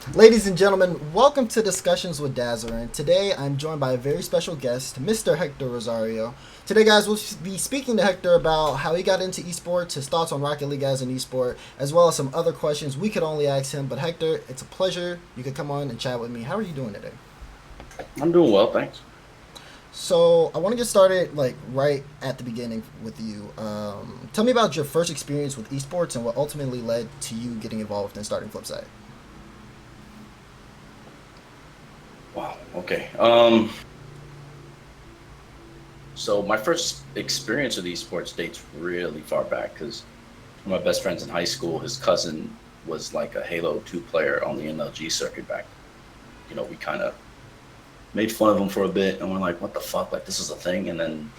Ladies and gentlemen, welcome to Discussions with Dazerin. Today I'm joined by a very special guest, Mr. Hector Rosario. Today, guys, we'll be speaking to Hector about how he got into esports, his thoughts on Rocket League as an esport, as well as some other questions we could only ask him. But Hector, it's a pleasure. You could come on and chat with me. How are you doing today? I'm doing well, thanks. So I want to get started like right at the beginning with you. Tell me about your first experience with esports and what ultimately led to you getting involved and starting FlipSide. Wow. Okay. So my first experience with esports dates really far back because one of my best friends in high school, his cousin was like a Halo 2 player on the NLG circuit back. We kind of made fun of him for a bit, and we're like, "What the fuck? Like, this is a thing." And then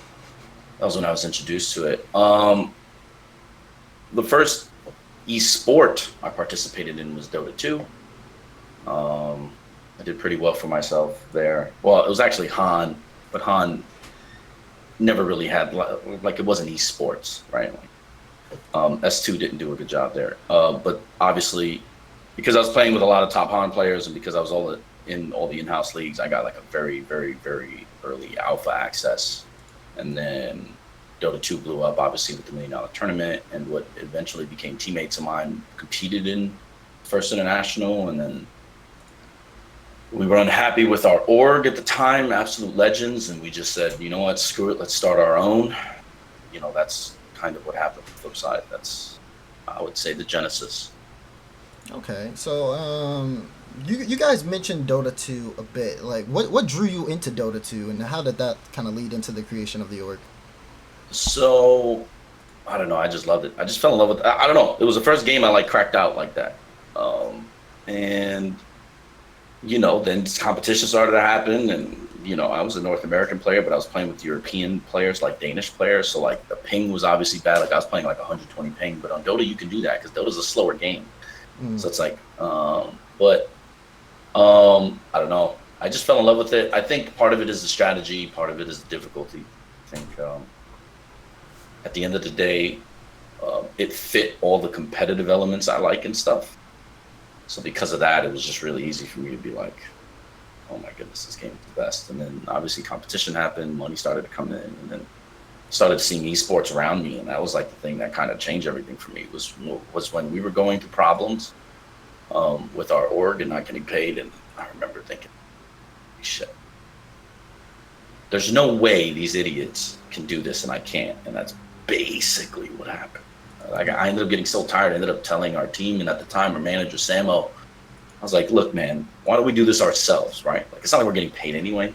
that was when I was introduced to it. The first esport I participated in was Dota 2. I did pretty well for myself there. Well, it was actually Han, but Han never really had like it wasn't esports, right? S2 didn't do a good job there. But obviously, because I was playing with a lot of top Han players, and because I was in all the in-house leagues, I got like a very, very, very early alpha access. And then Dota 2 blew up, obviously, with the $1 million tournament, and what eventually became teammates of mine competed in First International, and then we were unhappy with our org at the time, Absolute Legends, and we just said, you know what, screw it, let's start our own. That's kind of what happened with FlipSide. That's, I would say, the genesis. Okay, so you guys mentioned Dota 2 a bit. Like, what drew you into Dota 2, and how did that kind of lead into the creation of the org? So, I don't know, I just loved it. I just fell in love with it. I don't know, it was the first game I cracked out like that. And then competition started to happen, and I was a North American player, but I was playing with European players, like Danish players. So like the ping was obviously bad. Like I was playing like 120 ping, but on Dota you can do that because Dota's a slower game. Mm. So it's like, I don't know. I just fell in love with it. I think part of it is the strategy, part of it is the difficulty. I think at the end of the day, it fit all the competitive elements I like and stuff. So because of that, it was just really easy for me to be like, oh my goodness, this game is the best. And then obviously competition happened, money started to come in, and then started seeing esports around me. And that was like the thing that kind of changed everything for me was when we were going through problems with our org and not getting paid. And I remember thinking, shit, there's no way these idiots can do this and I can't. And that's basically what happened. Like I ended up getting so tired. I ended up telling our team, and at the time, our manager Samo, I was like, "Look, man, why don't we do this ourselves? Right? Like it's not like we're getting paid anyway.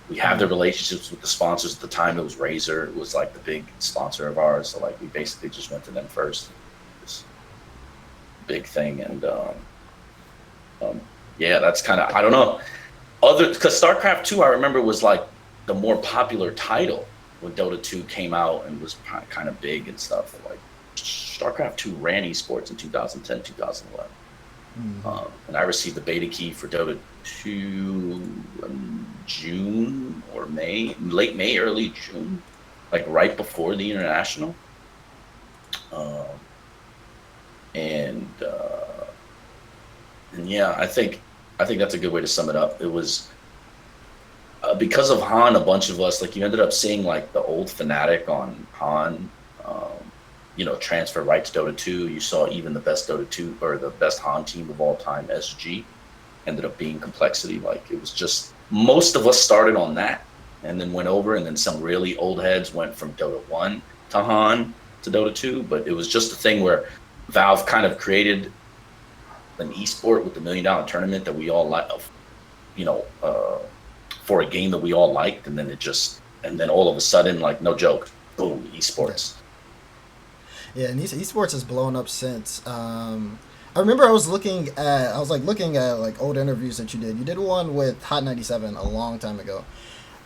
We have the relationships with the sponsors at the time. It was Razer. It was like the big sponsor of ours. So like we basically just went to them first. This big thing, and yeah, that's kind of I don't know. Because StarCraft 2, I remember was like the more popular title when Dota 2 came out and was kind of big and stuff. Like StarCraft 2 ran esports in 2010, 2011. And I received the beta key for Dota 2 in June or May, late May, early June, like right before the international. Um, and and yeah, I think that's a good way to sum it up. It was because of Han, a bunch of us, like you ended up seeing like the old fanatic on Han, transfer right to Dota 2. You saw even the best Dota 2 or the best Han team of all time, SG, ended up being Complexity. Like it was just most of us started on that and then went over, and then some really old heads went from Dota 1 to Han to Dota 2. But it was just a thing where Valve kind of created an esport with the $1 million tournament that we all like, for a game that we all liked, and then all of a sudden, like no joke, boom, esports. Yeah, and esports has blown up since. I remember I was looking at like old interviews that you did. You did one with Hot 97 a long time ago.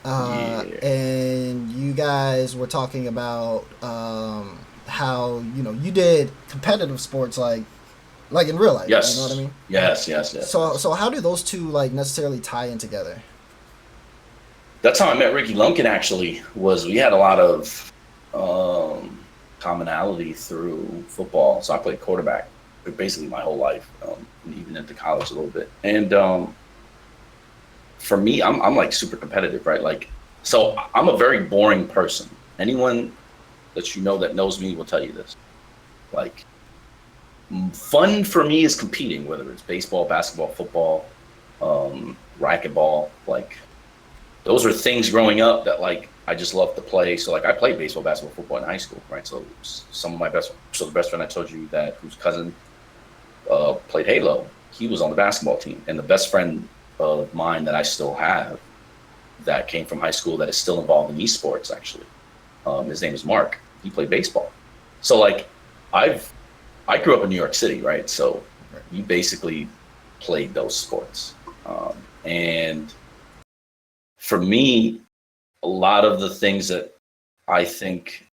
Yeah. And you guys were talking about how you did competitive sports like in real life. You know what I Yes. mean? Yes. So how do those two like necessarily tie in together? That's how I met Ricky Lumpkin. Actually, was we had a lot of commonality through football. So I played quarterback, basically my whole life, and even into college a little bit. And for me, I'm like super competitive, right? Like, so I'm a very boring person. Anyone that you know that knows me will tell you this. Like, fun for me is competing, whether it's baseball, basketball, football, racquetball. Like, those are things growing up that like I just love to play. So like I played baseball, basketball, football in high school, right? So the best friend I told you that whose cousin played Halo, he was on the basketball team, and the best friend of mine that I still have that came from high school that is still involved in eSports actually. His name is Mark. He played baseball. So like I grew up in New York City, right? So you basically played those sports. And for me, a lot of the things that I think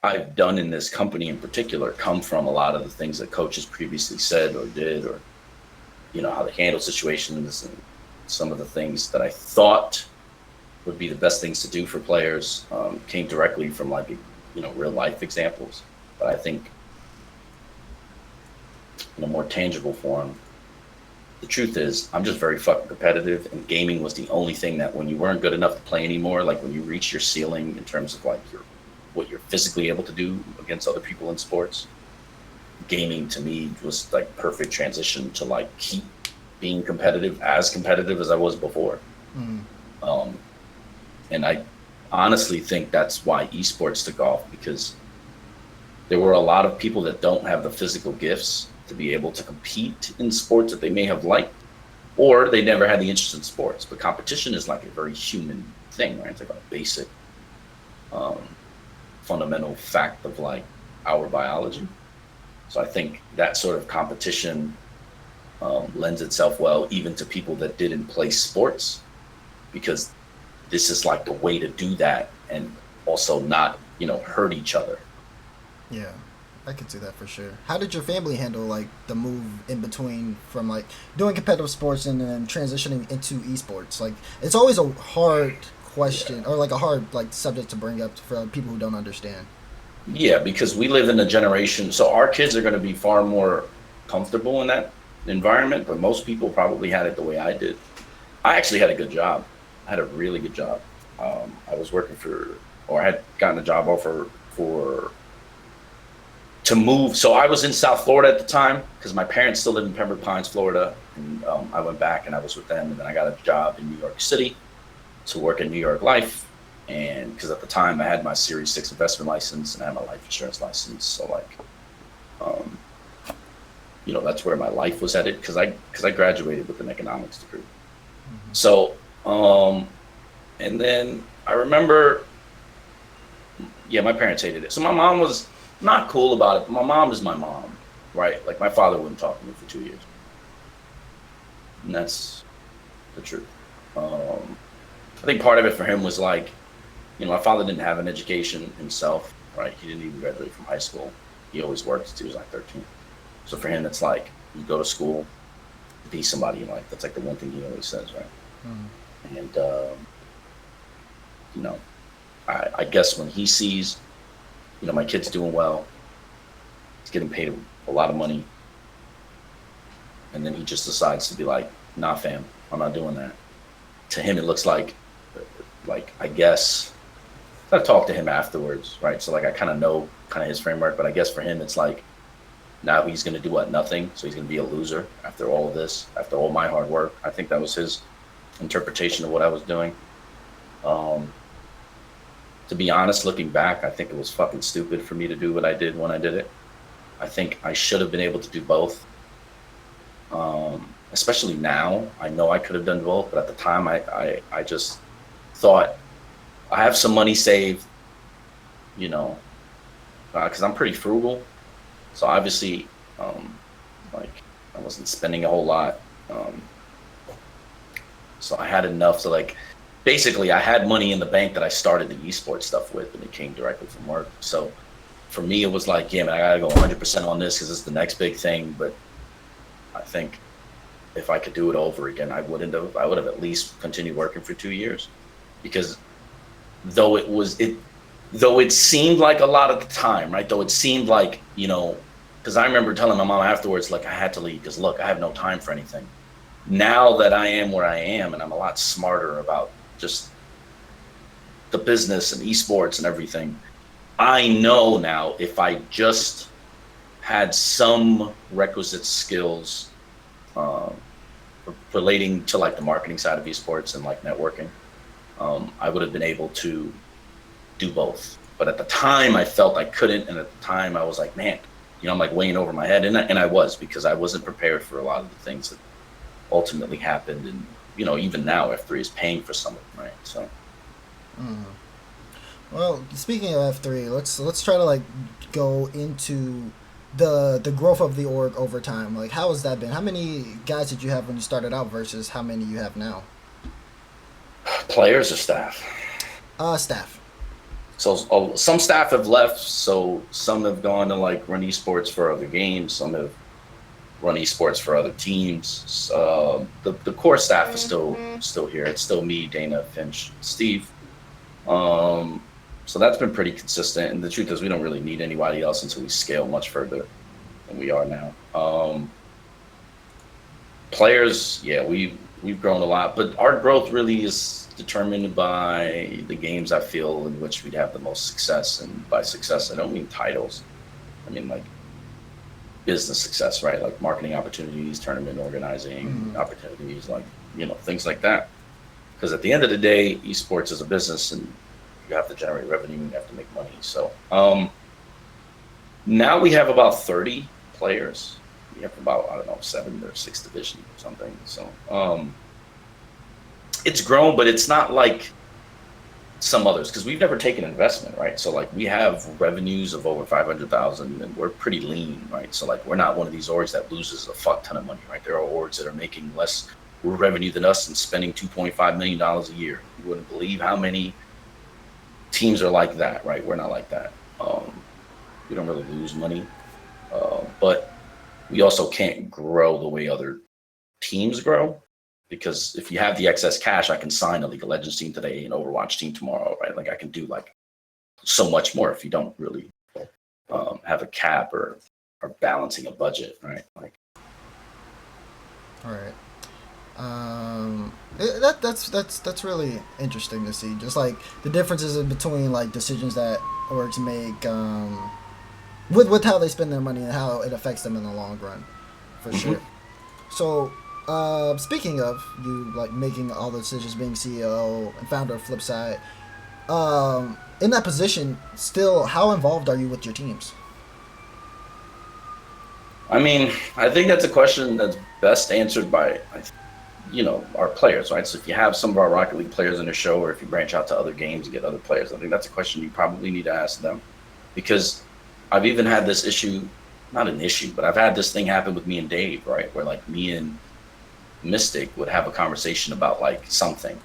I've done in this company in particular come from a lot of the things that coaches previously said or did, or, you know, how they handle situations, and some of the things that I thought would be the best things to do for players came directly from like, you know, real life examples. But I think in a more tangible form, the truth is I'm just very fucking competitive, and gaming was the only thing that when you weren't good enough to play anymore, like when you reach your ceiling in terms of like what you're physically able to do against other people in sports, gaming to me was like perfect transition to like keep being competitive as I was before. And I honestly think that's why esports took off, because there were a lot of people that don't have the physical gifts to be able to compete in sports that they may have liked, or they never had the interest in sports. But competition is like a very human thing, right? It's like a basic fundamental fact of like our biology. So I think that sort of competition lends itself well even to people that didn't play sports, because this is like the way to do that and also not, you know, hurt each other. Yeah, I could see that for sure. How did your family handle like the move in between from like doing competitive sports and then transitioning into esports? Like, it's always a hard question, or like a hard like subject to bring up for people who don't understand. Yeah, because we live in a generation, so our kids are going to be far more comfortable in that environment, but most people probably had it the way I did. I actually had a good job. I had a really good job. I was working I had gotten a job offer to move. So I was in South Florida at the time because my parents still lived in Pembroke Pines, Florida. And I went back and I was with them. And then I got a job in New York City to work in New York Life. And because at the time I had my Series 6 investment license and I had my life insurance license. So like, you know, that's where my life was headed because I graduated with an economics degree. Mm-hmm. So, and then I remember, yeah, my parents hated it. So my mom was not cool about it, but my mom is my mom, right? Like my father wouldn't talk to me for 2 years. And that's the truth. I think part of it for him was like, you know, my father didn't have an education himself, right? He didn't even graduate from high school. He always worked since he was like 13. So for him, it's like, you go to school, be somebody in life. That's like the one thing he always says, right? Mm-hmm. And, you know, I guess when he sees, you know, my kid's doing well, he's getting paid a lot of money, and then he just decides to be like, nah, fam, I'm not doing that. To him, it looks like I guess, I talked to him afterwards, right? So like I kind of know kind of his framework, but I guess for him, it's like, now he's going to do what? Nothing. So he's going to be a loser after all of this, after all my hard work. I think that was his interpretation of what I was doing. To be honest, looking back, I think it was fucking stupid for me to do what I did when I did it. I think I should have been able to do both. Especially now, I know I could have done both, but at the time I just thought I have some money saved, you know, because I'm pretty frugal. So obviously, like I wasn't spending a whole lot. So I had enough to like, basically I had money in the bank that I started the esports stuff with, and it came directly from work. So for me, it was like, yeah, man, I gotta go 100% on this because it's the next big thing. But I think if I could do it over again, I would have at least continued working for 2 years, because though it seemed like a lot at the time, right? Though it seemed like, you know, Because I remember telling my mom afterwards, like, I had to leave because, look, I have no time for anything. Now that I am where I am and I'm a lot smarter about just the business and esports and everything, I know now if I just had some requisite skills relating to like the marketing side of esports and like networking, I would have been able to do both. But at the time I felt I couldn't. And at the time I was like, man, I'm like weighing over my head. And I was, because I wasn't prepared for a lot of the things that ultimately happened. And, even now F3 is paying for some of them, right? So. Well, speaking of F3, let's try to like go into the growth of the org over time. Like, how has that been? How many guys did you have when you started out versus how many you have now? Players or staff? Staff. So some staff have left. So some have gone to like run esports for other games. Some have run esports for other teams. The core staff is still here. It's still me, Dana, Finch, Steve. So that's been pretty consistent. And the truth is, we don't really need anybody else until we scale much further than we are now. Players, yeah, we've grown a lot, but our growth really is determined by the games I feel in which we'd have the most success. And by success, I don't mean titles. I mean like business success, right? Like marketing opportunities, tournament organizing opportunities, like, things like that. Because at the end of the day, esports is a business and you have to generate revenue, you have to make money. So now we have about 30 players. We have about, I don't know, 7 or 6 divisions or something. So it's grown, but it's not like some others, because we've never taken investment, right? So like we have revenues of over 500,000 and we're pretty lean, right? So like we're not one of these orgs that loses a fuck ton of money, right? There are orgs that are making less revenue than us and spending $2.5 million a year. You wouldn't believe how many teams are like that, right? We're not like that. We don't really lose money, but we also can't grow the way other teams grow, because if you have the excess cash, I can sign a League of Legends team today and Overwatch team tomorrow, right? Like I can do like so much more if you don't really have a cap or balancing a budget, right? Like, All right. That's really interesting to see. Just like the differences in between like decisions that orgs make with how they spend their money and how it affects them in the long run, for sure. So, speaking of you like making all the decisions, being CEO and founder of FlipSid, in that position, still, how involved are you with your teams? I mean, I think that's a question that's best answered by our players, right? So if you have some of our Rocket League players in the show, or if you branch out to other games and get other players, I think that's a question you probably need to ask them. Because I've even had this issue, not an issue, but I've had this thing happen with me and Dave, right? Where like me and Mystic would have a conversation about like something.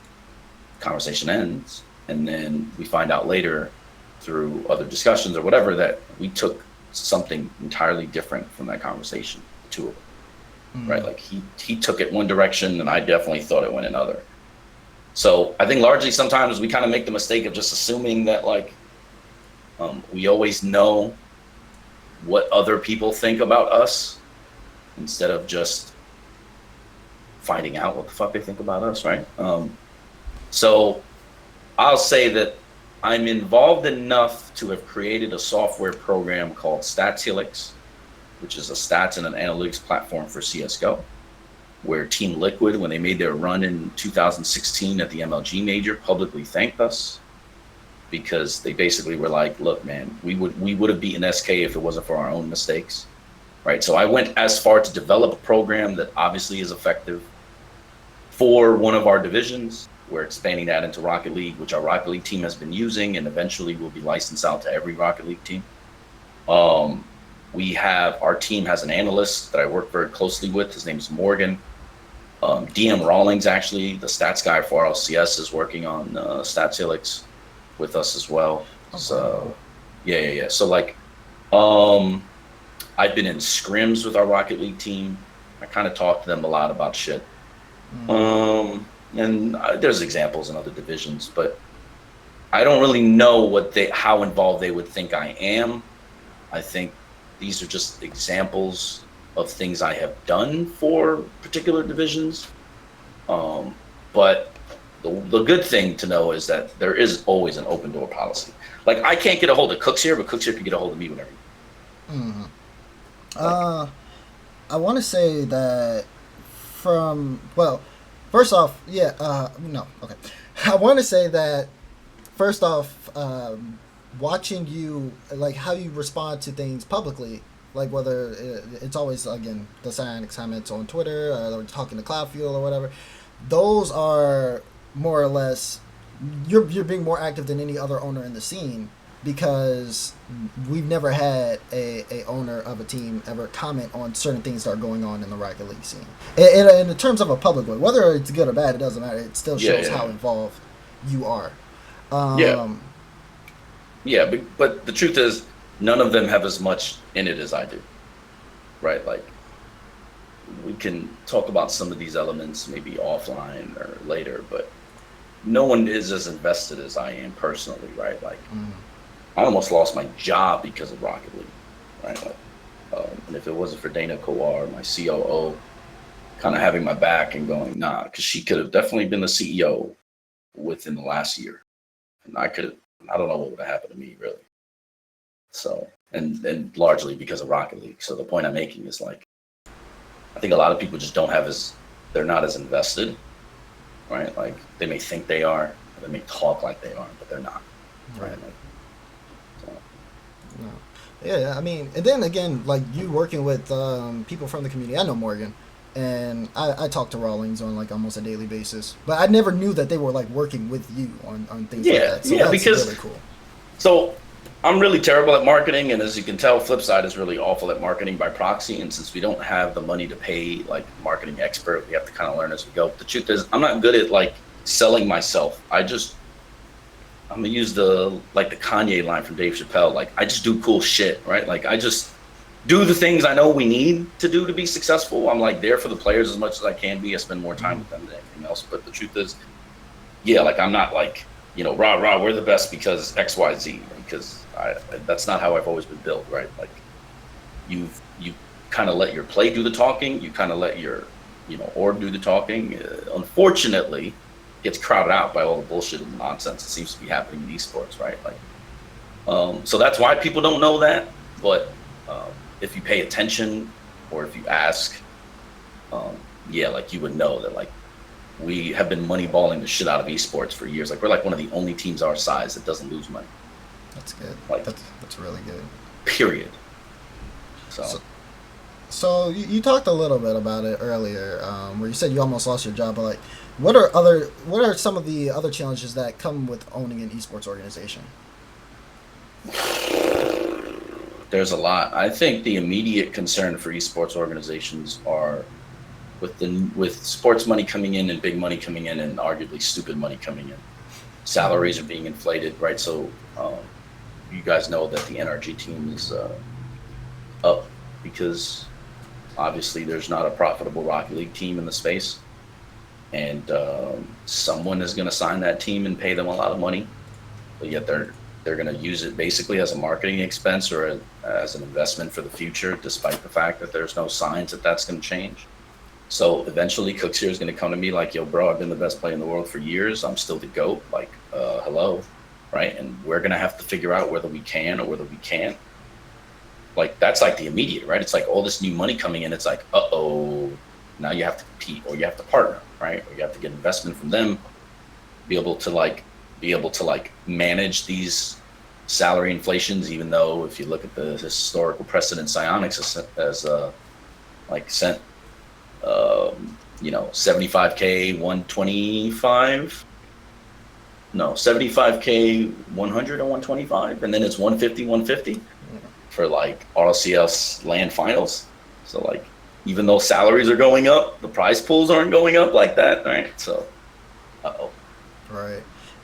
Conversation ends, and then we find out later through other discussions or whatever that we took something entirely different from that conversation, the two of them. Right, like he took it one direction and I definitely thought it went another. So I think largely sometimes we kind of make the mistake of just assuming that like we always know what other people think about us instead of just finding out what the fuck they think about us, right? So I'll say that I'm involved enough to have created a software program called Stats Helix, which is a stats and an analytics platform for CSGO, where Team Liquid, when they made their run in 2016 at the MLG Major, publicly thanked us, because they basically were like, look, man, we would have beaten SK if it wasn't for our own mistakes, right? So I went as far to develop a program that obviously is effective for one of our divisions. We're expanding that into Rocket League, which our Rocket League team has been using, and eventually will be licensed out to every Rocket League team. Our team has an analyst that I work very closely with. His name is Morgan. DM Rawlings, actually, the stats guy for RLCS, is working on Stats Helix with us as well. So, yeah. So, like, I've been in scrims with our Rocket League team. I kind of talk to them a lot about shit. And there's examples in other divisions, but I don't really know how involved they would think I am. I think these are just examples of things I have done for particular divisions. But the good thing to know is that there is always an open door policy. Like, I can't get a hold of Cooks here, but Cooks here can get a hold of me whenever. Mm-hmm. Like, I want to say that first off, yeah, no, okay. I want to say that first off, watching you, like how you respond to things publicly, like whether it's always, again, the silent comments on Twitter or talking to Cloudfield or whatever, those are more or less, you're being more active than any other owner in the scene, because we've never had a owner of a team ever comment on certain things that are going on in the Rocket League scene. And in terms of a public way, whether it's good or bad, it doesn't matter. It still shows how involved you are. Yeah, but the truth is, none of them have as much in it as I do, right? Like, we can talk about some of these elements maybe offline or later, but no one is as invested as I am personally, right? Like, I almost lost my job because of Rocket League, right? Like, and if it wasn't for Dana Kowar, my COO, kind of having my back and going, nah, because she could have definitely been the CEO within the last year. And I don't know what would have happened to me, really. So, and largely because of Rocket League. So the point I'm making is, like, I think a lot of people just they're not as invested, right? Like, they may think they are, they may talk like they are, but they're not, right? Like, no. Yeah, I mean, and then again, like, you working with people from the community. I know Morgan, and I talk to Rawlings on, like, almost a daily basis, but I never knew that they were, like, working with you on things like that. So that's because really cool. So I'm really terrible at marketing, and as you can tell, FlipSid is really awful at marketing by proxy. And since we don't have the money to pay, like, a marketing expert, we have to kind of learn as we go. The truth is, I'm not good at, like, selling myself. I'm gonna use the Kanye line from Dave Chappelle. Like, I just do cool shit, right? Like, I just do the things I know we need to do to be successful. I'm, like, there for the players as much as I can be. I spend more time with them than anything else. But the truth is, yeah, like, I'm not like, rah, we're the best because XYZ, because that's not how I've always been built, right? Like, you kind of let your play do the talking. You kind of let your, org do the talking. Unfortunately, gets crowded out by all the bullshit and nonsense that seems to be happening in esports, right? Like, so that's why people don't know that. But if you pay attention, or if you ask, like, you would know that, like, we have been moneyballing the shit out of esports for years. Like, we're like one of the only teams our size that doesn't lose money. That's good. Like, that's really good. Period. So you talked a little bit about it earlier, where you said you almost lost your job, but, like, what are some of the other challenges that come with owning an esports organization? There's a lot. I think the immediate concern for esports organizations are with sports money coming in and big money coming in and arguably stupid money coming in. Salaries are being inflated, right? So you guys know that the NRG team is up because obviously there's not a profitable Rocket League team in the space. And someone is going to sign that team and pay them a lot of money, but yet they're going to use it basically as a marketing expense or as an investment for the future, despite the fact that there's no signs that that's going to change. So eventually Cooks here is going to come to me like, yo, bro, I've been the best player in the world for years. I'm still the GOAT. Like, hello, right? And we're going to have to figure out whether we can or whether we can't. Like, that's like the immediate, right? It's like all this new money coming in. It's like, uh-oh, now you have to compete or you have to partner, right? Or you have to get investment from them, be able to manage these salary inflations, even though if you look at the historical precedent, Psyonix has sent 75K 125, no, 75K 100 and 125, and then it's 150 for like RLCS LAN finals. So, like, even though salaries are going up, the prize pools aren't going up like that, right? So, Right.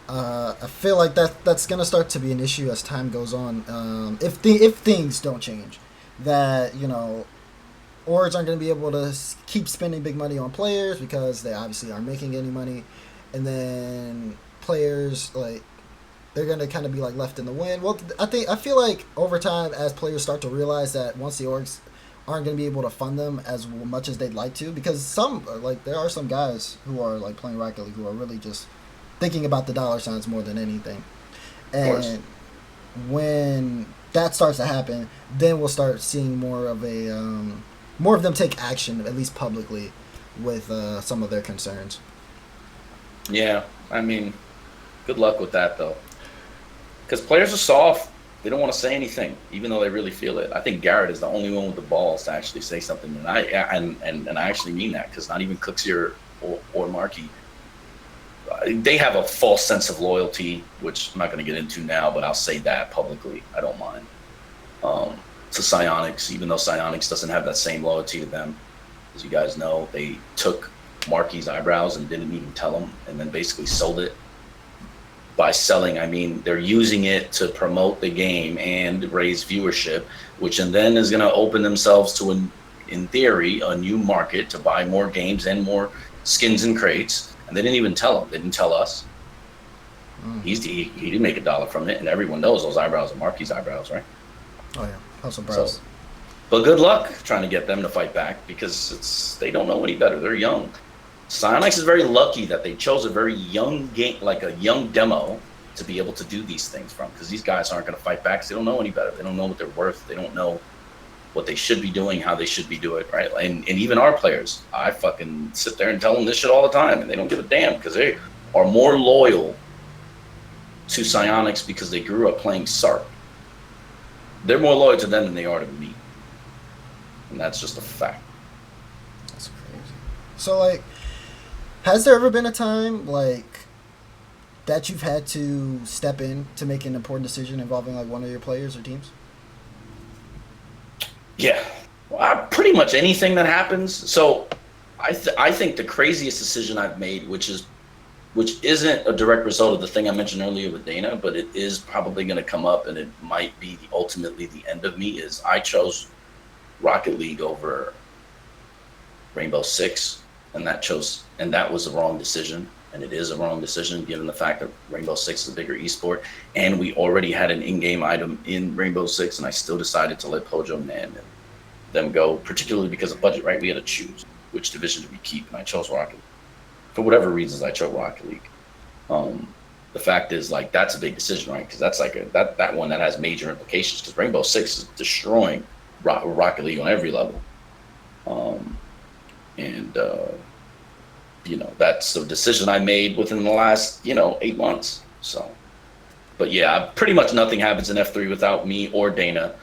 I feel like that's gonna start to be an issue as time goes on. If things don't change, that orgs aren't gonna be able to keep spending big money on players because they obviously aren't making any money, and then players, like, they're gonna kind of be like left in the wind. Well, I feel like over time, as players start to realize that once the orgs aren't gonna be able to fund them as much as they'd like to, because some like there are some guys who are like playing Rocket League who are really just thinking about the dollar signs more than anything, Of course. and when that starts to happen, then we'll start seeing more of a more of them take action, at least publicly, with some of their concerns. Yeah, I mean, good luck with that though, because players are soft. They don't want to say anything, even though they really feel it. I think Garrett is the only one with the balls to actually say something, and I actually mean that, because not even Cooksey or Markey, they have a false sense of loyalty, which I'm not going to get into now, but I'll say that publicly. I don't mind. To Psionics, even though Psionics doesn't have that same loyalty to them. As you guys know, they took Markey's eyebrows and didn't even tell him, and then basically sold it. By selling, I mean they're using it to promote the game and raise viewership, which and then is going to open themselves to, in theory, a new market to buy more games and more skins and crates. And they didn't even tell him. They didn't tell us. He didn't make $1 from it, and everyone knows those eyebrows are Markey's eyebrows, right? Oh yeah, House of Brows. So, but good luck trying to get them to fight back, because they don't know any better. They're young. Psionics is very lucky that they chose a very young game, like a young demo, to be able to do these things from, because these guys aren't going to fight back because they don't know any better. They don't know what they're worth. They don't know what they should be doing, how they should be doing it, right? And even our players, I fucking sit there and tell them this shit all the time, and they don't give a damn, because they are more loyal to Psionics because they grew up playing Sark. They're more loyal to them than they are to me. And that's just a fact. That's crazy. So, like, has there ever been a time, like, that you've had to step in to make an important decision involving, like, one of your players or teams? Yeah. Well, pretty much anything that happens. So I think the craziest decision I've made, which isn't a direct result of the thing I mentioned earlier with Dana, but it is probably going to come up, and it might be ultimately the end of me, is I chose Rocket League over Rainbow Six, and that was a wrong decision, and it is a wrong decision given the fact that Rainbow Six is a bigger esport, and we already had an in-game item in Rainbow Six, and I still decided to let Pojo and them go, particularly because of budget, right? We had to choose which division do we keep, and I chose Rocket League. For whatever reasons, I chose Rocket League. The fact is, like, that's a big decision, right? Because that's like that one that has major implications, because Rainbow Six is destroying Rocket League on every level. That's the decision I made within the last, 8 months. So, but yeah, pretty much nothing happens in F3 without me or Dana.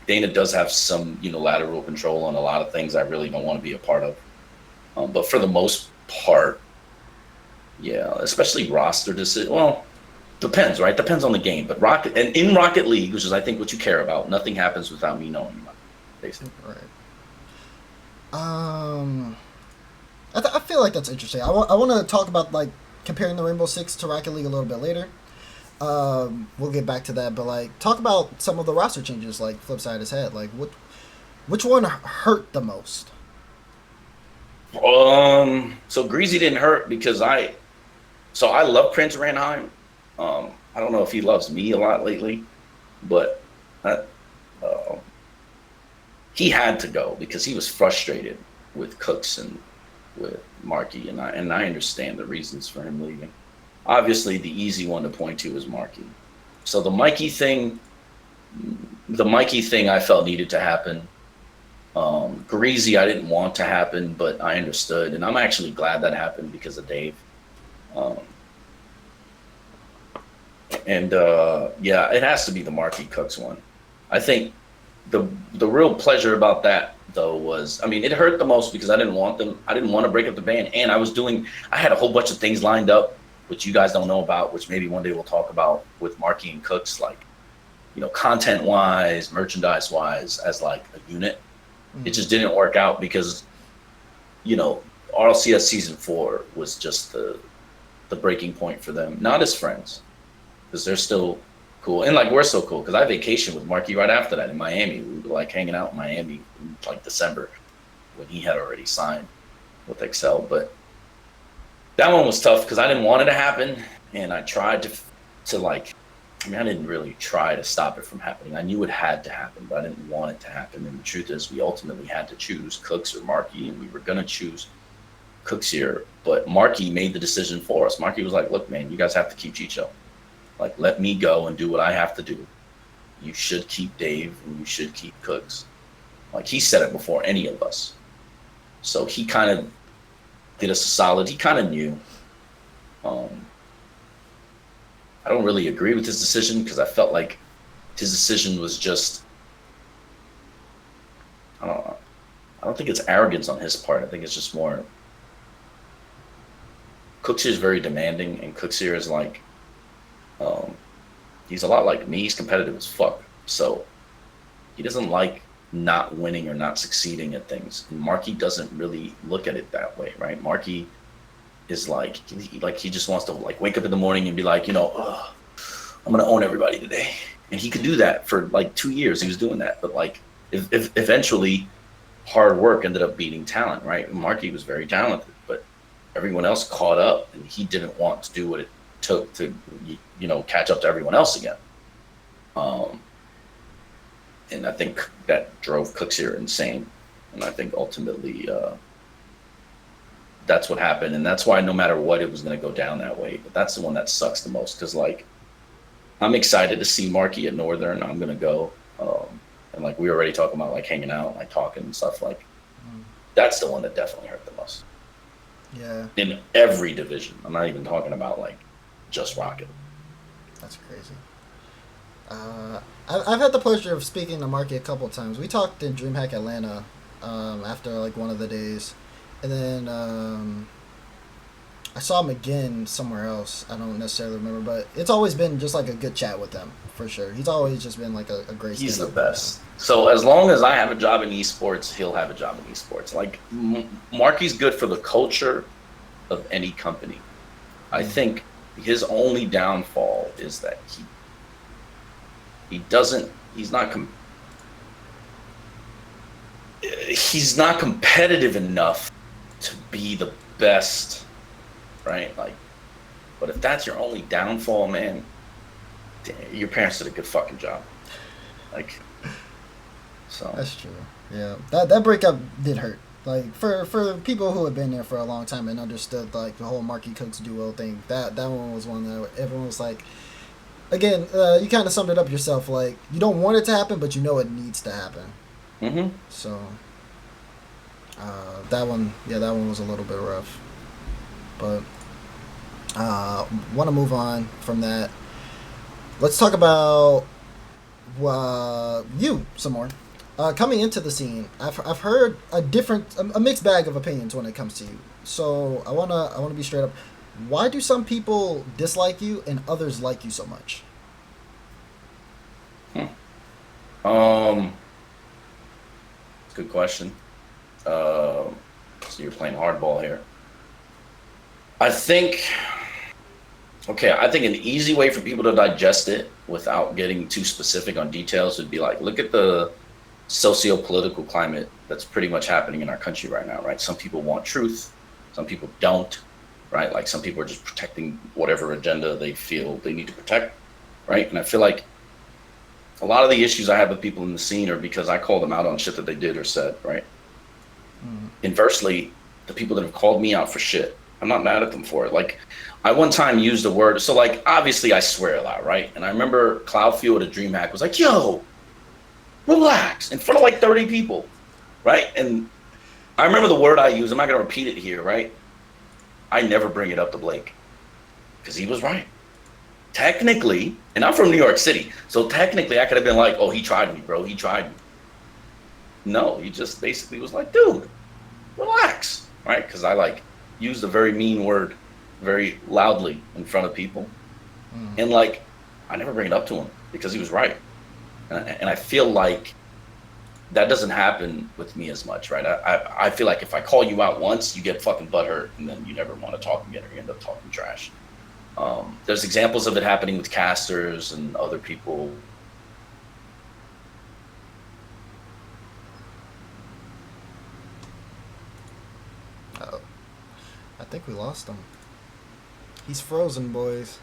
Dana does have some unilateral control on a lot of things I really don't want to be a part of. But for the most part, yeah, especially roster decision. Well, depends, right? Depends on the game. But in Rocket League, which is I think what you care about, nothing happens without me knowing about it, basically. Right. I feel like that's interesting. I want to talk about, like, comparing the Rainbow Six to Rocket League a little bit later. We'll get back to that, but, like, talk about some of the roster changes, like FlipSid has had. Like, which one hurt the most? So Greasy didn't hurt because I love Prince Ranheim. I don't know if he loves me a lot lately, but he had to go because he was frustrated with Cooks and with Markey, and I understand the reasons for him leaving. Obviously, the easy one to point to is Markey. So the Mikey thing I felt needed to happen. Greasy I didn't want to happen, but I understood, and I'm actually glad that happened because of Dave. Yeah, it has to be the Markey Cooks one. I think the real pleasure about that though was, I mean, it hurt the most because I didn't want to break up the band, and I had a whole bunch of things lined up which you guys don't know about, which maybe one day we'll talk about with Markey and Cooks, like, content wise, merchandise wise, as like a unit. It just didn't work out because, RLCS season 4 was just the breaking point for them. Not as friends, because they're still cool. And, like, we're so cool, because I vacationed with Markey right after that in Miami. We were, like, hanging out in Miami in, like, December when he had already signed with Excel. But that one was tough because I didn't want it to happen, and I tried to to like, I mean, I didn't really try to stop it from happening. I knew it had to happen, but I didn't want it to happen. And the truth is, we ultimately had to choose Cooks or Markey, and we were gonna choose Cooks here. But Markey made the decision for us. Markey was like, "Look, man, you guys have to keep Chicho. Like, let me go and do what I have to do. You should keep Dave, and you should keep Cooks." Like, he said it before any of us. So he kind of did us a solid. He kind of knew. I don't really agree with his decision because I felt like his decision was just, I don't know. I don't think it's arrogance on his part. I think it's just more. Cooksier is very demanding, and Cooksier is like, he's a lot like me. He's competitive as fuck. So he doesn't like not winning or not succeeding at things. And Markey doesn't really look at it that way, right? Markey is like he just wants to like wake up in the morning and be like, I'm gonna own everybody today. And he could do that for like 2 years. He was doing that, but like if eventually hard work ended up beating talent, right? Markey was very talented, but everyone else caught up, and he didn't want to do what it took to catch up to everyone else again. And I think that drove Cooksier insane. And I think ultimately that's what happened. And that's why no matter what, it was going to go down that way. But that's the one that sucks the most because, like, I'm excited to see Markey at Northern. I'm going to go. And, like, we were already talking about, like, hanging out, like, talking and stuff. Like, that's the one that definitely hurt the most. Yeah. In every division. I'm not even talking about, like, just Rocket. That's crazy. I've had the pleasure of speaking to Markey a couple of times. We talked in Dreamhack Atlanta after like one of the days, and then I saw him again somewhere else. I don't necessarily remember, but it's always been just like a good chat with him for sure. He's always just been like a great. He's the best. So as long as I have a job in esports, he'll have a job in esports. Like Markey's good for the culture of any company. I think his only downfall is that he's not competitive enough to be the best, right? Like, but if that's your only downfall, man, your parents did a good fucking job. Like, so that's true. Yeah, that breakup did hurt. Like for people who had been there for a long time and understood like the whole Markey Cooks duo thing, that one was one that everyone was like. Again, you kind of summed it up yourself. Like, you don't want it to happen, but you know it needs to happen. Mm-hmm. So, that one was a little bit rough. But, want to move on from that. Let's talk about you some more. Coming into the scene, I've heard a mixed bag of opinions when it comes to you. So I wanna be straight up. Why do some people dislike you and others like you so much? Good question. So you're playing hardball here. I think an easy way for people to digest it without getting too specific on details would be like, look at the socio-political climate that's pretty much happening in our country right now, right? Some people want truth, some people don't. Right? Like some people are just protecting whatever agenda they feel they need to protect, right? And I feel like a lot of the issues I have with people in the scene are because I call them out on shit that they did or said, right? Inversely, the people that have called me out for shit, I'm not mad at them for it. Like, I one time used a word, so like, obviously I swear a lot, right? And I remember Cloudfield at Dreamhack was like, yo, relax, in front of like 30 people, right? And I remember the word I used, I'm not gonna repeat it here, right? I never bring it up to Blake because he was right. Technically, and I'm from New York City, so technically I could have been like, oh, he tried me, bro. He tried me. No, he just basically was like, dude, relax, right? Because I like used a very mean word very loudly in front of people. And like, I never bring it up to him because he was right. And I feel like that doesn't happen with me as much, right? I feel like if I call you out once, you get fucking butthurt, and then you never want to talk again, or you end up talking trash. There's examples of it happening with casters and other people. I think we lost him. He's frozen, boys.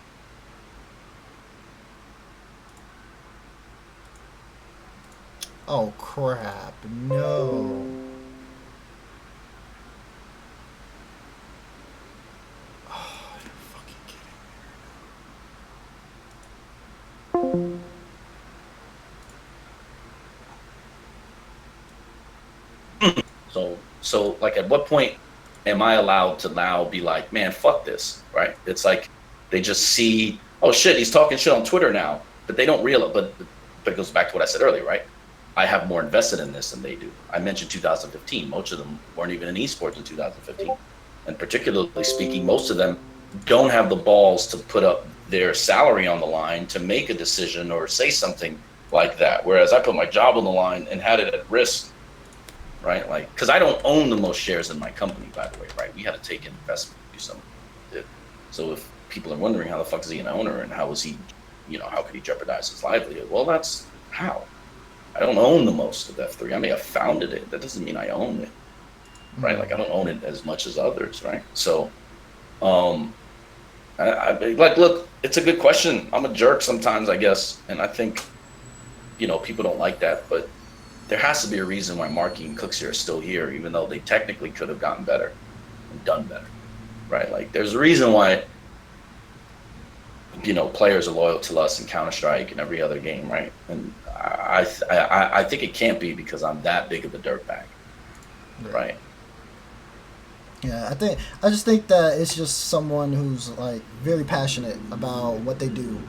Oh crap! No. Oh, you're fucking So like, at what point am I allowed to now be like, man, fuck this, right? It's like they just see, oh shit, he's talking shit on Twitter now, but they don't realize. But it goes back to what I said earlier, right? I have more invested in this than they do. I mentioned 2015. Most of them weren't even in esports in 2015, and particularly speaking, most of them don't have the balls to put up their salary on the line to make a decision or say something like that. Whereas I put my job on the line and had it at risk, right? Like, because I don't own the most shares in my company, by the way, right? We had to take an investment to do something. So if people are wondering how the fuck is he an owner and how is he, how could he jeopardize his livelihood? Well, that's how. I don't own the most of F3. I may have founded it. That doesn't mean I own it, right? Like, I don't own it as much as others, right? So, like, look, it's a good question. I'm a jerk sometimes, I guess, and I think, people don't like that, but there has to be a reason why Marky and Cooksier are still here, even though they technically could have gotten better and done better, right? Like, there's a reason why, players are loyal to us in Counter-Strike and every other game, right? And I think it can't be because I'm that big of a dirtbag, right? Yeah, I just think that it's just someone who's like very passionate about what they do,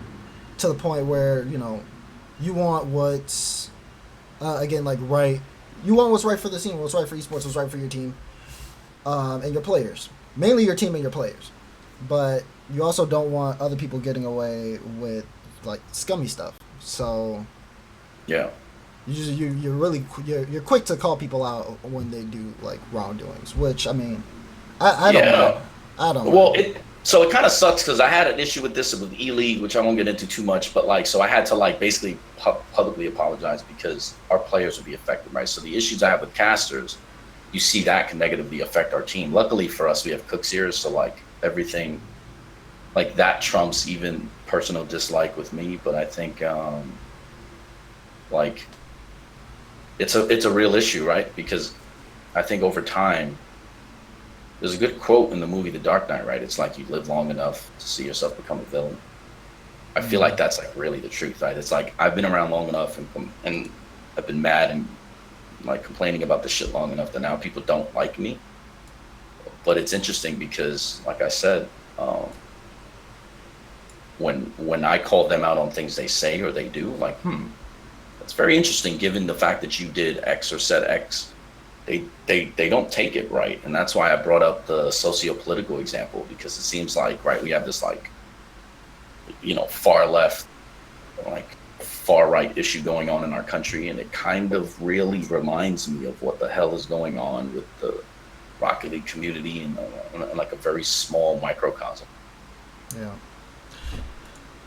to the point where you want what's again like right. You want what's right for the scene, what's right for esports, what's right for your team, and your players. Mainly your team and your players, but you also don't want other people getting away with like scummy stuff. So yeah. You're quick to call people out when they do like wrongdoings, which I mean, I don't know. I don't. Well, so it kind of sucks because I had an issue with this with E-League, which I won't get into too much, but like, so I had to like basically publicly apologize because our players would be affected, right? So the issues I have with casters, you see that can negatively affect our team. Luckily for us, we have Cooksiers, so like everything like that trumps even personal dislike with me. But I think like it's a real issue, right? Because I think over time, there's a good quote in the movie The Dark Knight, right? It's like you live long enough to see yourself become a villain. I feel like that's like really the truth, right? It's like I've been around long enough and I've been mad and like complaining about this shit long enough that now people don't like me. But it's interesting because, like I said, when I call them out on things they say or they do, like, that's very interesting given the fact that you did X or said X. They don't take it right. And that's why I brought up the socio-political example, because it seems like, right, we have this like, far left, like far right issue going on in our country. And it kind of really reminds me of what the hell is going on with the Rocket League community in like a very small microcosm. Yeah.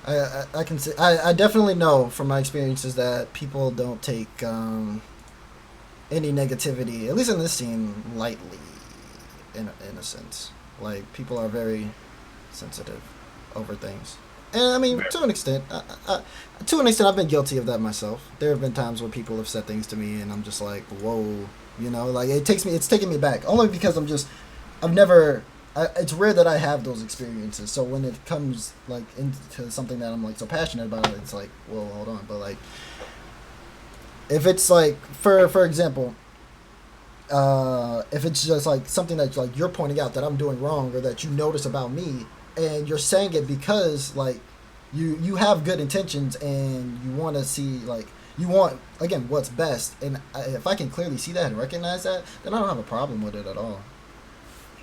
I can say I definitely know from my experiences that people don't take any negativity, at least in this scene, lightly. In a sense, like people are very sensitive over things, and I mean to an extent, I've been guilty of that myself. There have been times where people have said things to me, and I'm just like, whoa, like it's taking me back, only because I've never. It's rare that I have those experiences. So when it comes like into something that I'm like so passionate about, it's like, well, hold on. But like, if it's like, for example, if it's just like something that like you're pointing out that I'm doing wrong or that you notice about me, and you're saying it because like you have good intentions and you want to see like you want again what's best, and if I can clearly see that and recognize that, then I don't have a problem with it at all.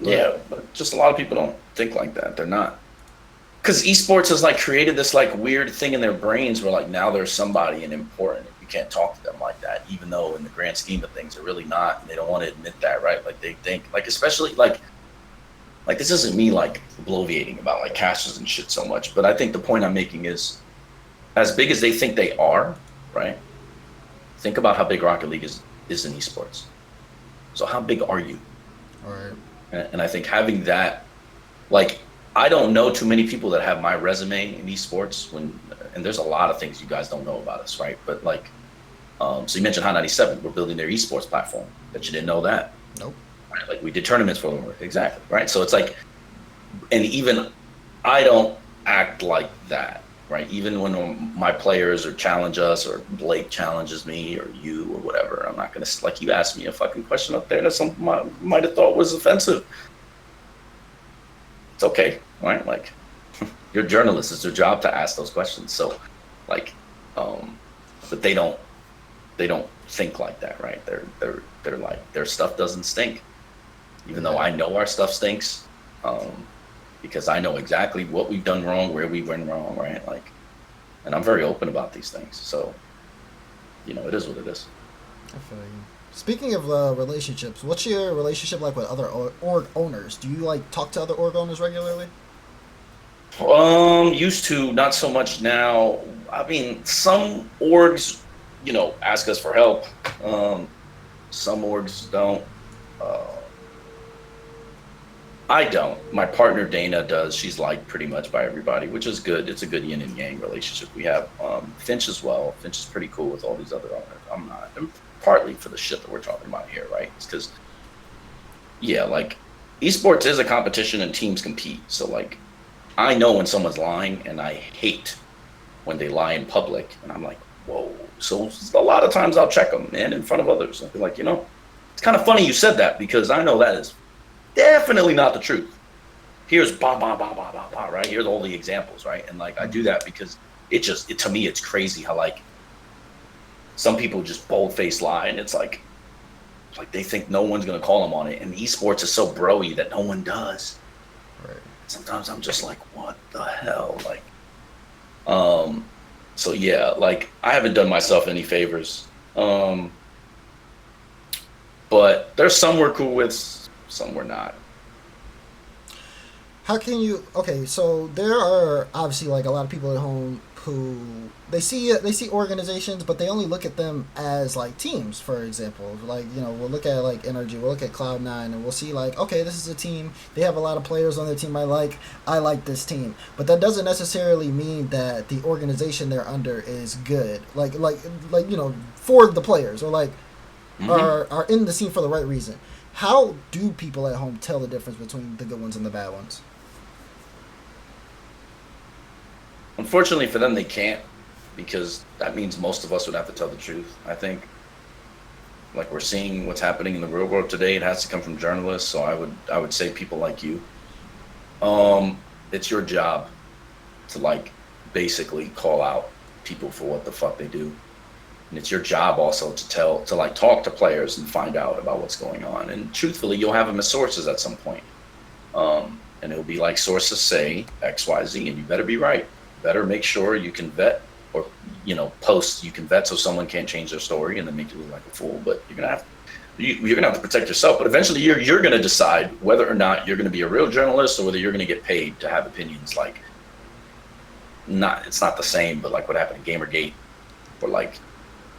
Yeah, but just a lot of people don't think like that. They're not, because esports has like created this like weird thing in their brains where like now they're somebody and important. You can't talk to them like that, even though in the grand scheme of things they're really not. And they don't want to admit that, right? Like they think like, especially like this isn't me like bloviating about like casters and shit so much, but I think the point I'm making is, as big as they think they are, right? Think about how big Rocket League is in esports. So how big are you? All right. And I think having that, like, I don't know too many people that have my resume in esports and there's a lot of things you guys don't know about us, right? But like, So you mentioned Hot 97. We're building their eSports platform. Bet you didn't know that. Nope. Right? Like we did tournaments for them. Exactly. Right. So it's like, and even I don't act like that. Right. Even when my players or challenge us or Blake challenges me or you or whatever, I'm not going to, like you asked me a fucking question up there that something I might have thought was offensive. It's okay. Right. Like you're a journalist. It's your job to ask those questions. So like, but they don't think like that. Right. They're like, their stuff doesn't stink. Even though I know our stuff stinks. Because I know exactly what we've done wrong, where we went wrong, right? Like, and I'm very open about these things. So, it is what it is. I feel you. Speaking of relationships, what's your relationship like with other org owners? Do you like talk to other org owners regularly? Used to, not so much now. I mean, some orgs, ask us for help. Some orgs don't. I don't. My partner Dana does. She's liked pretty much by everybody, which is good. It's a good yin and yang relationship we have. Finch as well. Finch is pretty cool with all these other owners. I'm not. And partly for the shit that we're talking about here, right? It's because, like, esports is a competition and teams compete. So, like, I know when someone's lying, and I hate when they lie in public. And I'm like, whoa. So a lot of times I'll check them, man, in front of others. I'll be like, it's kind of funny you said that because I know that is definitely not the truth. Here's bah, bah, bah, bah, bah, bah, right? Here's all the examples, right? And like, I do that because to me, it's crazy how like some people just bold-faced lie. And it's like they think no one's going to call them on it. And esports is so bro-y that no one does. Right. Sometimes I'm just like, what the hell? Like, so yeah, like I haven't done myself any favors. But there's some we're cool with, some we're not. How can you? Okay, so there are obviously like a lot of people at home who they see organizations, but they only look at them as like teams. For example, like we'll look at like Energy, we'll look at Cloud9, and we'll see like, okay, this is a team. They have a lot of players on their team. I like this team, but that doesn't necessarily mean that the organization they're under is good. Like for the players or like are in the scene for the right reason. How do people at home tell the difference between the good ones and the bad ones? Unfortunately for them, they can't, because that means most of us would have to tell the truth. I think, like we're seeing what's happening in the real world today, it has to come from journalists. So I would say people like you. It's your job to like basically call out people for what the fuck they do. And it's your job also to talk to players and find out about what's going on. And truthfully, you'll have them as sources at some point. And it'll be like sources say X, Y, Z, and you better be right. Better make sure you can vet or, post, you can vet so someone can't change their story and then make you look like a fool. But you're gonna have to protect yourself. But eventually you're gonna decide whether or not you're gonna be a real journalist or whether you're gonna get paid to have opinions. Like, it's not the same, but like what happened in Gamergate, or like,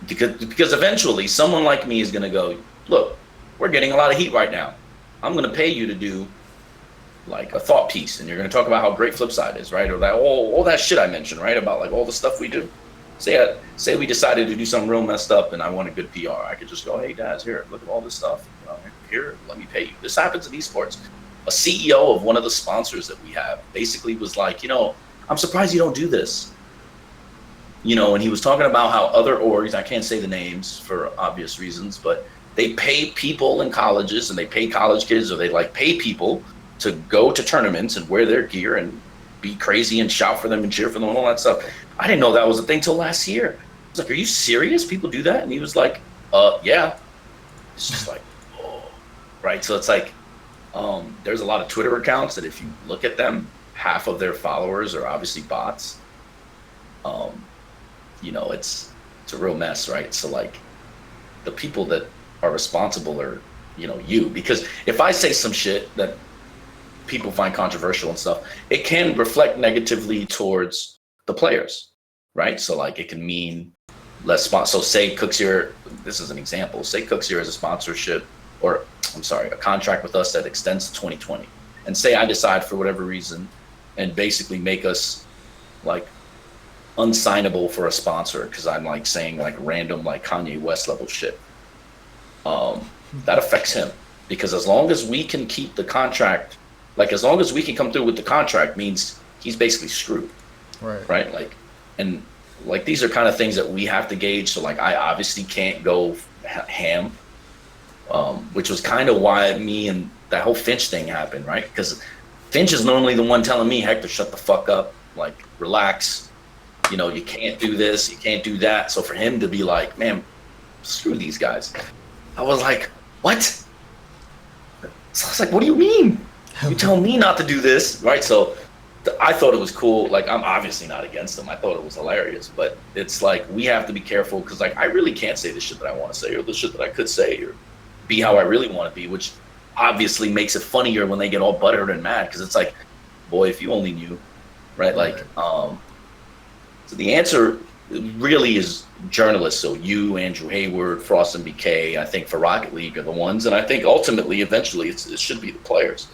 because eventually someone like me is going to go, look, we're getting a lot of heat right now. I'm going to pay you to do like a thought piece, and you're going to talk about how great FlipSid is, right? Or that all that shit I mentioned, right? About like all the stuff we do. Say we decided to do something real messed up and I want a good PR. I could just go, hey, Daz, here, look at all this stuff. Here, let me pay you. This happens in esports. A CEO of one of the sponsors that we have basically was like, I'm surprised you don't do this. And he was talking about how other orgs, I can't say the names for obvious reasons, but they pay people in colleges and they pay college kids, or they like pay people to go to tournaments and wear their gear and be crazy and shout for them and cheer for them and all that stuff. I didn't know that was a thing till last year. I was like, are you serious? People do that? And he was like, yeah. It's just like, oh, right. So it's like, there's a lot of Twitter accounts that if you look at them, half of their followers are obviously bots. It's a real mess, right? So like the people that are responsible are, you, because if I say some shit that people find controversial and stuff, it can reflect negatively towards the players, right? So like it can mean less so say Cooksier, this is an example, say Cooksier has a sponsorship, or a contract with us that extends to 2020. And say I decide for whatever reason and basically make us like unsignable for a sponsor because I'm like saying like random like Kanye West level shit. That affects him because as long as we can keep the contract, like as long as we can come through with the contract, means he's basically screwed, right? Like, and like these are kind of things that we have to gauge. So like I obviously can't go ham, which was kind of why me and that whole Finch thing happened, right? Because Finch is normally the one telling me, Hector, shut the fuck up, like relax. You know, you can't do this, you can't do that. So for him to be like, man, screw these guys. I was like, what? So I was like, what do you mean? You tell me not to do this, right? So I thought it was cool. Like, I'm obviously not against them. I thought it was hilarious. But it's like, we have to be careful because, like, I really can't say the shit that I want to say or the shit that I could say or be how I really want to be, which obviously makes it funnier when they get all buttered and mad because it's like, boy, if you only knew, right? Like, so the answer really is journalists. So you, Andrew Hayward, Frost and BK, I think for Rocket League are the ones. And I think ultimately, eventually, it should be the players.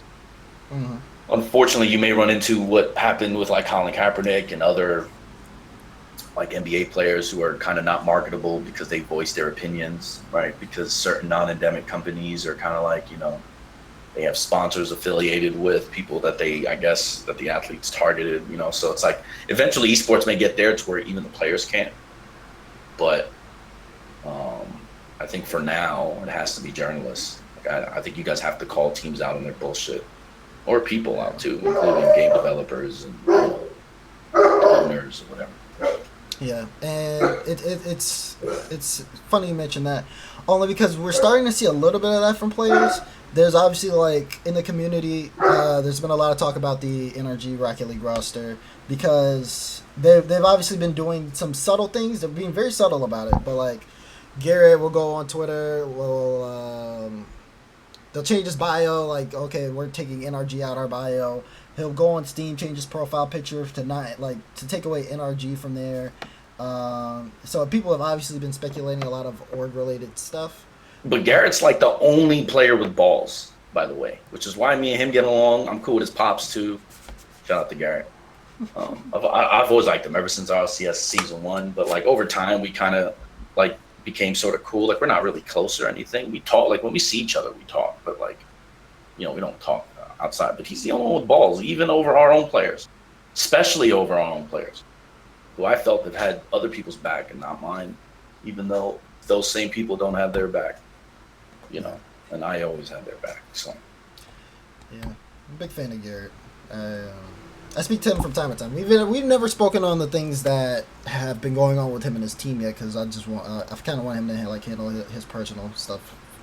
Mm-hmm. Unfortunately, you may run into what happened with like Colin Kaepernick and other like NBA players who are kind of not marketable because they voice their opinions, right? Because certain non-endemic companies are kind of like, you know, they have sponsors affiliated with people that they, I guess, that the athletes targeted, you know. So it's like eventually esports may get there to where even the players can't. But I think for now, it has to be journalists. Like I think you guys have to call teams out on their bullshit. Or people out too, including game developers and owners or whatever. Yeah, and it's funny you mention that, only because we're starting to see a little bit of that from players. There's obviously, like, in the community, there's been a lot of talk about the NRG Rocket League roster because they've obviously been doing some subtle things. They're being very subtle about it, but, like, Garrett will go on Twitter, they'll change his bio, like, okay, we're taking NRG out our bio. He'll go on Steam, change his profile picture to take away NRG from there. So people have obviously been speculating a lot of org-related stuff. But Garrett's like the only player with balls, by the way, which is why me and him get along. I'm cool with his pops too. Shout out to Garrett. I've always liked him ever since RLCS season 1. But like over time, we kind of like became sort of cool. Like we're not really close or anything. We talk, like when we see each other, we talk. But like, you know, we don't talk outside. But he's the only one with balls, even over our own players, especially over our own players, who I felt have had other people's back and not mine, even though those same people don't have their back. You know, and I always had their back. So, yeah, I'm a big fan of Garrett. I speak to him from time to time. We've never spoken on the things that have been going on with him and his team yet, because I just want I kind of want him to like handle his personal stuff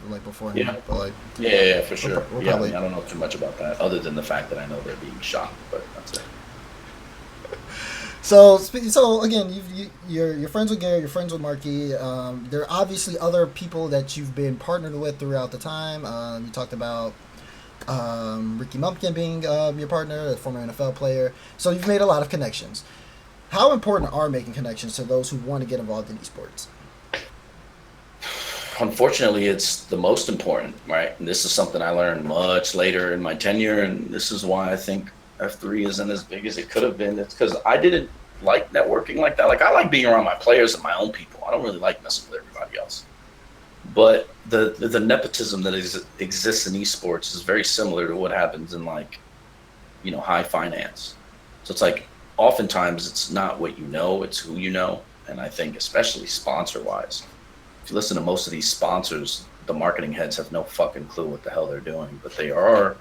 like before him. Yeah, but like yeah, for sure. We'll probably, I don't know too much about that, other than the fact that I know they're being shot. But that's it. So again, you're friends with Gary, you're friends with Marky. There are obviously other people that you've been partnered with throughout the time. You talked about Ricky Mumpkin being your partner, a former NFL player. So you've made a lot of connections. How important are making connections to those who want to get involved in esports? Unfortunately, it's the most important, right? And this is something I learned much later in my tenure, and this is why I think F3 isn't as big as it could have been. It's because I didn't like networking like that. Like, I like being around my players and my own people. I don't really like messing with everybody else. But the nepotism that exists in esports is very similar to what happens in, like, you know, high finance. So it's like, oftentimes it's not what you know, it's who you know. And I think especially sponsor-wise, if you listen to most of these sponsors, the marketing heads have no fucking clue what the hell they're doing. But they are,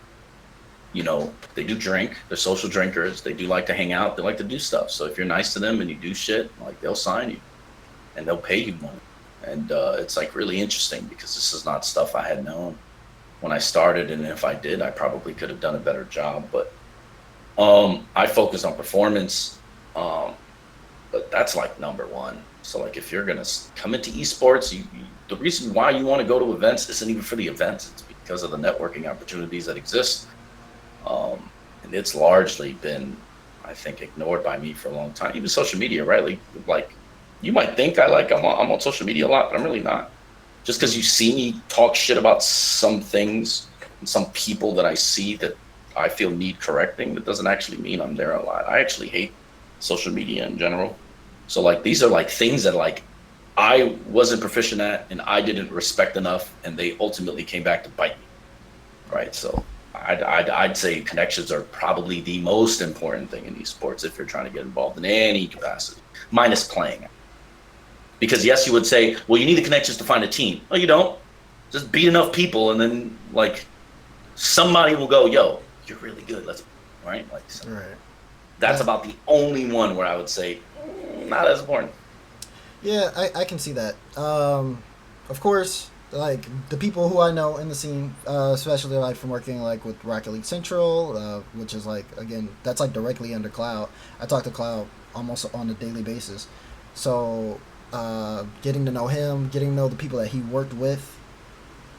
you know, they do drink. They're social drinkers. They do like to hang out. They like to do stuff. So if you're nice to them and you do shit, like, they'll sign you and they'll pay you money. And it's like really interesting because this is not stuff I had known when I started. And if I did, I probably could have done a better job. But I focus on performance. But that's like number one. So like if you're going to come into esports, the reason why you want to go to events isn't even for the events. It's because of the networking opportunities that exist. And it's largely been, I think, ignored by me for a long time. Even social media, right? Like you might think I'm on social media a lot, but I'm really not. Just because you see me talk shit about some things and some people that I see that I feel need correcting, that doesn't actually mean I'm there a lot. I actually hate social media in general. So like these are like things that like I wasn't proficient at and I didn't respect enough, and they ultimately came back to bite me, right? So I'd say connections are probably the most important thing in esports if you're trying to get involved in any capacity, minus playing. Because yes, you would say, well, you need the connections to find a team. No, you don't. Just beat enough people, and then like somebody will go, yo, you're really good. Let's right. Like so Right. that's about the only one where I would say not as important. Yeah, I can see that. Of course, like the people who I know in the scene, especially like from working like with Rocket League Central, which is like again that's like directly under Cloud. I talk to Cloud almost on a daily basis, so getting to know him, getting to know the people that he worked with,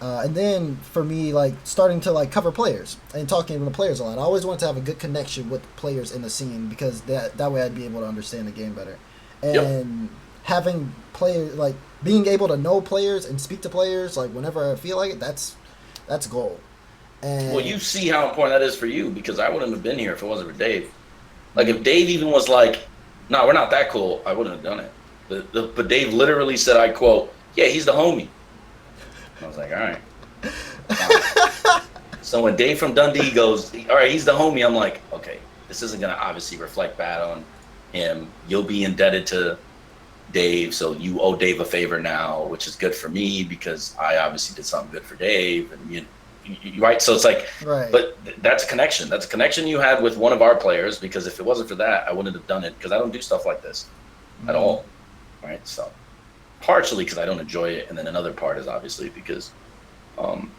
and then for me like starting to like cover players and talking to the players a lot. I always wanted to have a good connection with players in the scene because that way I'd be able to understand the game better, Yep. and having players like being able to know players and speak to players like whenever I feel like it, that's gold. Well, And you see how important that is for you because I wouldn't have been here if it wasn't for Dave. Like if Dave even was like, "No, we're not that cool," I wouldn't have done it. But Dave literally said, "I quote, yeah, he's the homie." I was like, "All right." So when Dave from Dundee goes, "All right, he's the homie," I'm like, "Okay, this isn't gonna obviously reflect bad on him. You'll be indebted to Dave, so you owe Dave a favor now, which is good for me because I obviously did something good for Dave, and you right." So it's like, right. but that's a connection. That's a connection you had with one of our players because if it wasn't for that, I wouldn't have done it because I don't do stuff like this at all, right? So partially because I don't enjoy it, and then another part is obviously because, um,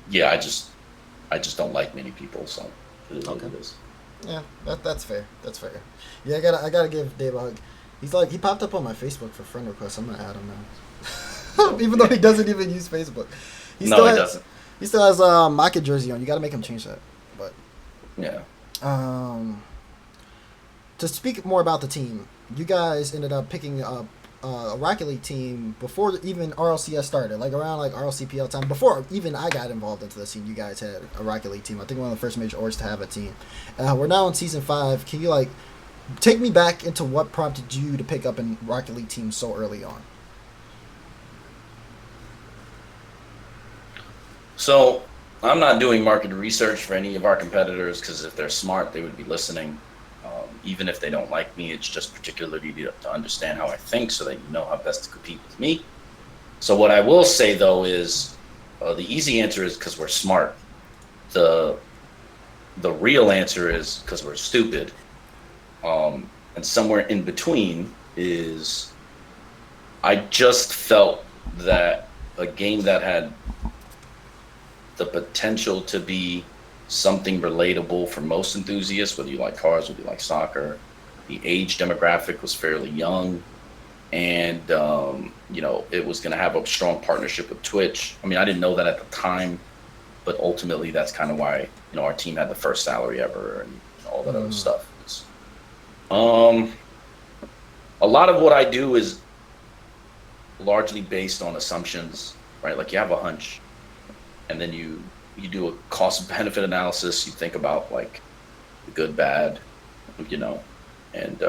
yeah, I just don't like many people, so it is what Okay. it is. Yeah, that's fair. That's fair. Yeah, I gotta give Dave a hug. He's like he popped up on my Facebook for friend requests. I'm gonna add him now, even though he doesn't even use Facebook. He No, still he has doesn't. he still has a Maka jersey on. You gotta make him change that. But Yeah. um, to speak more about the team, you guys ended up picking up a Rocket League team before even RLCS started, like around like RLCPL time. Before even I got involved into the scene, you guys had a Rocket League team. I think one of the first major orgs to have a team. We're now in season 5. Can you like take me back into what prompted you to pick up a Rocket League team so early on? So I'm not doing market research for any of our competitors because if they're smart, they would be listening. Even if they don't like me, it's just particularly to understand how I think so that you know how best to compete with me. So what I will say though is the easy answer is because we're smart. The the real answer is because we're stupid. And somewhere in between is I just felt that a game that had the potential to be something relatable for most enthusiasts, whether you like cars, whether you like soccer. The age demographic was fairly young, and it was going to have a strong partnership with Twitch. I mean, I didn't know that at the time, but ultimately, that's kind of why our team had the first salary ever and all that other stuff. Um, a lot of what I do is largely based on assumptions, right? Like you have a hunch, and then you do a cost benefit analysis. You think about like the good, bad, and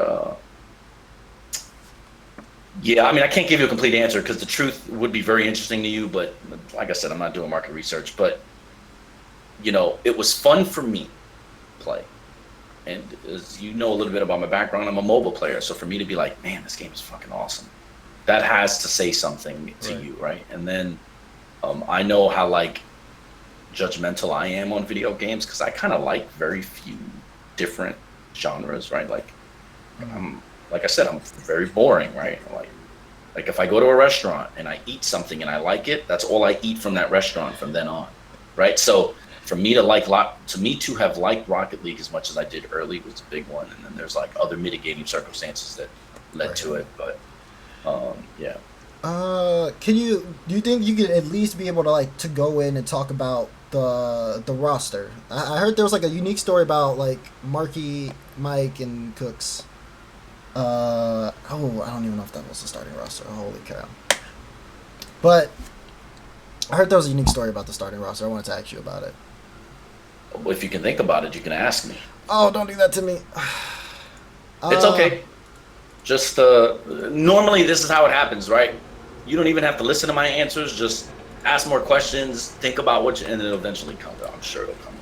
yeah, I mean, I can't give you a complete answer because the truth would be very interesting to you. But like I said, I'm not doing market research. But it was fun for me to play, and as you know a little bit about my background, I'm a mobile player. So for me to be like, man, this game is fucking awesome, that has to say something to Right. you, right? And then I know how like judgmental I am on video games because I kind of like very few different genres, right? Like I'm like I said, I'm very boring, right? Like if I go to a restaurant and I eat something and I like it, that's all I eat from that restaurant from then on, right? So for me to have liked Rocket League as much as I did early was a big one, and then there's like other mitigating circumstances that led to it, but yeah. Do you think you could at least be able to like to go in and talk about the roster? I heard there was like a unique story about like Marky, Mike, and Cooks. I don't even know if that was the starting roster. Holy cow! But I heard there was a unique story about the starting roster. I wanted to ask you about it. If you can think about it, you can ask me. Oh, don't do that to me. It's okay. Just normally this is how it happens, right? You don't even have to listen to my answers. Just ask more questions, think about and it'll eventually come. I'm sure it'll come.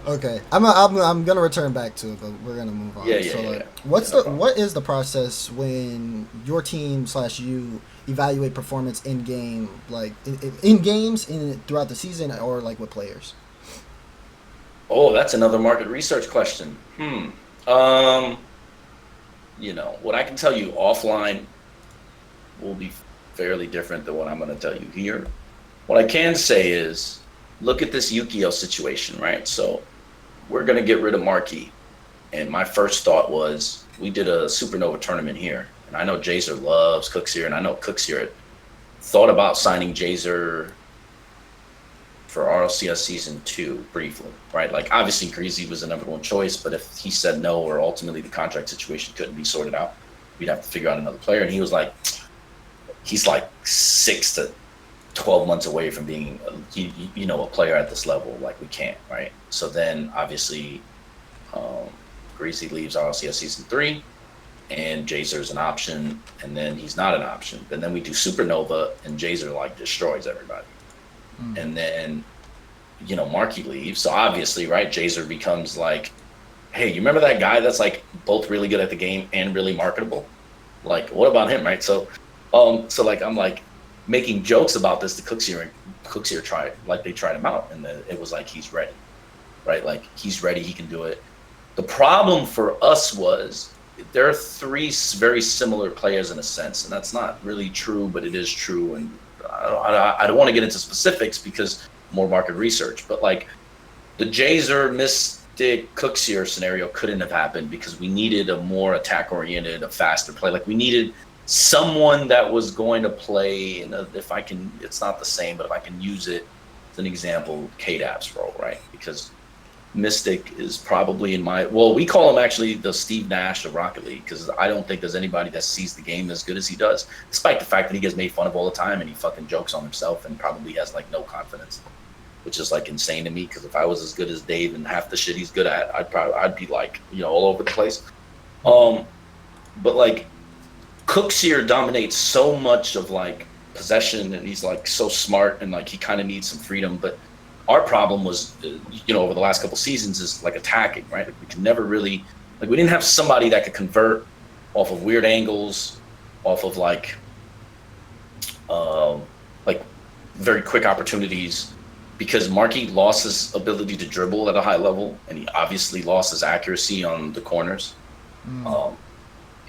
Okay, I'm gonna return back to it, but we're gonna move on. Yeah, yeah, So, yeah. like, Yeah. what is the process when your team / you evaluate performance in game, like in games, throughout the season, or like with players? Oh, that's another market research question. Um, what I can tell you offline will be fairly different than what I'm going to tell you here. What I can say is, look at this Yukio situation, right? So we're going to get rid of Marquee. And my first thought was, we did a Supernova tournament here. And I know Jazer loves Cooksier, and I know Cooksier thought about signing Jazer for RLCS Season 2 briefly, right? Like, obviously, Greasy was the number one choice, but if he said no, or ultimately the contract situation couldn't be sorted out, we'd have to figure out another player. And he was like, he's like 6 to 12 months away from being, a player at this level. Like, we can't, right? So then, obviously, Greasy leaves RLCS Season 3, and Jazer's an option, and then he's not an option. And then we do Supernova, and Jazer, like, destroys everybody. And then, Markey leaves. So obviously, right, Jazer becomes like, hey, you remember that guy that's like both really good at the game and really marketable? Like, what about him, right? So like I'm like making jokes about this to Cooksier, and Cooksier they tried him out, and it was like, he's ready, right? Like, he's ready, he can do it. The problem for us was there are 3 very similar players in a sense, and that's not really true, but it is true. And I don't want to get into specifics because more market research, but like the Jazer Mystic Cooksier scenario couldn't have happened because we needed a more attack oriented, a faster play. Like, we needed someone that was going to play, it's not the same, but if I can use it as an example, KDAP's role, right? Because Mystic is probably we call him actually the Steve Nash of Rocket League, because I don't think there's anybody that sees the game as good as he does, despite the fact that he gets made fun of all the time and he fucking jokes on himself and probably has like no confidence, which is like insane to me, because if I was as good as Dave and half the shit he's good at, I'd be like, all over the place. But like Cooksier dominates so much of like possession, and he's like so smart, and like he kind of needs some freedom. But our problem was, over the last couple seasons is like attacking, right? Like, we could never really, like, we didn't have somebody that could convert off of weird angles, off of like very quick opportunities, because Markey lost his ability to dribble at a high level, and he obviously lost his accuracy on the corners.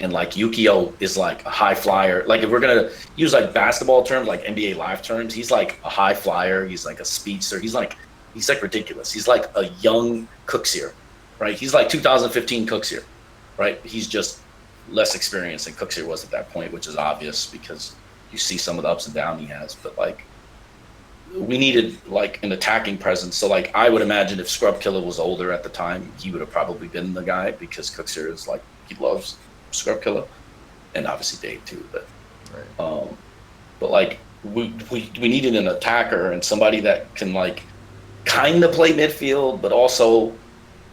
And like Yukio is like a high flyer. Like, if we're gonna use like basketball terms, like NBA Live terms, he's like a high flyer. He's like a speedster. He's like ridiculous. He's like a young Cooksier, right? He's like 2015 Cooksier, right? He's just less experienced than Cooksier was at that point, which is obvious because you see some of the ups and downs he has. But like, we needed like an attacking presence. So like, I would imagine if Scrub Killer was older at the time, he would have probably been the guy, because Cooksier is like, he loves Scrub Killer, and obviously Dave too. But Right. but like we needed an attacker and somebody that can like kind of play midfield, but also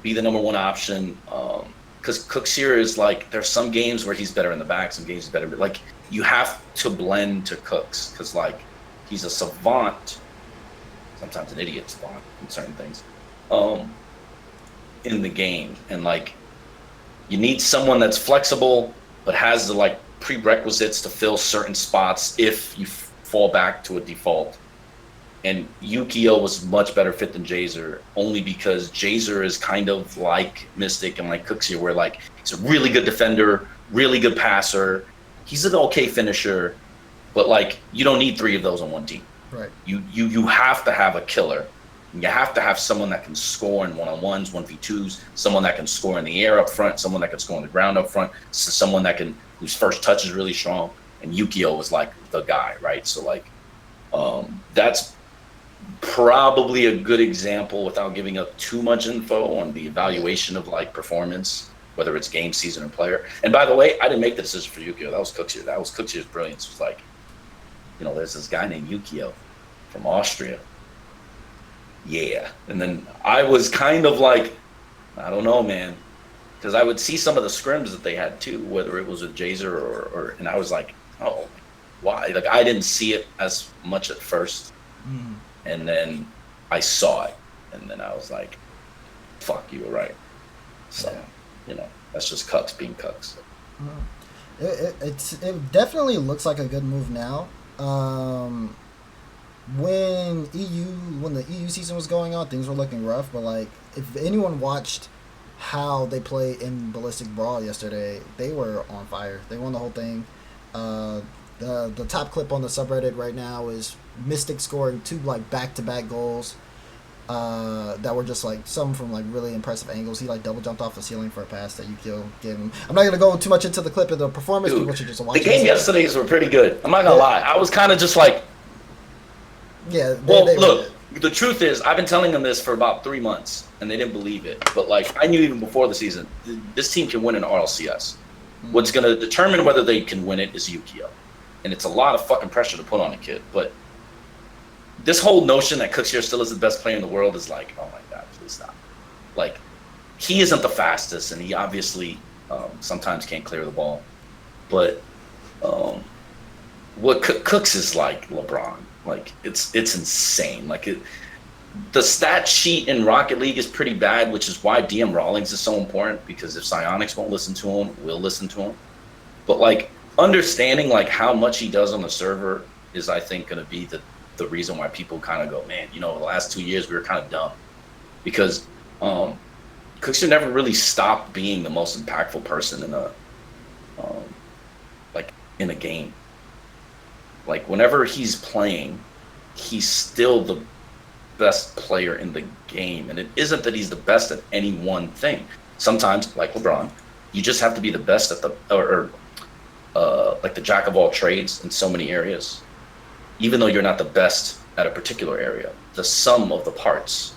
be the number one option. Because Cooksier is like, there's some games where he's better in the back, some games he's better. But like, you have to blend to Cooks, because like, he's a savant, sometimes an idiot savant in certain things, in the game, and like, you need someone that's flexible, but has the like prerequisites to fill certain spots if you fall back to a default. And Yukio was much better fit than Jazer, only because Jazer is kind of like Mystic and like Cooksier, where like, he's a really good defender, really good passer. He's an okay finisher, but like, you don't need 3 of those on one team. Right. You have to have a killer. You have to have someone that can score in one-on-ones, 1v2s, someone that can score in the air up front, someone that can score on the ground up front, someone whose first touch is really strong. And Yukio was like the guy, right? So like, that's probably a good example, without giving up too much info, on the evaluation of like performance, whether it's game, season, or player. And by the way, I didn't make the decision for Yukio. That was Cooksier. That was Cooksier's brilliance. It was like, there's this guy named Yukio from Austria. Yeah. And then I was kind of like, I don't know, man. because I would see some of the scrims that they had too, whether it was with Jazer and I was like, oh, why? Like I didn't see it as much at first, and then I saw it, and then I was like, fuck, you were right. So, that's just cucks being cucks. It definitely looks like a good move now. When the EU season was going on, things were looking rough. But like, if anyone watched how they played in Ballistic Brawl yesterday, they were on fire. They won the whole thing. The top clip on the subreddit right now is Mystic scoring 2 like back-to-back goals. That were just like some from like really impressive angles. He like double jumped off the ceiling for a pass that Yukio gave him. I'm not gonna go too much into the clip of the performance. Dude, but just watch the game yesterday's were pretty good. I'm not gonna lie. I was kind of just like, look. The truth is, I've been telling them this for about 3 months, and they didn't believe it. But like, I knew even before the season, this team can win an RLCS. What's gonna determine whether they can win it is Yukio, and it's a lot of fucking pressure to put on a kid, but. This whole notion that Cooksier still is the best player in the world is like, oh my God, please stop. Like, he isn't the fastest, and he obviously sometimes can't clear the ball. But what Cooks is like LeBron. Like, it's insane. Like, the stat sheet in Rocket League is pretty bad, which is why DM Rawlings is so important, because if Psyonix won't listen to him, we'll listen to him. But, like, understanding, like, how much he does on the server is, I think, going to be the reason why people kind of go, man, the last 2 years we were kind of dumb, because Cookster never really stopped being the most impactful person in a game. Like whenever he's playing, he's still the best player in the game, and it isn't that he's the best at any one thing. Sometimes, like LeBron, you just have to be the best at like the jack of all trades in so many areas. Even though you're not the best at a particular area, the sum of the parts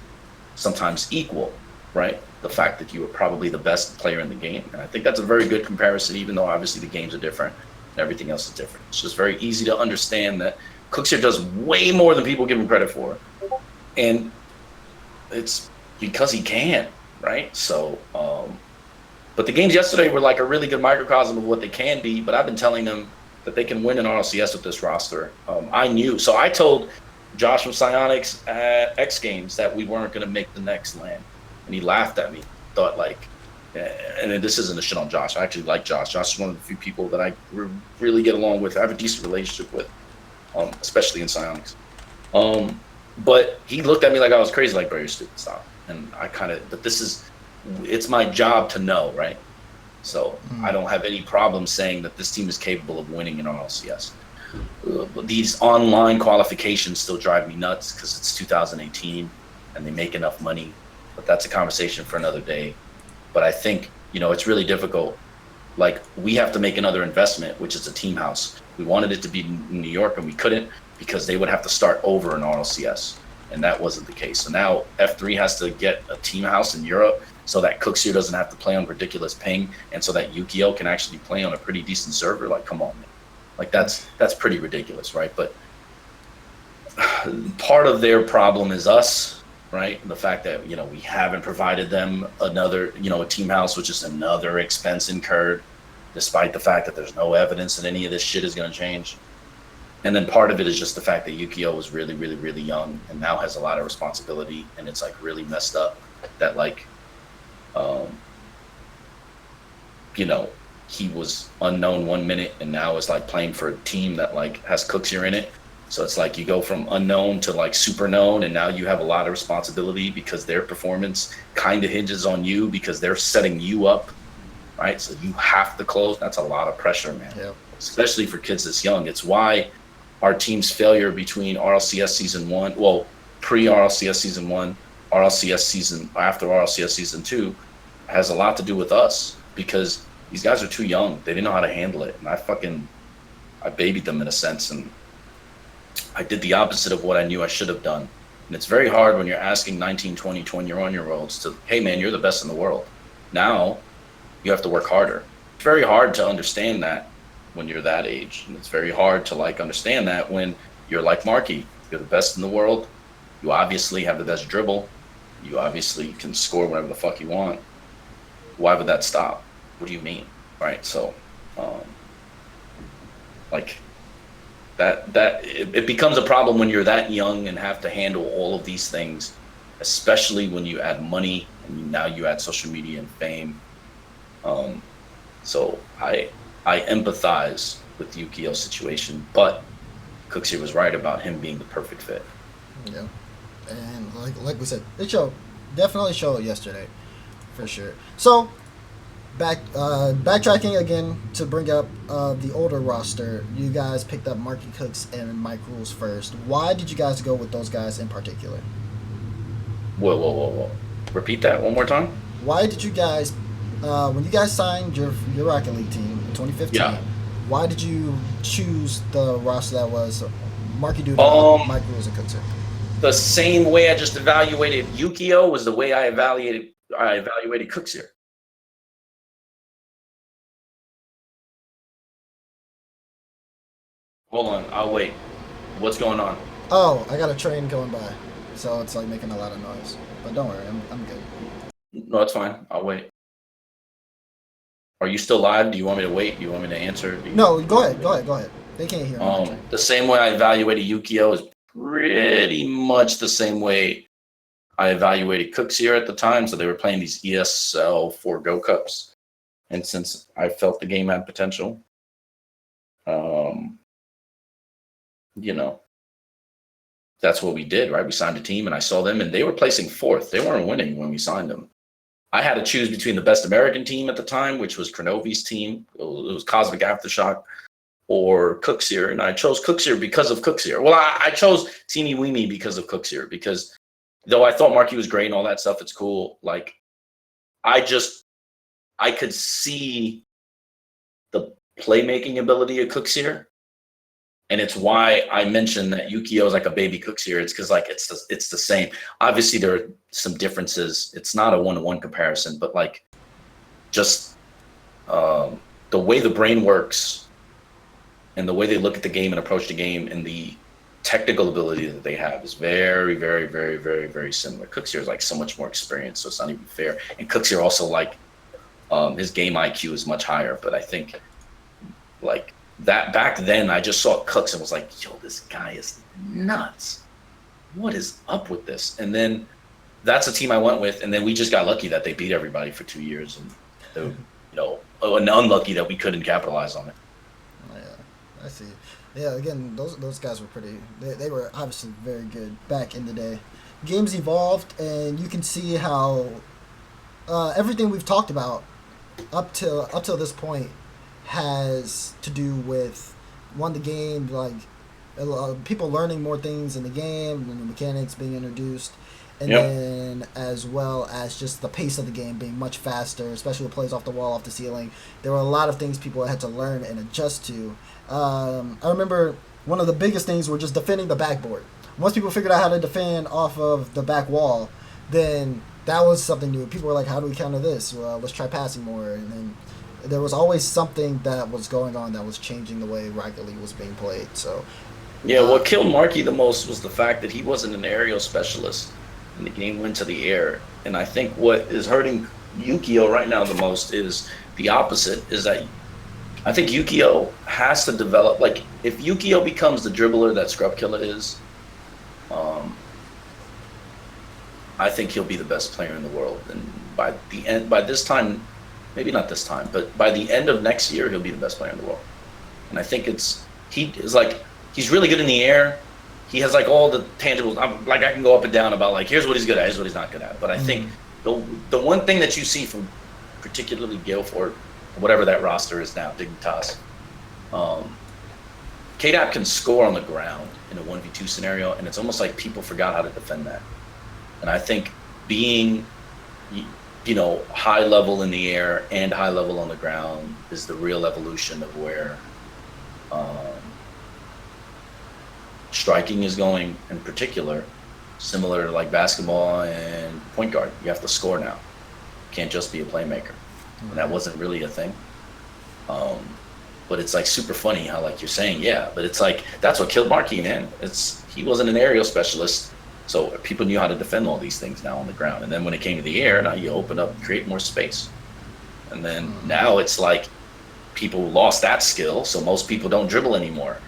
sometimes equal, right? The fact that you are probably the best player in the game. And I think that's a very good comparison, even though obviously the games are different and everything else is different. It's just very easy to understand that Cooksier does way more than people give him credit for. And it's because he can, right? So, but the games yesterday were like a really good microcosm of what they can be, but I've been telling them that they can win an RLCS with this roster. I knew. So I told Josh from Psyonix at X Games that we weren't going to make the next LAN. And he laughed at me. Thought like, and this isn't a shit on Josh. I actually like Josh. Josh is one of the few people that I really get along with. I have a decent relationship with, especially in Psyonix. But he looked at me like I was crazy, like, bro, you're stupid, stop. And I kind of, but it's my job to know, right? So I don't have any problem saying that this team is capable of winning an RLCS. These online qualifications still drive me nuts because it's 2018 and they make enough money. But that's a conversation for another day. But I think, it's really difficult. Like, we have to make another investment, which is a team house. We wanted it to be in New York and we couldn't because they would have to start over in RLCS. And that wasn't the case. So now F3 has to get a team house in Europe so that Cooksier doesn't have to play on ridiculous ping, and so that Yukio can actually play on a pretty decent server. Like, come on, man. Like, that's pretty ridiculous, right? But part of their problem is us, right? The fact that, we haven't provided them another, a team house, which is another expense incurred, despite the fact that there's no evidence that any of this shit is going to change. And then part of it is just the fact that Yukio was really, really, really young and now has a lot of responsibility, and it's like really messed up that like, he was unknown 1 minute and now is like playing for a team that like has Cooksier in it. So it's like you go from unknown to like super known, and now you have a lot of responsibility because their performance kind of hinges on you because they're setting you up, right? So you have to close. That's a lot of pressure, man. Yep. Especially for kids this young. It's why our team's failure between RLCS season 1, well, pre-RLCS season 1, RLCS season, after RLCS season 2, has a lot to do with us because these guys are too young. They didn't know how to handle it. And I babied them in a sense. And I did the opposite of what I knew I should have done. And it's very hard when you're asking 19, 20, 21-year-olds to, hey, man, you're the best in the world. Now you have to work harder. It's very hard to understand that when you're that age. And it's very hard to like understand that when you're like Marky. You're the best in the world. You obviously have the best dribble. You obviously can score whatever the fuck you want. why would that stop? What do you mean? Right. So, um, like it becomes a problem when you're that young and have to handle all of these things, especially when you add money and now you add social media and fame. Um, so I empathize with Yukio's situation, but Cooksey was right about him being the perfect fit. Yeah, and like we said, it definitely showed yesterday, for sure. So backtracking again to bring up the older roster, you guys picked up Marky Cooks and Mike Rules first. Why did you guys go with those guys in particular? Whoa. Repeat that one more time. Why did you guys, when you guys signed your Rocket League team in 2015, Yeah. why did you choose the roster that was Marky Dude, Mike Rules, and Cooks? The same way I just evaluated Yukio was the way I evaluated Cooks here. Hold on, I'll wait. What's going on? Oh, I got a train going by, so it's like making a lot of noise. But don't worry, I'm good. No, it's fine. I'll wait. Are you still live? Do you want me to wait? Do you want me to answer? No, go ahead. They can't hear me. The same way I evaluated Yukio is pretty much the same way I evaluated Cooks here at the time. So they were playing these ESL 4 Go Cups. And since I felt the game had potential, you know, that's what we did, right? We signed a team and I saw them and they were placing 4th. They weren't winning when we signed them. I had to choose between the best American team at the time, which was Kronovi's team. It was Cosmic Aftershock, or Cooksier, and I chose Cooksier because of Cooksier. Well, I chose Teeny Weemy because of Cooksier, because though I thought Marky was great and all that stuff, it's cool. Like, I could see the playmaking ability of Cooksier, and it's why I mentioned that Yukio is like a baby Cooksier. It's because like it's the same. Obviously, there are some differences. It's not a 1-to-1 comparison, but like just the way the brain works and the way they look at the game and approach the game and the technical ability that they have is very, very, very, very, very similar. Cooksier is like so much more experienced, so it's not even fair. And Cooksier also like his game IQ is much higher, but I think like that back then I just saw Cooks and was like, yo, this guy is nuts. What is up with this? And then that's the team I went with, and then we just got lucky that they beat everybody for 2 years, and they, and unlucky that we couldn't capitalize on it. Oh, yeah, I see. Yeah, again, those guys were pretty. They were obviously very good back in the day. Games evolved, and you can see how everything we've talked about up till this point has to do with the game, like people learning more things in the game and the mechanics being introduced, and then as well as just the pace of the game being much faster, especially with plays off the wall, off the ceiling. There were a lot of things people had to learn and adjust to. I remember one of the biggest things were just defending the backboard. Once people figured out how to defend off of the back wall, then that was something new. People were like, how do we counter this? Well, let's try passing more. And then there was always something that was going on that was changing the way Rocket League was being played. So, yeah, what killed Marky the most was the fact that he wasn't an aerial specialist, and the game went to the air. And I think what is hurting Yukio right now the most is the opposite, is that I think Yukio has to develop, like, if Yukio becomes the dribbler that Scrub Killer is, I think he'll be the best player in the world. And by this time, maybe not this time, but by the end of next year, he'll be the best player in the world. And I think he's really good in the air. He has like all the tangibles. I can go up and down about like, here's what he's good at, here's what he's not good at. But I think the one thing that you see from particularly Guilford, whatever that roster is now, Dignitas, KDAP can score on the ground in a 1v2 scenario, and it's almost like people forgot how to defend that. And I think being, high level in the air and high level on the ground is the real evolution of where striking is going, in particular, similar to like basketball and point guard. You have to score now. You can't just be a playmaker. And that wasn't really a thing. But it's like super funny how like you're saying, yeah, but it's like that's what killed Marky, man. He wasn't an aerial specialist. So people knew how to defend all these things now on the ground. And then when it came to the air, now you open up, create more space. And then now it's like people lost that skill, so most people don't dribble anymore.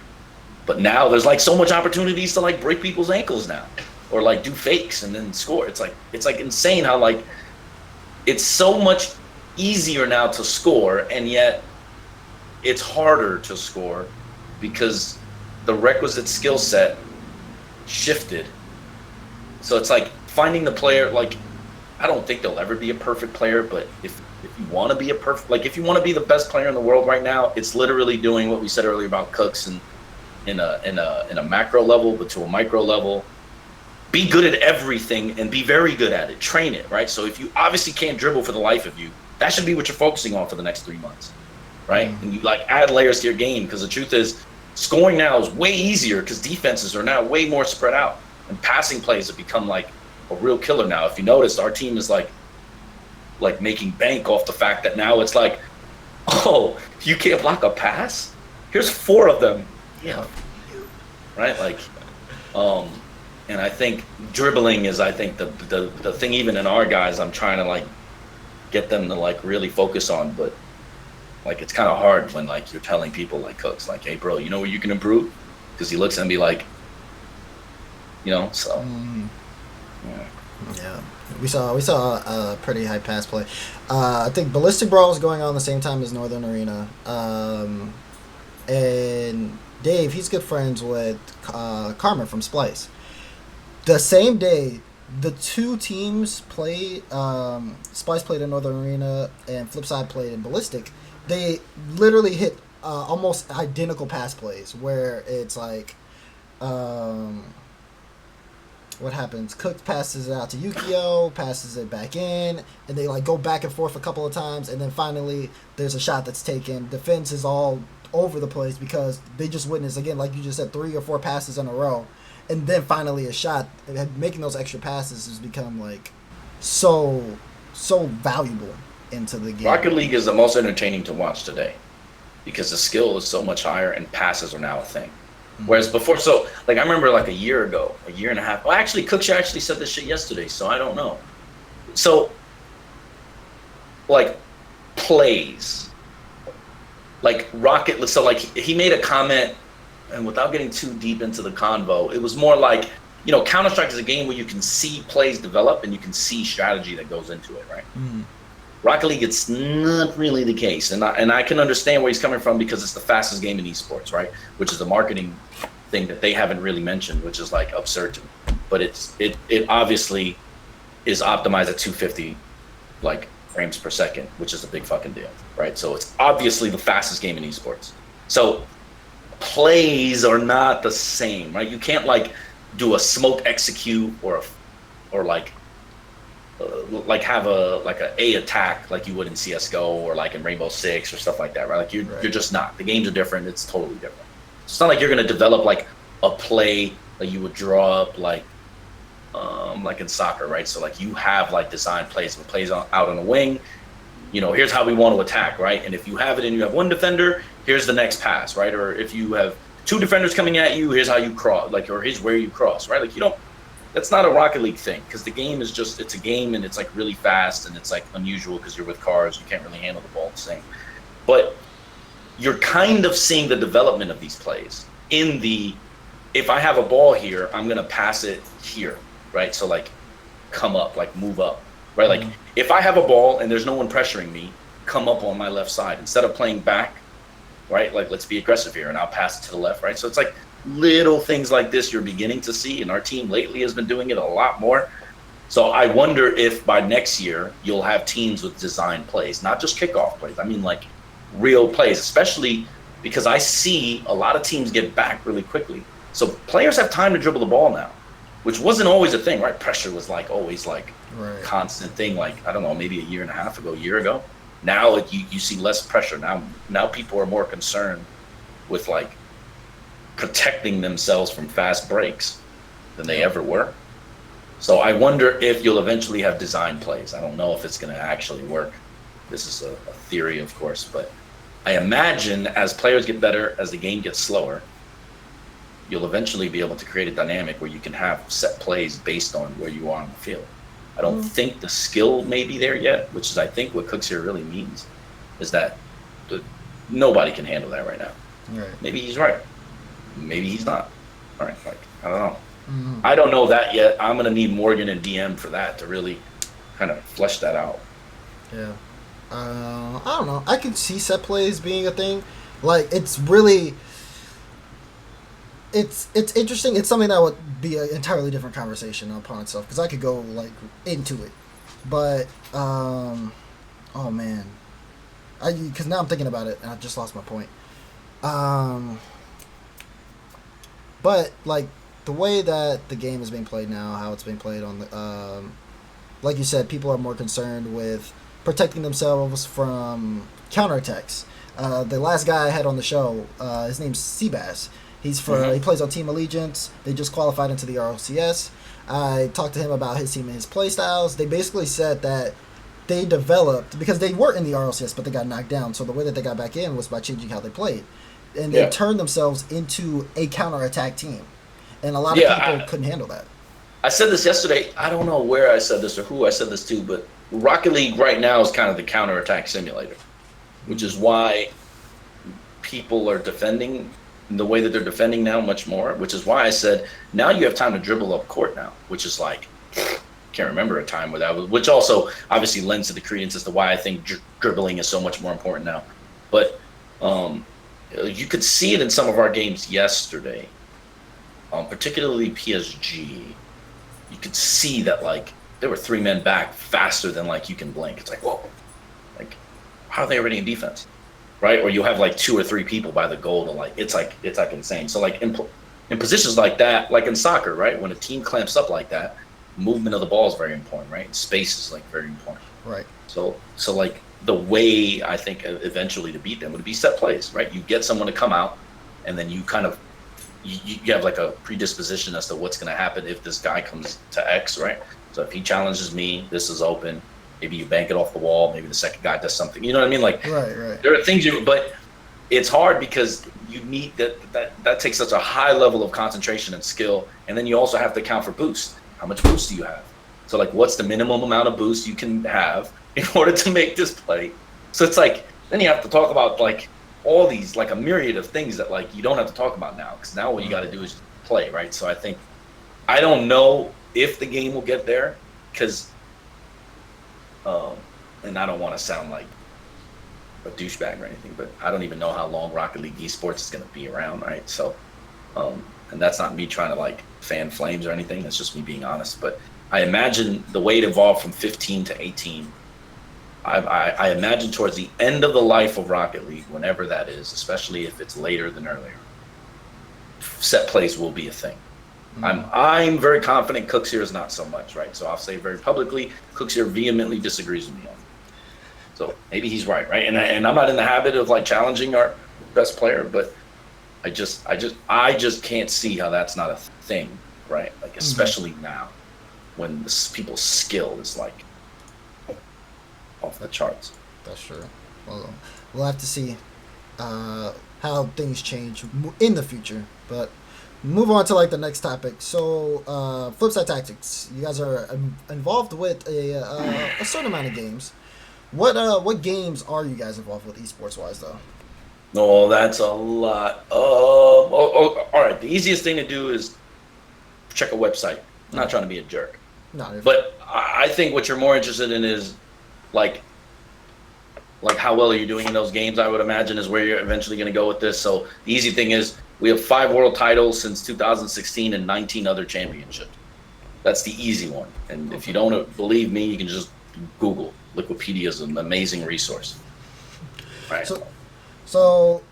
But now there's like so much opportunities to like break people's ankles now, or like do fakes and then score. It's like insane how like it's so much easier now to score, and yet it's harder to score because the requisite skill set shifted. So it's like finding the player. Like, I don't think there'll ever be a perfect player, but if you want to be if you want to be the best player in the world right now, it's literally doing what we said earlier about Cooks and in a macro level, but to a micro level. Be good at everything and be very good at it. Train it, right? So if you obviously can't dribble for the life of you, that should be what you're focusing on for the next 3 months, right? And you like add layers to your game, because the truth is scoring now is way easier because defenses are now way more spread out, and passing plays have become like a real killer now. If you notice, our team is like making bank off the fact that now it's like, oh, you can't block a pass? Here's 4 of them. Yeah. Right? Like, and I think dribbling is, I think, the thing even in our guys I'm trying to like get them to like really focus on, but like it's kind of hard when like you're telling people like Cooks, like, hey bro, you know where you can improve? Because he looks and be like, you know, so yeah. We saw a pretty high pass play. I think Ballistic Brawl was going on the same time as Northern Arena, and Dave, he's good friends with Karma from Splice. The same day, the 2 teams played. Splice played in Northern Arena and FlipSid played in Ballistic. They literally hit almost identical pass plays where it's like, what happens? Cook passes it out to Yukio, passes it back in, and they like go back and forth a couple of times, and then finally there's a shot that's taken. Defense is all over the place because they just witnessed, again, like you just said, 3 or 4 passes in a row. And then finally a shot. Making those extra passes has become like so valuable into the game. Rocket League is the most entertaining to watch today because the skill is so much higher and passes are now a thing. Whereas before, so like I remember like a year and a half. Well, actually, Cooksha actually said this shit yesterday, so I don't know. So like plays, like Rocket. So like he made a comment. And without getting too deep into the convo, it was more like, you know, Counter-Strike is a game where you can see plays develop and you can see strategy that goes into it, right? Rocket League, it's not really the case. And I can understand where he's coming from because it's the fastest game in eSports, right? Which is a marketing thing that they haven't really mentioned, which is like absurd to me. But it obviously is optimized at 250 like frames per second, which is a big fucking deal, right? So it's obviously the fastest game in eSports. So plays are not the same, right? You can't like do a smoke execute or like have a A attack like you would in CS:GO or like in Rainbow Six or stuff like that, right? Like you're just not. The games are different. It's totally different. It's not like you're gonna develop like a play that you would draw up like in soccer, right? So like you have like designed plays with plays out on the wing. You know, here's how we want to attack, right? And if you have it and you have 1 defender, here's the next pass, right? Or if you have 2 defenders coming at you, here's how you cross, like, or here's where you cross, right? Like, you don't, that's not a Rocket League thing because the game is just, it's a game and it's like really fast and it's like unusual because you're with cars, you can't really handle the ball the same. But you're kind of seeing the development of these plays in the, if I have a ball here, I'm going to pass it here, right? So like come up, like move up. Right, like if I have a ball and there's no one pressuring me, come up on my left side instead of playing back, right? Like let's be aggressive here, and I'll pass it to the left, right? So it's like little things like this you're beginning to see, and our team lately has been doing it a lot more. So I wonder if by next year you'll have teams with design plays, not just kickoff plays. I mean like real plays, especially because I see a lot of teams get back really quickly. So players have time to dribble the ball now, which wasn't always a thing, right? Pressure was like always like constant thing, like I don't know, maybe a year and a half ago, a year ago. Now you see less pressure. Now people are more concerned with like protecting themselves from fast breaks than they ever were. So I wonder if you'll eventually have design plays. I don't know if it's going to actually work. This is a theory, of course, but I imagine as players get better, as the game gets slower, you'll eventually be able to create a dynamic where you can have set plays based on where you are on the field. I don't think the skill may be there yet, which is I think what Cooks here really means is that nobody can handle that right now. Right. Maybe he's right. Maybe he's not. All right, like I don't know. I don't know that yet. I'm gonna need Morgan and DM for that to really kind of flesh that out. Yeah. I don't know. I can see set plays being a thing. Like it's really, it's interesting. It's something that would be an entirely different conversation upon itself because I could go like into it, but oh man, because now I'm thinking about it and I just lost my point. But like the way that the game is being played now, how it's being played on the, like you said, people are more concerned with protecting themselves from counterattacks. The last guy I had on the show, his name's Seabass. He plays on Team Allegiance. They just qualified into the RLCS. I talked to him about his team and his play styles. They basically said that they developed because they were in the RLCS, but they got knocked down. So the way that they got back in was by changing how they played, and they turned themselves into a counterattack team. And a lot of people couldn't handle that. I said this yesterday. I don't know where I said this or who I said this to, but Rocket League right now is kind of the counterattack simulator, which is why people are defending the way that they're defending now much more, which is why I said now you have time to dribble up court now, which is like, can't remember a time where that was, which also obviously lends to the credence as to why I think dribbling is so much more important now. But you could see it in some of our games yesterday, particularly PSG. You could see that like there were 3 men back faster than like you can blink. It's like, whoa, like how are they already in defense, right? Or you have like 2 or 3 people by the goal to like it's like insane. So like in positions like that, like in soccer, right? When a team clamps up like that, movement of the ball is very important, right? And space is like very important, right? So like the way I think eventually to beat them would be set plays, right? You get someone to come out, and then you kind of you have like a predisposition as to what's going to happen if this guy comes to X, right? So if he challenges me, this is open. Maybe you bank it off the wall. Maybe the second guy does something. You know what I mean? Like, right. There are things but it's hard because you need that takes such a high level of concentration and skill, and then you also have to account for boost. How much boost do you have? So like, what's the minimum amount of boost you can have in order to make this play? So it's like then you have to talk about like all these like a myriad of things that like you don't have to talk about now because now what you got to do is just play, right? So I think I don't know if the game will get there because and I don't want to sound like a douchebag or anything, but I don't even know how long Rocket League eSports is going to be around, right? So and that's not me trying to like fan flames or anything, that's just me being honest, but I imagine the way it evolved from 15 to 18, I imagine towards the end of the life of Rocket League, whenever that is, especially if it's later than earlier, set plays will be a thing. I'm very confident. Cooks here is not so much, right? So I'll say very publicly, Cooks here vehemently disagrees with me on it. So maybe he's right? And I'm not in the habit of like challenging our best player, but I just can't see how that's not a thing, right? Like especially now, when people's skill is like off the charts. That's true. Well, we'll have to see how things change in the future. But move on to like the next topic. So, FlipSid Tactics. You guys are involved with a certain amount of games. What games are you guys involved with esports wise though? Oh, that's a lot. All right. The easiest thing to do is check a website. I'm not trying to be a jerk. No, but I think what you're more interested in is like how well are you doing in those games, I would imagine, is where you're eventually going to go with this. So the easy thing is we have 5 world titles since 2016 and 19 other championships. That's the easy one. And if you don't believe me, you can just Google. Wikipedia is an amazing resource. Right. So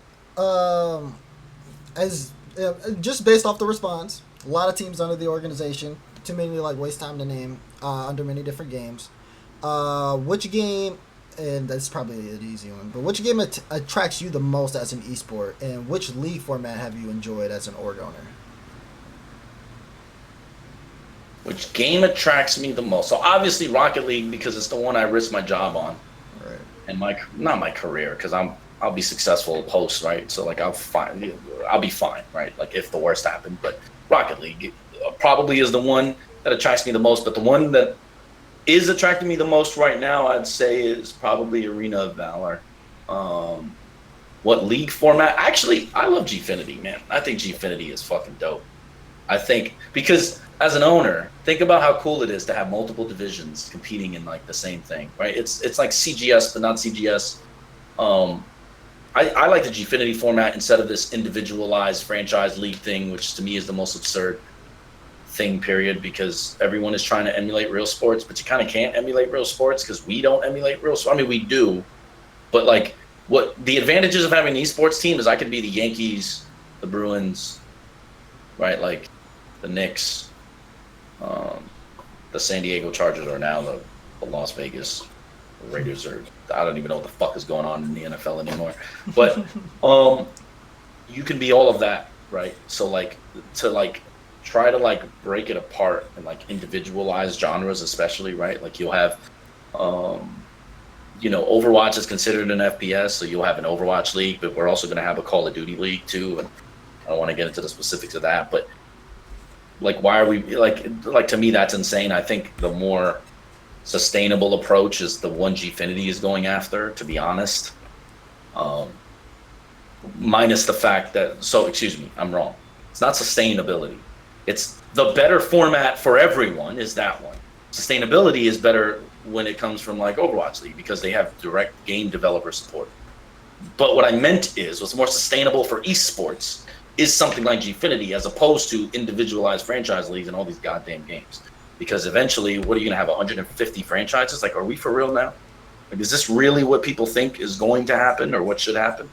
as just based off the response, a lot of teams under the organization, too many to like waste time to name, under many different games. Which game, and that's probably an easy one, but which game attracts you the most as an esport, and which league format have you enjoyed as an org owner? Which game attracts me the most? So obviously Rocket League, because it's the one I risk my job on, right? And not my career, because I'll be successful post, right? So like I'll be fine, right? Like if the worst happened, but Rocket League probably is the one that attracts me the most. But the one that is attracting me the most right now, I'd say, is probably Arena of Valor. What league format? Actually, I love Gfinity, man. I think Gfinity is fucking dope. I think because as an owner, think about how cool it is to have multiple divisions competing in like the same thing, right? It's like CGS, but not CGS. I like the Gfinity format instead of this individualized franchise league thing, which to me is the most absurd thing, period, because everyone is trying to emulate real sports, but you kind of can't emulate real sports because we don't emulate real sports. I mean, we do, but like what the advantages of having an esports team is I could be the Yankees, the Bruins, right? Like the Knicks, the San Diego Chargers are now the Las Vegas Raiders are. I don't even know what the fuck is going on in the NFL anymore. But you can be all of that, right? So like to like try to like break it apart and like individualize genres, especially, right? Like you'll have Overwatch is considered an FPS, so you'll have an Overwatch league, but we're also going to have a Call of Duty league too. And I don't want to get into the specifics of that, but like, why are we like to me, that's insane. I think the more sustainable approach is the one Gfinity is going after, to be honest. Minus the fact that, excuse me, I'm wrong. It's not sustainability. It's the better format for everyone is that one. Sustainability is better when it comes from like Overwatch League because they have direct game developer support. But what I meant is what's more sustainable for esports is something like Gfinity as opposed to individualized franchise leagues and all these goddamn games. Because eventually, what are you going to have, 150 franchises? Like, are we for real now? Like, is this really what people think is going to happen or what should happen?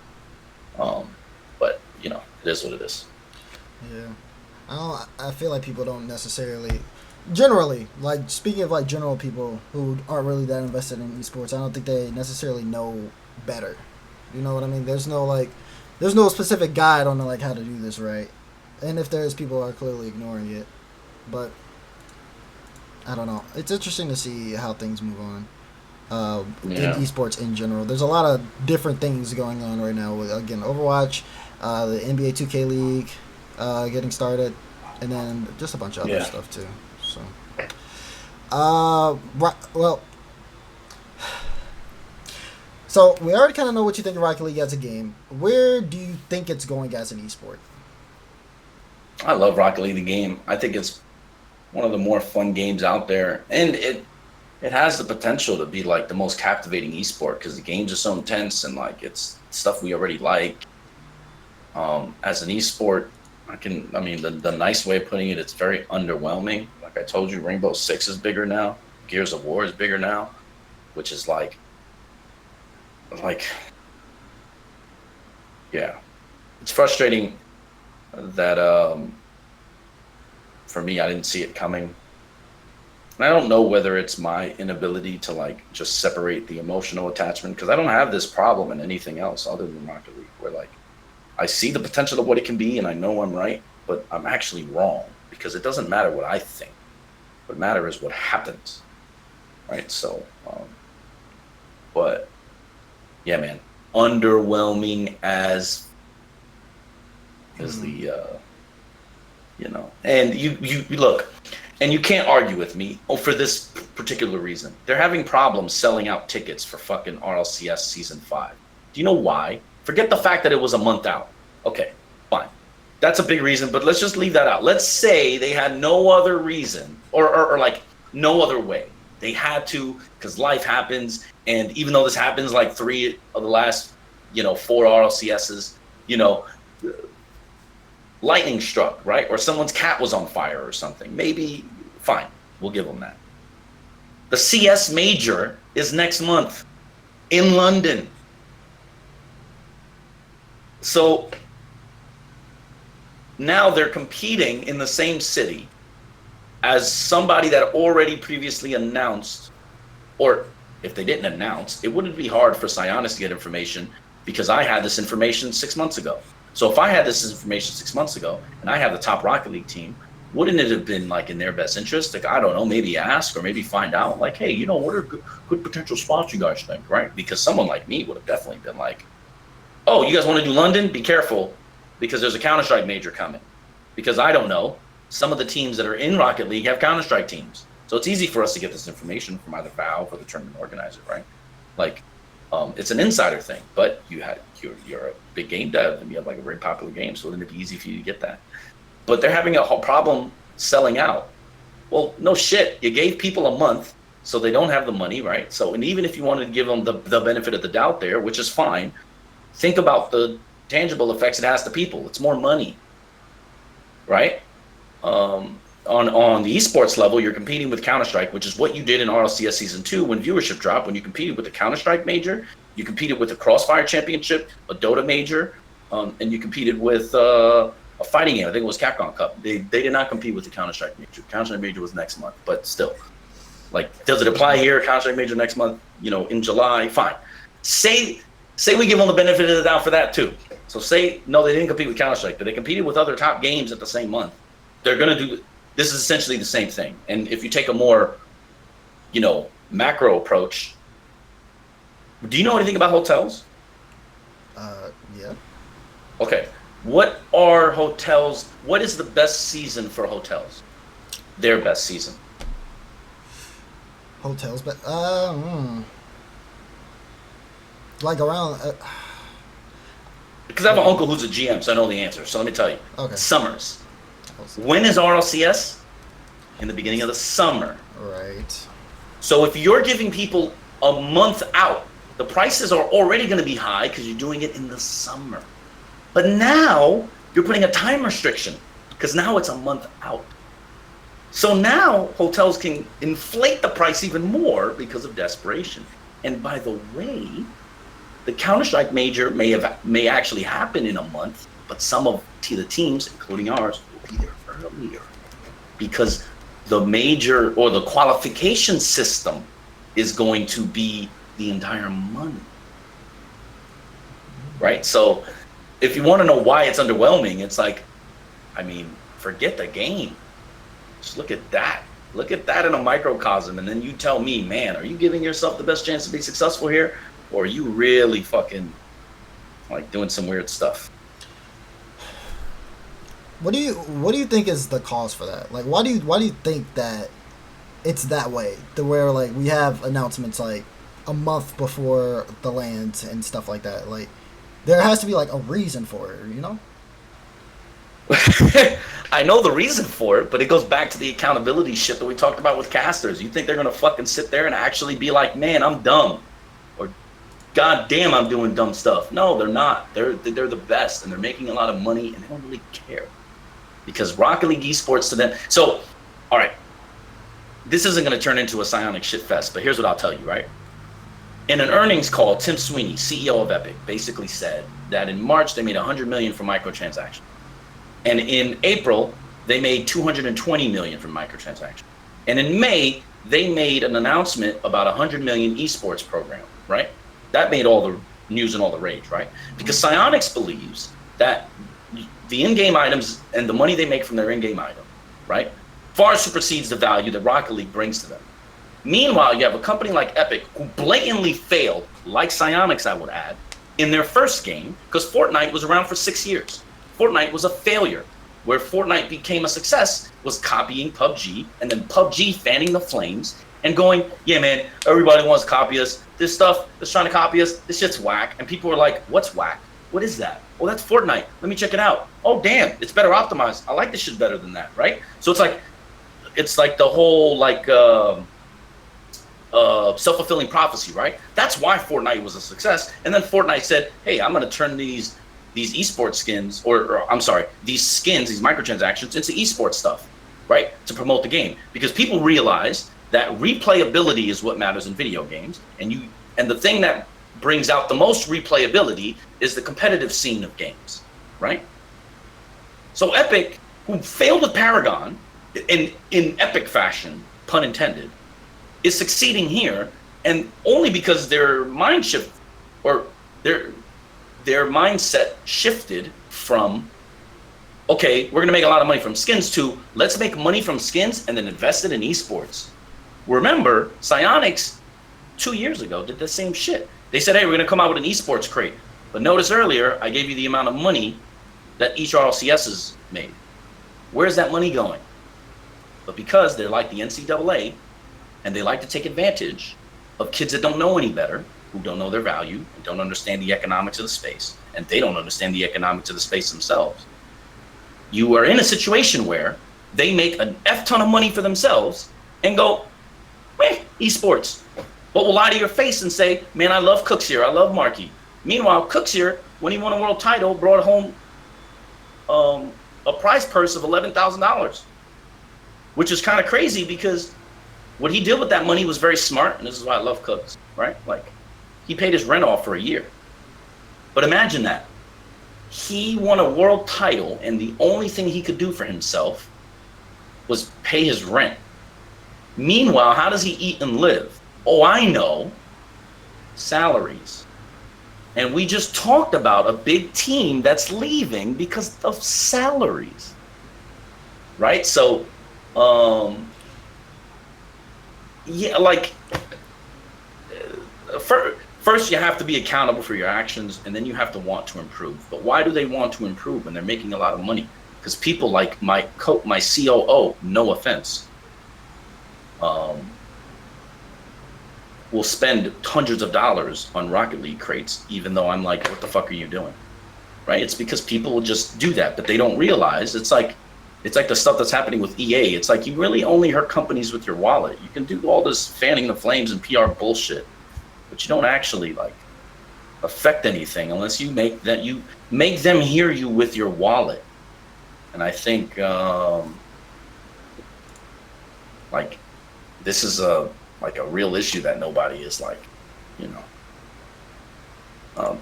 But, it is what it is. Yeah. I feel like people don't necessarily, generally, like, speaking of, like, general people who aren't really that invested in esports, I don't think they necessarily know better. You know what I mean? There's no specific guide on, like, how to do this right. And if there is, people are clearly ignoring it. But I don't know. It's interesting to see how things move on in esports in general. There's a lot of different things going on right now with, again, Overwatch, the NBA 2K League getting started, and then just a bunch of other stuff too. So, so we already kind of know what you think of Rocket League as a game. Where do you think it's going as an esport? I love Rocket League, the game. I think it's one of the more fun games out there, and it has the potential to be like the most captivating esport because the games are so intense and like it's stuff we already like. As an esport, the nice way of putting it, it's very underwhelming. Like I told you, Rainbow Six is bigger now, Gears of War is bigger now, which is like yeah, it's frustrating that for me, I didn't see it coming. And I don't know whether it's my inability to like just separate the emotional attachment because I don't have this problem in anything else other than Rocket League, where like I see the potential of what it can be and I know I'm right, but I'm actually wrong because it doesn't matter what I think. What matters is what happens, right? So, but yeah, man, underwhelming as the and you look, and you can't argue with me for this particular reason. They're having problems selling out tickets for fucking RLCS Season 5. Do you know why? Forget the fact that it was a month out. Okay, fine. That's a big reason, but let's just leave that out. Let's say they had no other reason or like no other way. They had to because life happens, and even though this happens like 3 of the last, 4 RLCSs, lightning struck, right? Or someone's cat was on fire or something. Maybe, fine, we'll give them that. The CS Major is next month in London. So now they're competing in the same city as somebody that already previously announced, or if they didn't announce, it wouldn't be hard for Sionis to get information because I had this information 6 months ago. So if I had this information 6 months ago and I have the top Rocket League team, wouldn't it have been like in their best interest? Like, I don't know, maybe ask or maybe find out like, hey, what are good potential spots you guys think, right? Because someone like me would have definitely been like, oh, you guys want to do London? Be careful because there's a Counter-Strike major coming. Because I don't know, some of the teams that are in Rocket League have Counter-Strike teams. So it's easy for us to get this information from either Valve or the tournament organizer, right? Like, it's an insider thing, but you're a big game dev and you have like a very popular game, so wouldn't it be easy for you to get that? But they're having a whole problem selling out. Well, no shit. You gave people a month, so they don't have the money, right? So, and even if you wanted to give them the benefit of the doubt there, which is fine, think about the tangible effects it has to people. It's more money, right? On the esports level, you're competing with Counter-Strike, which is what you did in RLCS Season 2 when viewership dropped. When you competed with the Counter-Strike Major, you competed with the Crossfire Championship, a Dota Major, and you competed with a fighting game. I think it was Capcom Cup. They did not compete with the Counter-Strike Major. Counter-Strike Major was next month, but still. Like, does it apply here? Counter-Strike Major next month, in July? Fine. Say we give them the benefit of the doubt for that too. So say, no, they didn't compete with Counter-Strike, but they competed with other top games at the same month. They're going to do, this is essentially the same thing. And if you take a more, macro approach, do you know anything about hotels? Yeah. Okay. What are hotels? What is the best season for hotels? Their best season. Hotels, but like around. Because I have an uncle who's a GM, so I know the answer. So let me tell you. Okay. Summers. When is RLCS? In the beginning of the summer. Right. So if you're giving people a month out, the prices are already going to be high because you're doing it in the summer. But now you're putting a time restriction because now it's a month out. So now hotels can inflate the price even more because of desperation. And by the way, the Counter-Strike Major may actually happen in a month, but some of the teams, including ours, will be there earlier because the major or the qualification system is going to be the entire month. Right? So if you want to know why it's underwhelming, it's like, forget the game. Just look at that. Look at that in a microcosm, and then you tell me, man, are you giving yourself the best chance to be successful here? Or are you really fucking doing some weird stuff? What do you think is the cause for that? Like, why do you think that it's that way? To where we have announcements a month before the lands and stuff like that. Like, there has to be a reason for it, I know the reason for it, but it goes back to the accountability shit that we talked about with casters. You think they're gonna fucking sit there and actually be like, man, I'm dumb, or god damn, I'm doing dumb stuff? No, they're not. They're the best, and they're making a lot of money, and they don't really care because Rocket League esports to them. So, all right, this isn't gonna turn into a psionic shit fest, but here's what I'll tell you, right? In an earnings call, Tim Sweeney, CEO of Epic, basically said that in March they made $100 million from microtransactions. And in April, they made $220 million from microtransactions. And in May, they made an announcement about a $100 million esports program, right? That made all the news and all the rage, right? Because Psyonix believes that the in-game items and the money they make from their in-game item, right, far supersedes the value that Rocket League brings to them. Meanwhile, you have a company like Epic who blatantly failed, like Psyonix, I would add, in their first game, because Fortnite was around for 6 years. Fortnite was a failure. Where Fortnite became a success was copying PUBG, and then PUBG fanning the flames and going, yeah, man, everybody wants to copy us. This stuff that's trying to copy us, this shit's whack. And people were like, what's whack? What is that? Oh, that's Fortnite. Let me check it out. Oh, damn, it's better optimized. I like this shit better than that, right? So it's like the whole self-fulfilling prophecy, right? That's why Fortnite was a success. And then Fortnite said, hey, I'm going to turn these esports skins, these skins, these microtransactions into esports stuff, right? To promote the game. Because people realize that replayability is what matters in video games. And the thing that brings out the most replayability is the competitive scene of games, right? So Epic, who failed with Paragon in epic fashion, pun intended, is succeeding here, and only because their mindset shifted from, okay, we're gonna make a lot of money from skins, to let's make money from skins and then invest it in esports. Remember, Psyonix 2 years ago did the same shit. They said, hey, we're gonna come out with an esports crate. But notice earlier, I gave you the amount of money that each RLCS has made. Where's that money going? But because they're like the NCAA and they like to take advantage of kids that don't know any better, who don't know their value, and don't understand the economics of the space, and they don't understand the economics of the space themselves, you are in a situation where they make an F ton of money for themselves and go, eSports. But will lie to your face and say, man, I love Cooksier, I love Markey. Meanwhile, Cooksier, when he won a world title, brought home a prize purse of $11,000, which is kind of crazy because what he did with that money was very smart, and this is why I love Cooks, right? Like, he paid his rent off for a year. But imagine that. He won a world title, and the only thing he could do for himself was pay his rent. Meanwhile, how does he eat and live? Oh, I know. Salaries. And we just talked about a big team that's leaving because of salaries. Right? So, yeah, like, first you have to be accountable for your actions, and then you have to want to improve. But why do they want to improve when they're making a lot of money? Because people like my COO, no offense, will spend hundreds of dollars on Rocket League crates, even though I'm like, what the fuck are you doing? Right? It's because people will just do that, but they don't realize it's like the stuff that's happening with EA. It's like you really only hurt companies with your wallet. You can do all this fanning the flames and PR bullshit, but you don't actually like affect anything unless you make them hear you with your wallet. And I think like this is a real issue that nobody is like,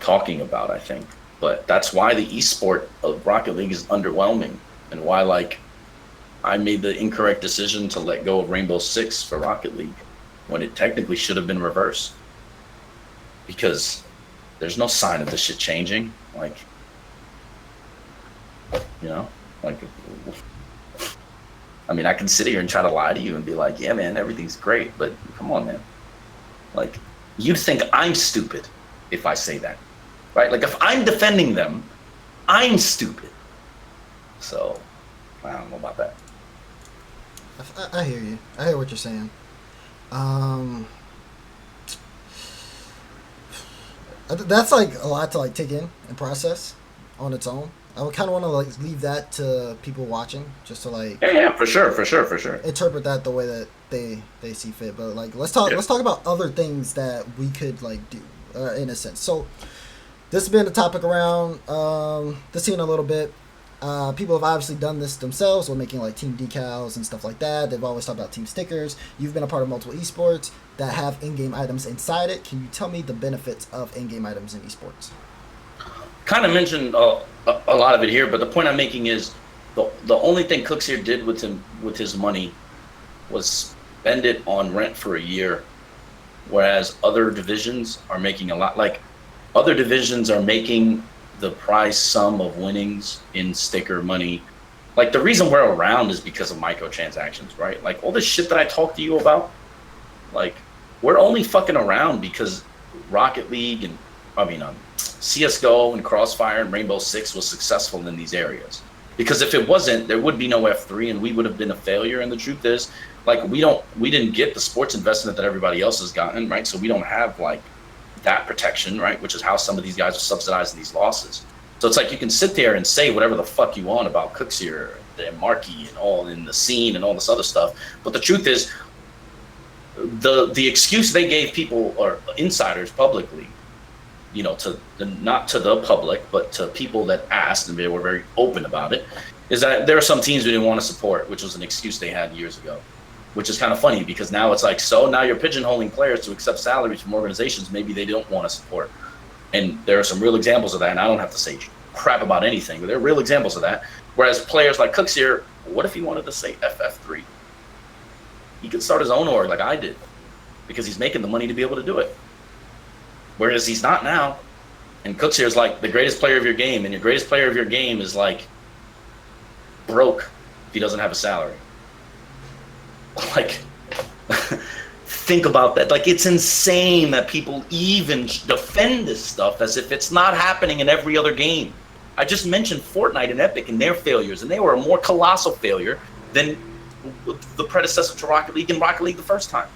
talking about, I think. But that's why the esport of Rocket League is underwhelming, and why like I made the incorrect decision to let go of Rainbow Six for Rocket League when it technically should have been reversed. Because there's no sign of this shit changing. Like, like, I mean, I can sit here and try to lie to you and be like, yeah, man, everything's great. But come on, man. Like, you'd think I'm stupid if I say that, right? Like, if I'm defending them, I'm stupid. So, I don't know about that. I hear you. I hear what you're saying. That's like a lot to like take in and process on its own. I would kind of want to like leave that to people watching, just to like for sure interpret that the way that they see fit. But like let's talk about other things that we could like do in a sense. So this has been a topic around the scene a little bit. People have obviously done this themselves with making like team decals and stuff like that. They've always talked about team stickers. You've been a part of multiple esports that have in-game items inside it. Can you tell me the benefits of in-game items in esports? Kind of mentioned a lot of it here, but the point I'm making is the only thing Cooks here did with his money was spend it on rent for a year, whereas other divisions are making a lot. Like, other divisions are making the prize sum of winnings in sticker money. Like, the reason we're around is because of microtransactions, right? Like, all this shit that I talked to you about, like, we're only fucking around because Rocket League and CSGO and Crossfire and Rainbow Six was successful in these areas. Because if it wasn't, there would be no F3 and we would have been a failure. And the truth is, like, we didn't get the sports investment that everybody else has gotten, right? So we don't have like that protection, right? Which is how some of these guys are subsidizing these losses. So it's like you can sit there and say whatever the fuck you want about Cooksier and Markey and all in the scene and all this other stuff. But the truth is, the excuse they gave people or insiders publicly, not to the public, but to people that asked, and they were very open about it, is that there are some teams we didn't want to support, which was an excuse they had years ago, which is kind of funny because now it's like, so now you're pigeonholing players to accept salaries from organizations maybe they don't want to support. And there are some real examples of that, and I don't have to say crap about anything, but there are real examples of that. Whereas players like Cooks here, what if he wanted to say FF3? He could start his own org like I did because he's making the money to be able to do it. Whereas he's not now. And Cooks here is like the greatest player of your game, and your greatest player of your game is like broke if he doesn't have a salary. Like, think about that. Like, it's insane that people even defend this stuff as if it's not happening in every other game. I just mentioned Fortnite and Epic and their failures, and they were a more colossal failure than the predecessor to Rocket League and Rocket League the first time.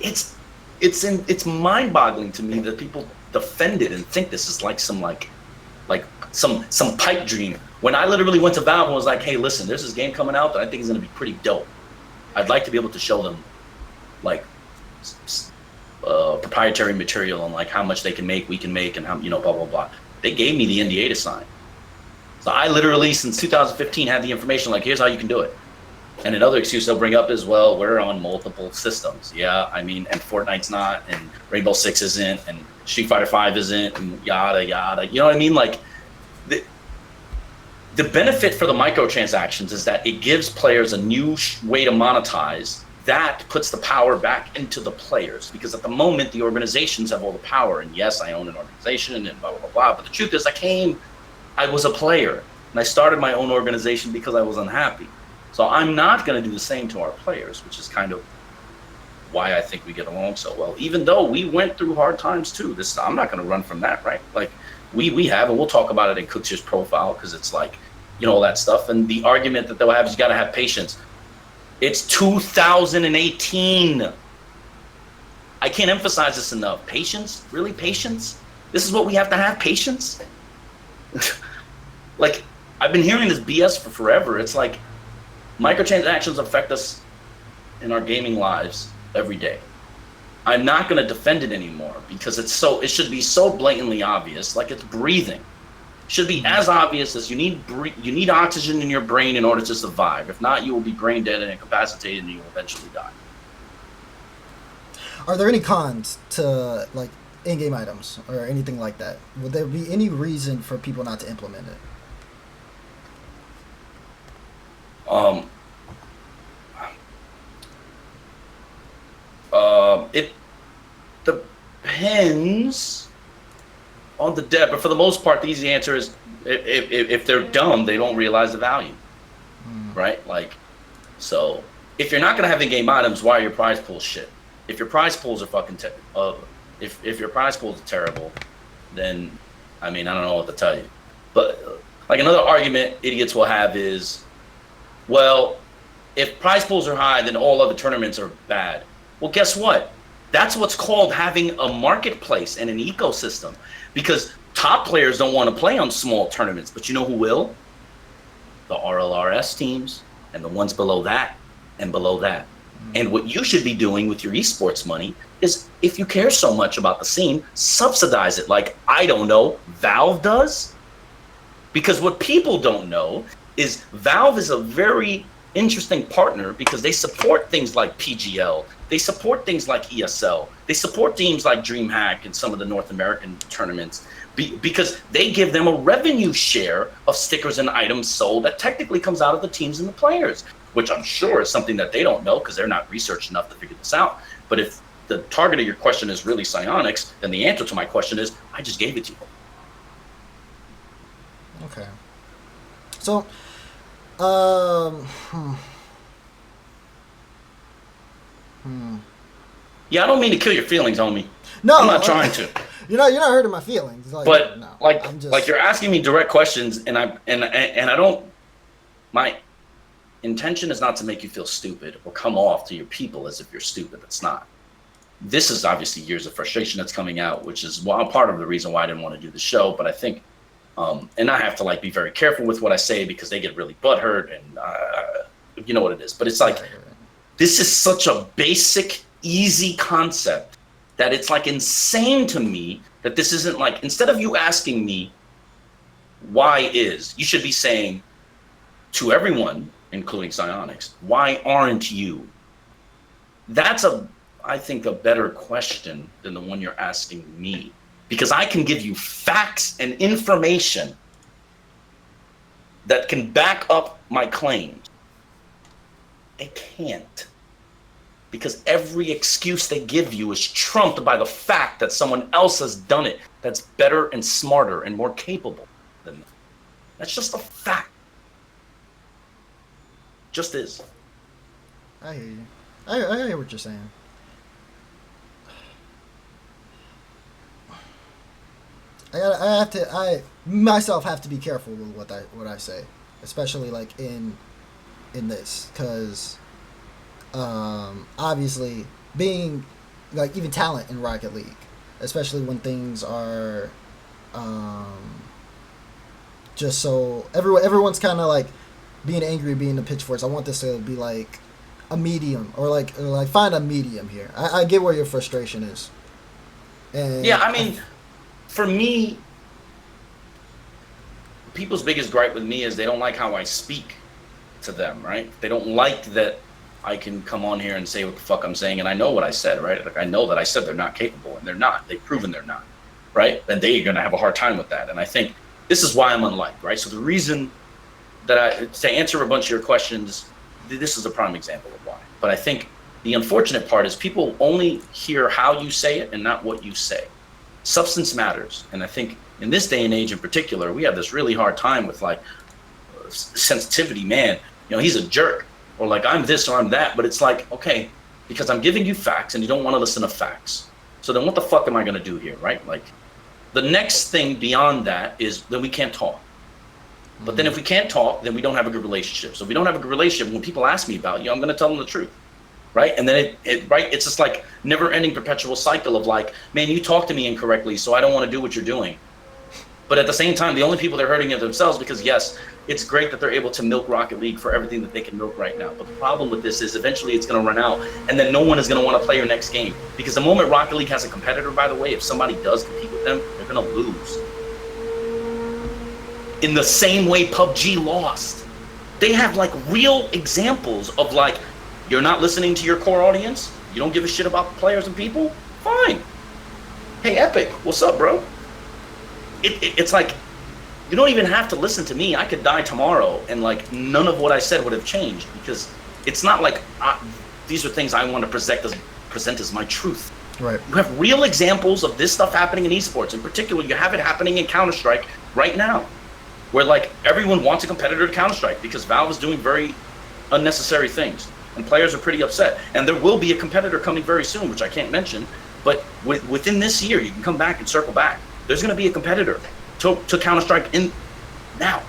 It's mind-boggling to me that people defend it and think this is like some pipe dream. When I literally went to Valve and was like, hey, listen, there's this game coming out that I think is going to be pretty dope. I'd like to be able to show them like proprietary material and like how much they can make, we can make, and how, blah, blah, blah. They gave me the NDA to sign. So I literally, since 2015, had the information like, here's how you can do it. And another excuse they'll bring up is, well, we're on multiple systems. Yeah, I mean, and Fortnite's not, and Rainbow Six isn't, and Street Fighter 5 isn't, and yada, yada. You know what I mean? Like, the benefit for the microtransactions is that it gives players a new way to monetize. That puts the power back into the players, because at the moment, the organizations have all the power. And yes, I own an organization and blah, blah, blah, blah. But the truth is, I was a player, and I started my own organization because I was unhappy. So I'm not going to do the same to our players, which is kind of why I think we get along so well, even though we went through hard times too. I'm not going to run from that, right? Like we have, and we'll talk about it in Cook's profile, because it's like, all that stuff. And the argument that they'll have is you got to have patience. It's 2018. I can't emphasize this enough. Patience? Really, patience? This is what we have to have, patience? Like, I've been hearing this BS for forever. It's like, microtransactions affect us in our gaming lives every day. I'm not going to defend it anymore, because it should be so blatantly obvious, like it's breathing. It should be as obvious as you need oxygen in your brain in order to survive. If not, you will be brain dead and incapacitated, and you will eventually die. Are there any cons to like in-game items or anything like that? Would there be any reason for people not to implement it? It depends on the dev, but for the most part, the easy answer is if they're dumb, they don't realize the value, right? Like, so if you're not gonna have in-game items, why are your prize pools shit? If your prize pools are fucking if your prize pools are terrible, then I mean, I don't know what to tell you. But like, another argument idiots will have is, well, if prize pools are high, then all other tournaments are bad. Well, guess what? That's what's called having a marketplace and an ecosystem, because top players don't want to play on small tournaments, but you know who will? The RLRS teams and the ones below that and below that. And what you should be doing with your esports money is, if you care so much about the scene, subsidize it like, I don't know, Valve does. Because what people don't know is Valve is a very interesting partner, because they support things like PGL, they support things like ESL, they support teams like Dreamhack and some of the North American tournaments, because they give them a revenue share of stickers and items sold that technically comes out of the teams and the players, which I'm sure is something that they don't know, because they're not researched enough to figure this out. But if the target of your question is really psionics, then the answer to my question is, I just gave it to you. Okay. So, Yeah, I don't mean to kill your feelings, homie. No, I'm not trying to. You're not hurting my feelings. Like, But no, like you're asking me direct questions, and I don't. My intention is not to make you feel stupid or come off to your people as if you're stupid. It's not. This is obviously years of frustration that's coming out, which is part of the reason why I didn't want to do the show. But I think, and I have to like be very careful with what I say, because they get really butthurt, and you know what it is. But it's like, this is such a basic, easy concept that it's like insane to me that this isn't like, instead of you asking me why is, you should be saying to everyone, including psionics, why aren't you? That's I think a better question than the one you're asking me, because I can give you facts and information that can back up my claims. They can't, because every excuse they give you is trumped by the fact that someone else has done it that's better and smarter and more capable than them. That's just a fact. Just is. I hear you. I hear what you're saying. I myself have to be careful with what I say, especially like in in this, because obviously being like even talent in Rocket League, especially when things are just so everyone's kind of like being angry, being the pitchforks. I want this to be like a medium, or like find a medium here. I get where your frustration is. And yeah, I mean, for me, people's biggest gripe with me is they don't like how I speak to them, right? They don't like that I can come on here and say what the fuck I'm saying, and I know what I said, right? Like, I know that I said they're not capable, and they're not. They've proven they're not, right? And they're going to have a hard time with that. And I think this is why I'm unliked, right? So the reason that to answer a bunch of your questions, this is a prime example of why. But I think the unfortunate part is people only hear how you say it and not what you say. Substance matters. And I think in this day and age in particular, we have this really hard time with like sensitivity, man. You know, he's a jerk, or like I'm this or I'm that. But it's like, okay, because I'm giving you facts and you don't want to listen to facts. So then what the fuck am I going to do here, right? Like the next thing beyond that is then we can't talk. But then if we can't talk, then we don't have a good relationship. So if we don't have a good relationship, when people ask me about you, I'm going to tell them the truth, right? And then it's just like never-ending perpetual cycle of like, man, you talk to me incorrectly, so I don't want to do what you're doing. But at the same time, the only people that are hurting are themselves, because yes, it's great that they're able to milk Rocket League for everything that they can milk right now. But the problem with this is eventually it's going to run out, and then no one is going to want to play your next game. Because the moment Rocket League has a competitor, by the way, if somebody does compete with them, they're going to lose. In the same way PUBG lost. They have like real examples of like, you're not listening to your core audience, you don't give a shit about the players and people, fine. Hey Epic, what's up, bro? It's like, you don't even have to listen to me. I could die tomorrow and like none of what I said would have changed, because it's not like these are things I want to present as my truth. Right. You have real examples of this stuff happening in esports. In particular, you have it happening in Counter-Strike right now, where like everyone wants a competitor to Counter-Strike because Valve is doing very unnecessary things, and players are pretty upset. And there will be a competitor coming very soon, which I can't mention, but within this year, you can come back and circle back. There's going to be a competitor to Counter-Strike in now,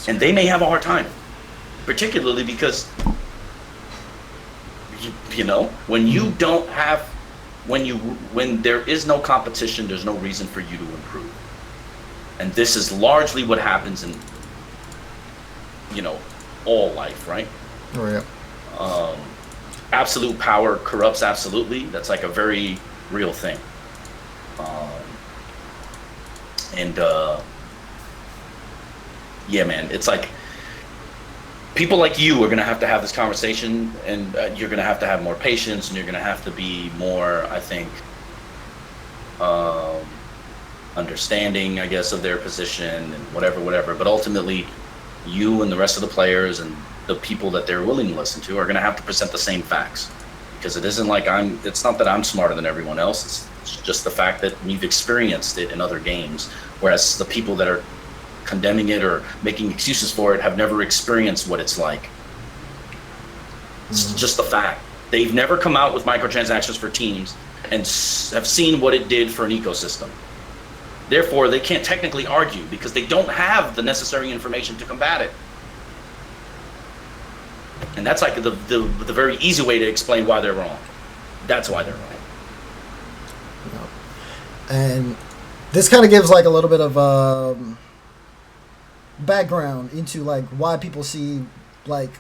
and they may have a hard time, particularly because you know when you don't have when there is no competition, there's no reason for you to improve. And this is largely what happens in, you know, all life, right? Oh, yeah. Absolute power corrupts absolutely. That's like a very real thing. Yeah, man, it's like people like you are going to have this conversation, and you're going to have more patience, and you're going to have to be more, I think, understanding, I guess, of their position and whatever. But ultimately, you and the rest of the players and the people that they're willing to listen to are going to have to present the same facts, because it isn't like it's not that I'm smarter than everyone else. It's just the fact that we've experienced it in other games, whereas the people that are condemning it or making excuses for it have never experienced what it's like. It's just the fact. They've never come out with microtransactions for teams and have seen what it did for an ecosystem. Therefore, they can't technically argue because they don't have the necessary information to combat it. And that's like the very easy way to explain why they're wrong. That's why they're wrong. And this kind of gives like a little bit of background into like why people see like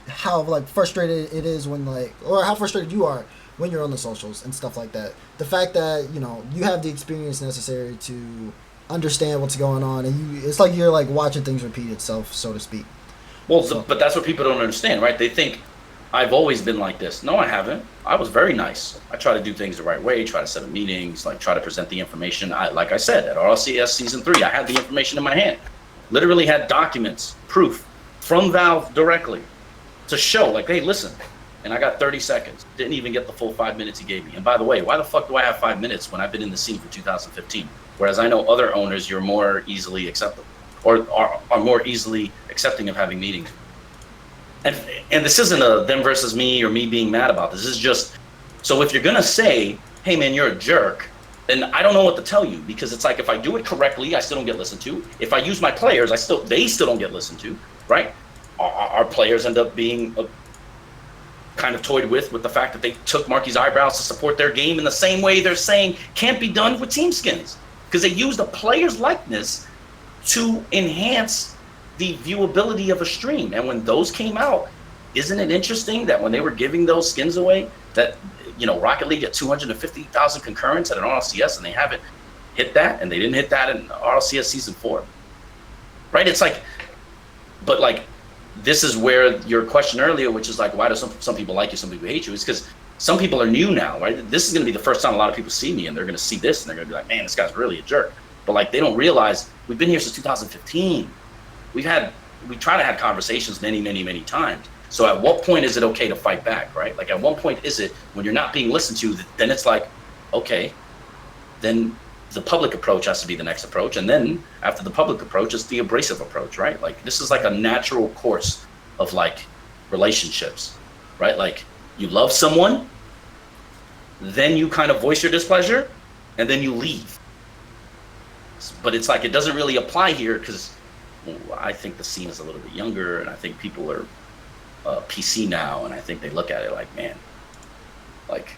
how like frustrated it is when like, or how frustrated you are when you're on the socials and stuff like that. The fact that, you know, you have the experience necessary to understand what's going on, and it's like you're like watching things repeat itself, so to speak. Well, but that's what people don't understand, right? They think I've always been like this. No, I haven't. I was very nice. I try to do things the right way, try to set up meetings, like try to present the information. Like I said, at RLCS Season 3, I had the information in my hand. Literally had documents, proof from Valve directly to show, like, hey, listen. And I got 30 seconds. Didn't even get the full 5 minutes he gave me. And by the way, why the fuck do I have 5 minutes when I've been in the scene for 2015? Whereas I know other owners, you're more easily acceptable, or are more easily accepting of having meetings. And this isn't a them versus me or me being mad about this. This is just, so if you're gonna say, hey man, you're a jerk, And I don't know what to tell you, because it's like, if I do it correctly, I still don't get listened to. If I use my players, they still don't get listened to, right? Our players end up being kind of toyed with the fact that they took Marky's eyebrows to support their game in the same way they're saying can't be done with team skins, because they used a player's likeness to enhance the viewability of a stream. And when those came out, isn't it interesting that when they were giving those skins away, that, you know, Rocket League at 250,000 concurrents at an RLCS, and they haven't hit that, and they didn't hit that in RLCS Season 4, right? It's like, but like, this is where your question earlier, which is like, why do some people like you, some people hate you, is because some people are new now, right? This is going to be the first time a lot of people see me, and they're going to see this, and they're going to be like, man, this guy's really a jerk. But like, they don't realize we've been here since 2015. We try to have conversations many times. So at what point is it okay to fight back, right? Like, at what point is it, when you're not being listened to, then it's like, okay, then the public approach has to be the next approach. And then after the public approach, it's the abrasive approach, right? Like, this is like a natural course of like relationships, right? Like, you love someone, then you kind of voice your displeasure, and then you leave. But it's like, it doesn't really apply here, because I think the scene is a little bit younger, and I think people are PC now, and I think they look at it like, man, like,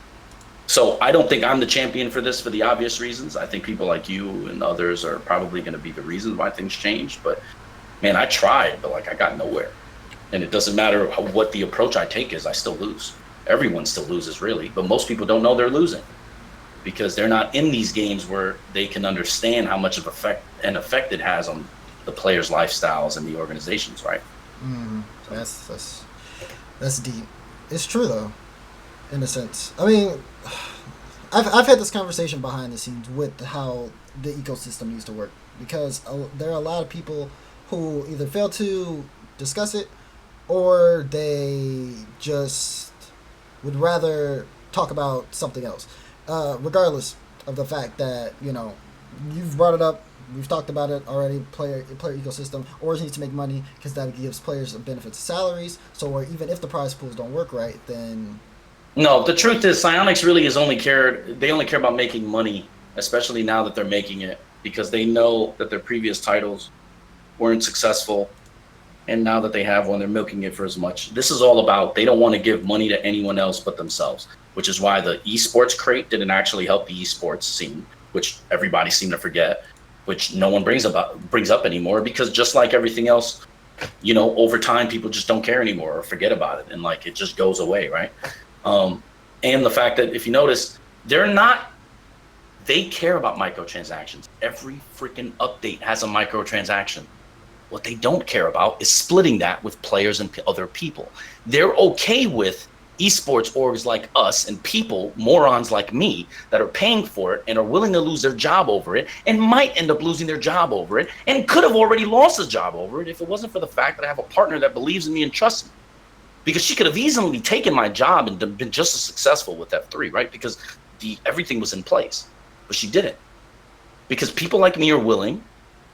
so I don't think I'm the champion for this, for the obvious reasons. I think people like you and others are probably going to be the reason why things changed. But man, I tried, but like, I got nowhere. And it doesn't matter what the approach I take is, I still lose. Everyone still loses, really, but most people don't know they're losing, because they're not in these games where they can understand how much of an effect it has on the players' lifestyles and the organizations, right? That's deep. It's true though, in a sense. I mean, I've had this conversation behind the scenes with how the ecosystem needs to work, because there are a lot of people who either fail to discuss it, or they just would rather talk about something else. Regardless of the fact that, you know, you've brought it up, we've talked about it already. Player ecosystem always needs to make money, because that gives players benefits of salaries. So, or even if the prize pools don't work right, then no. The truth is, Psyonix really they only care about making money, especially now that they're making it, because they know that their previous titles weren't successful, and now that they have one, they're milking it for as much. This is all about, they don't want to give money to anyone else but themselves, which is why the eSports crate didn't actually help the eSports scene, which everybody seemed to forget, which no one brings up anymore, because just like everything else, you know, over time, people just don't care anymore or forget about it, and like, it just goes away, right? And the fact that, if you notice, they care about microtransactions. Every freaking update has a microtransaction. What they don't care about is splitting that with players and other people. They're okay with esports orgs like us and people, morons like me, that are paying for it and are willing to lose their job over it, and might end up losing their job over it, and could have already lost a job over it if it wasn't for the fact that I have a partner that believes in me and trusts me. Because she could have easily taken my job and been just as successful with F3, right? Because everything was in place, but she didn't. Because people like me are willing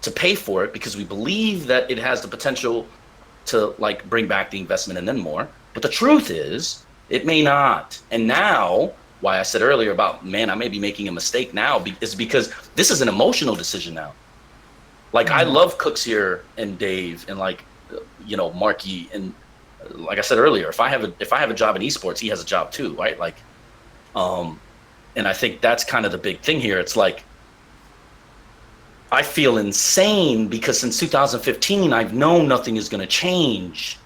to pay for it, because we believe that it has the potential to like bring back the investment and then more. But the truth is, it may not. And now, why I said earlier about, man, I may be making a mistake now, is because this is an emotional decision now. Like, I love Cooks here and Dave and, like, you know, Marky, and like I said earlier, if I have a job in esports, he has a job too, right? Like, and I think that's kind of the big thing here. It's like, I feel insane because since 2015, I've known nothing is going to change,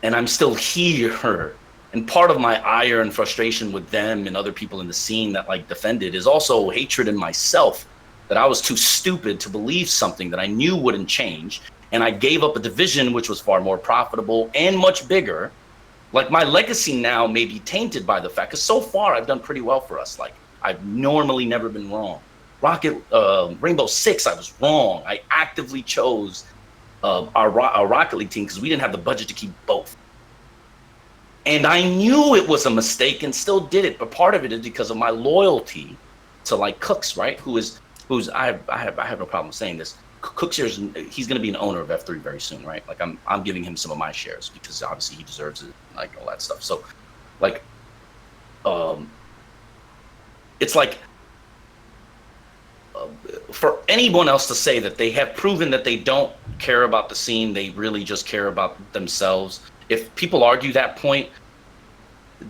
and I'm still here. And part of my ire and frustration with them and other people in the scene that like defended is also hatred in myself, that I was too stupid to believe something that I knew wouldn't change. And I gave up a division which was far more profitable and much bigger. Like, my legacy now may be tainted by the fact, because so far I've done pretty well for us. Like, I've normally never been wrong. Rainbow Six, I was wrong. I actively chose our Rocket League team because we didn't have the budget to keep both. And I knew it was a mistake and still did it. But part of it is because of my loyalty to like Cooks, right? Who's I have no problem saying this. Cooks here, he's going to be an owner of F3 very soon, right? Like, I'm giving him some of my shares because obviously he deserves it, like all that stuff. So, like, it's like, for anyone else to say that they have proven that they don't care about the scene, they really just care about themselves. If people argue that point,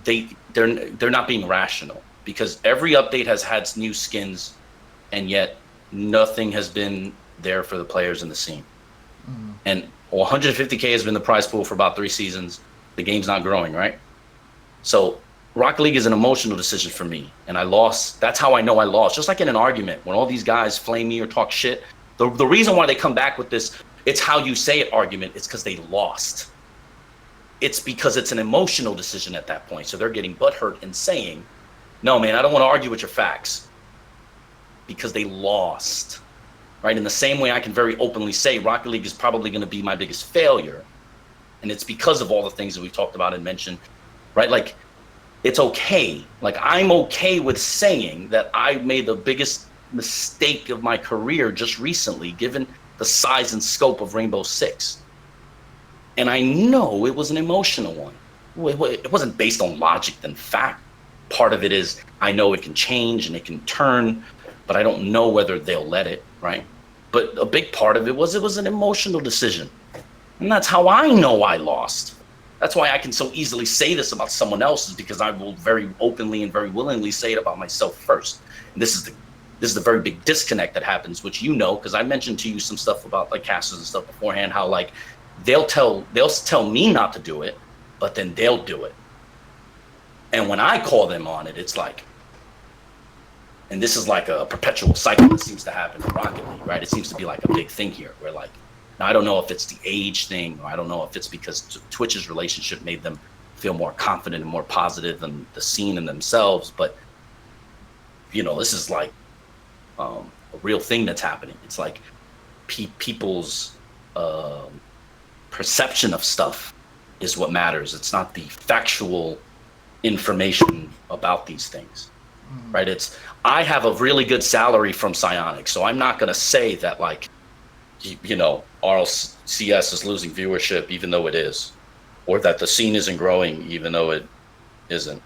they're not being rational, because every update has had new skins, and yet nothing has been there for the players in the scene. And 150K has been the prize pool for about 3 seasons. The game's not growing, right? So Rocket League is an emotional decision for me, and I lost. That's how I know I lost. Just like in an argument, when all these guys flame me or talk shit, the reason why they come back with this, it's how you say it argument, it's because they lost. It's because it's an emotional decision at that point. So they're getting butthurt and saying, no, man, I don't want to argue with your facts, because they lost. Right? In the same way I can very openly say Rocket League is probably going to be my biggest failure, and it's because of all the things that we've talked about and mentioned, right? Like, it's okay. Like, I'm okay with saying that I made the biggest mistake of my career just recently, given the size and scope of Rainbow Six. And I know it was an emotional one. It wasn't based on logic and fact. Part of it is I know it can change and it can turn, but I don't know whether they'll let it, right? But a big part of it was an emotional decision. And that's how I know I lost. That's why I can so easily say this about someone else, is because I will very openly and very willingly say it about myself first. And this is the very big disconnect that happens, which you know, because I mentioned to you some stuff about like casters and stuff beforehand, how like they'll tell me not to do it, but then they'll do it. And when I call them on it, it's like, and this is like a perpetual cycle that seems to happen in Rocket League, right? It seems to be like a big thing here, where like, now I don't know if it's the age thing, or I don't know if it's because Twitch's relationship made them feel more confident and more positive than the scene and themselves. But, you know, this is like a real thing that's happening. It's like people's perception of stuff is what matters. It's not the factual information about these things, right? I have a really good salary from Psionics, so I'm not going to say that, like, you know, RLCS is losing viewership even though it is, or that the scene isn't growing even though it isn't,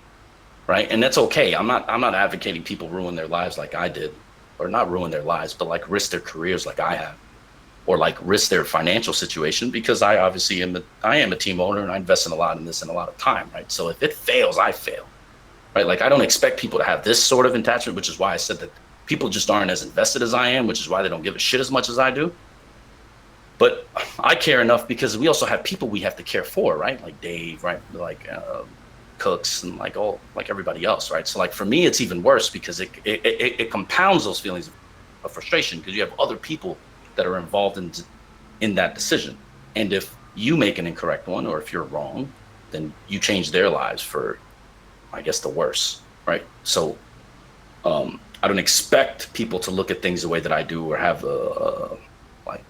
right? And that's okay. I'm not advocating people ruin their lives like I did, or not ruin their lives, but like risk their careers like I have, or like risk their financial situation, because I obviously am a team owner and I invest in a lot in this and a lot of time, right? So if it fails, I fail, right? Like, I don't expect people to have this sort of attachment, which is why I said that people just aren't as invested as I am, which is why they don't give a shit as much as I do. But I care enough because we also have people we have to care for, right? Like Dave, right? Like Cooks, and like everybody else, right? So like for me, it's even worse because it compounds those feelings of frustration, because you have other people that are involved in that decision. And if you make an incorrect one, or if you're wrong, then you change their lives for, I guess, the worse, right? So I don't expect people to look at things the way that I do, or have a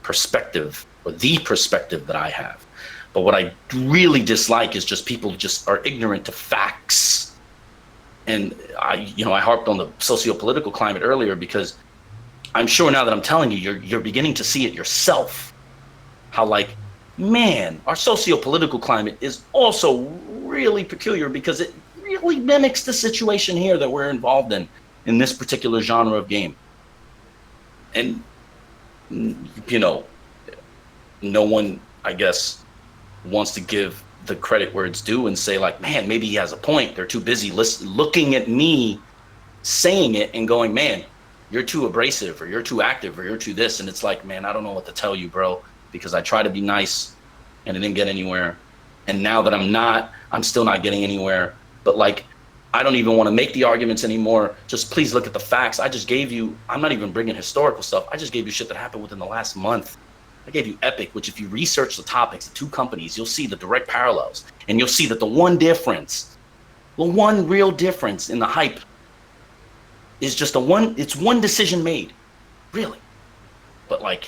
perspective, or the perspective that I have. But what I really dislike is just people just are ignorant to facts. And I harped on the socio-political climate earlier, because I'm sure now that I'm telling you, you're beginning to see it yourself. How, like, man, our socio-political climate is also really peculiar, because it really mimics the situation here that we're involved in this particular genre of game. And, you know, no one, I guess, wants to give the credit where it's due and say, like, man, maybe he has a point. They're too busy looking at me saying it and going, man, you're too abrasive, or you're too active, or you're too this. And it's like, man, I don't know what to tell you, bro, because I try to be nice and I didn't get anywhere. And now that I'm still not getting anywhere. But like, I don't even want to make the arguments anymore. Just please look at the facts. I just gave you, I'm not even bringing historical stuff. I just gave you shit that happened within the last month. I gave you Epic, which if you research the topics, the two companies, you'll see the direct parallels. And you'll see that the one real difference in the hype is just it's one decision made, really. But like,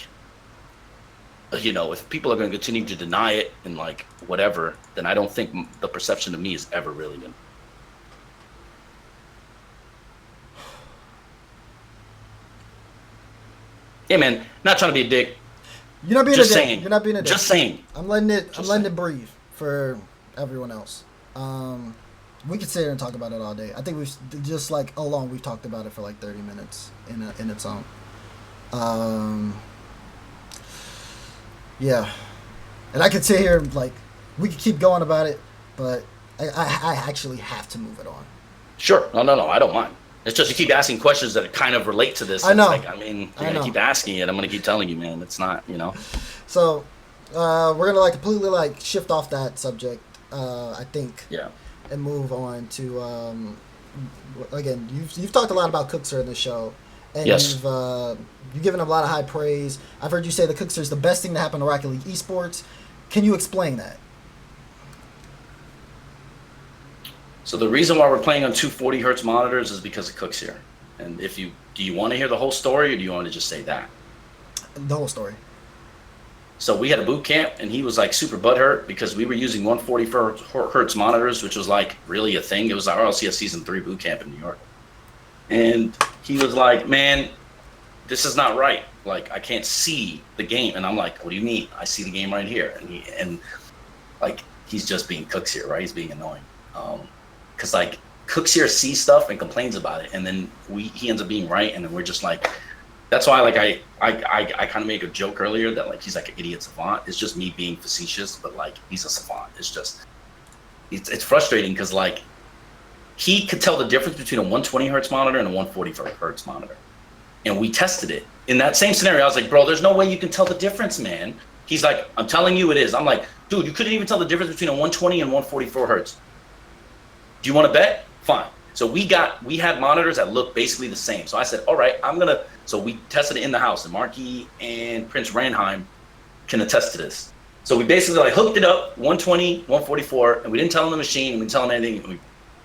you know, if people are going to continue to deny it and like whatever, then I don't think the perception of me is ever really going to. Yeah, man, not trying to be a dick. You're not being just a dick. Saying. You're not being a dick. Just saying. I'm letting it breathe for everyone else. We could sit here and talk about it all day. I think we've just like alone we've talked about it for like 30 minutes in its own. Um, yeah, and I could sit here like we could keep going about it, but I actually have to move it on. Sure. No. I don't mind. It's just you keep asking questions that kind of relate to this. I It's know. like, I mean, I you're gonna know. keep asking it. I'm gonna keep telling you, man. It's not, So we're gonna like completely like shift off that subject. I think Yeah. and move on to again. You've talked a lot about Cookser in the show, and Yes. you've given him a lot of high praise. I've heard you say the Cookser is the best thing to happen to Rocket League esports. Can you explain that? So the reason why we're playing on 240 hertz monitors is because of Cooks here. And do you want to hear the whole story or do you want to just say that? The whole story. So we had a boot camp and he was like super butthurt because we were using 140 hertz monitors, which was like really a thing. It was our RLCS season 3 boot camp in New York. And he was like, man, this is not right. Like, I can't see the game. And I'm like, what do you mean? I see the game right here. And he's just being Cooks here, right? He's being annoying. Because like Cooks here sees stuff and complains about it, and then he ends up being right, and then we're just like, that's why like I kind of make a joke earlier that like he's like an idiot savant. It's just me being facetious, but like he's a savant. It's just it's frustrating because like he could tell the difference between a 120 hertz monitor and a 140 hertz monitor, and we tested it in that same scenario. I was like, bro, there's no way you can tell the difference, man. He's like, I'm telling you it is. I'm like, dude, you couldn't even tell the difference between a 120 and 144 hertz. Do you want to bet? Fine. So we had monitors that looked basically the same. So I said, all right, so we tested it in the house, and Marky and Prince Ranheim can attest to this. So we basically like hooked it up, 120, 144, and we didn't tell him the machine, and we didn't tell him anything, and we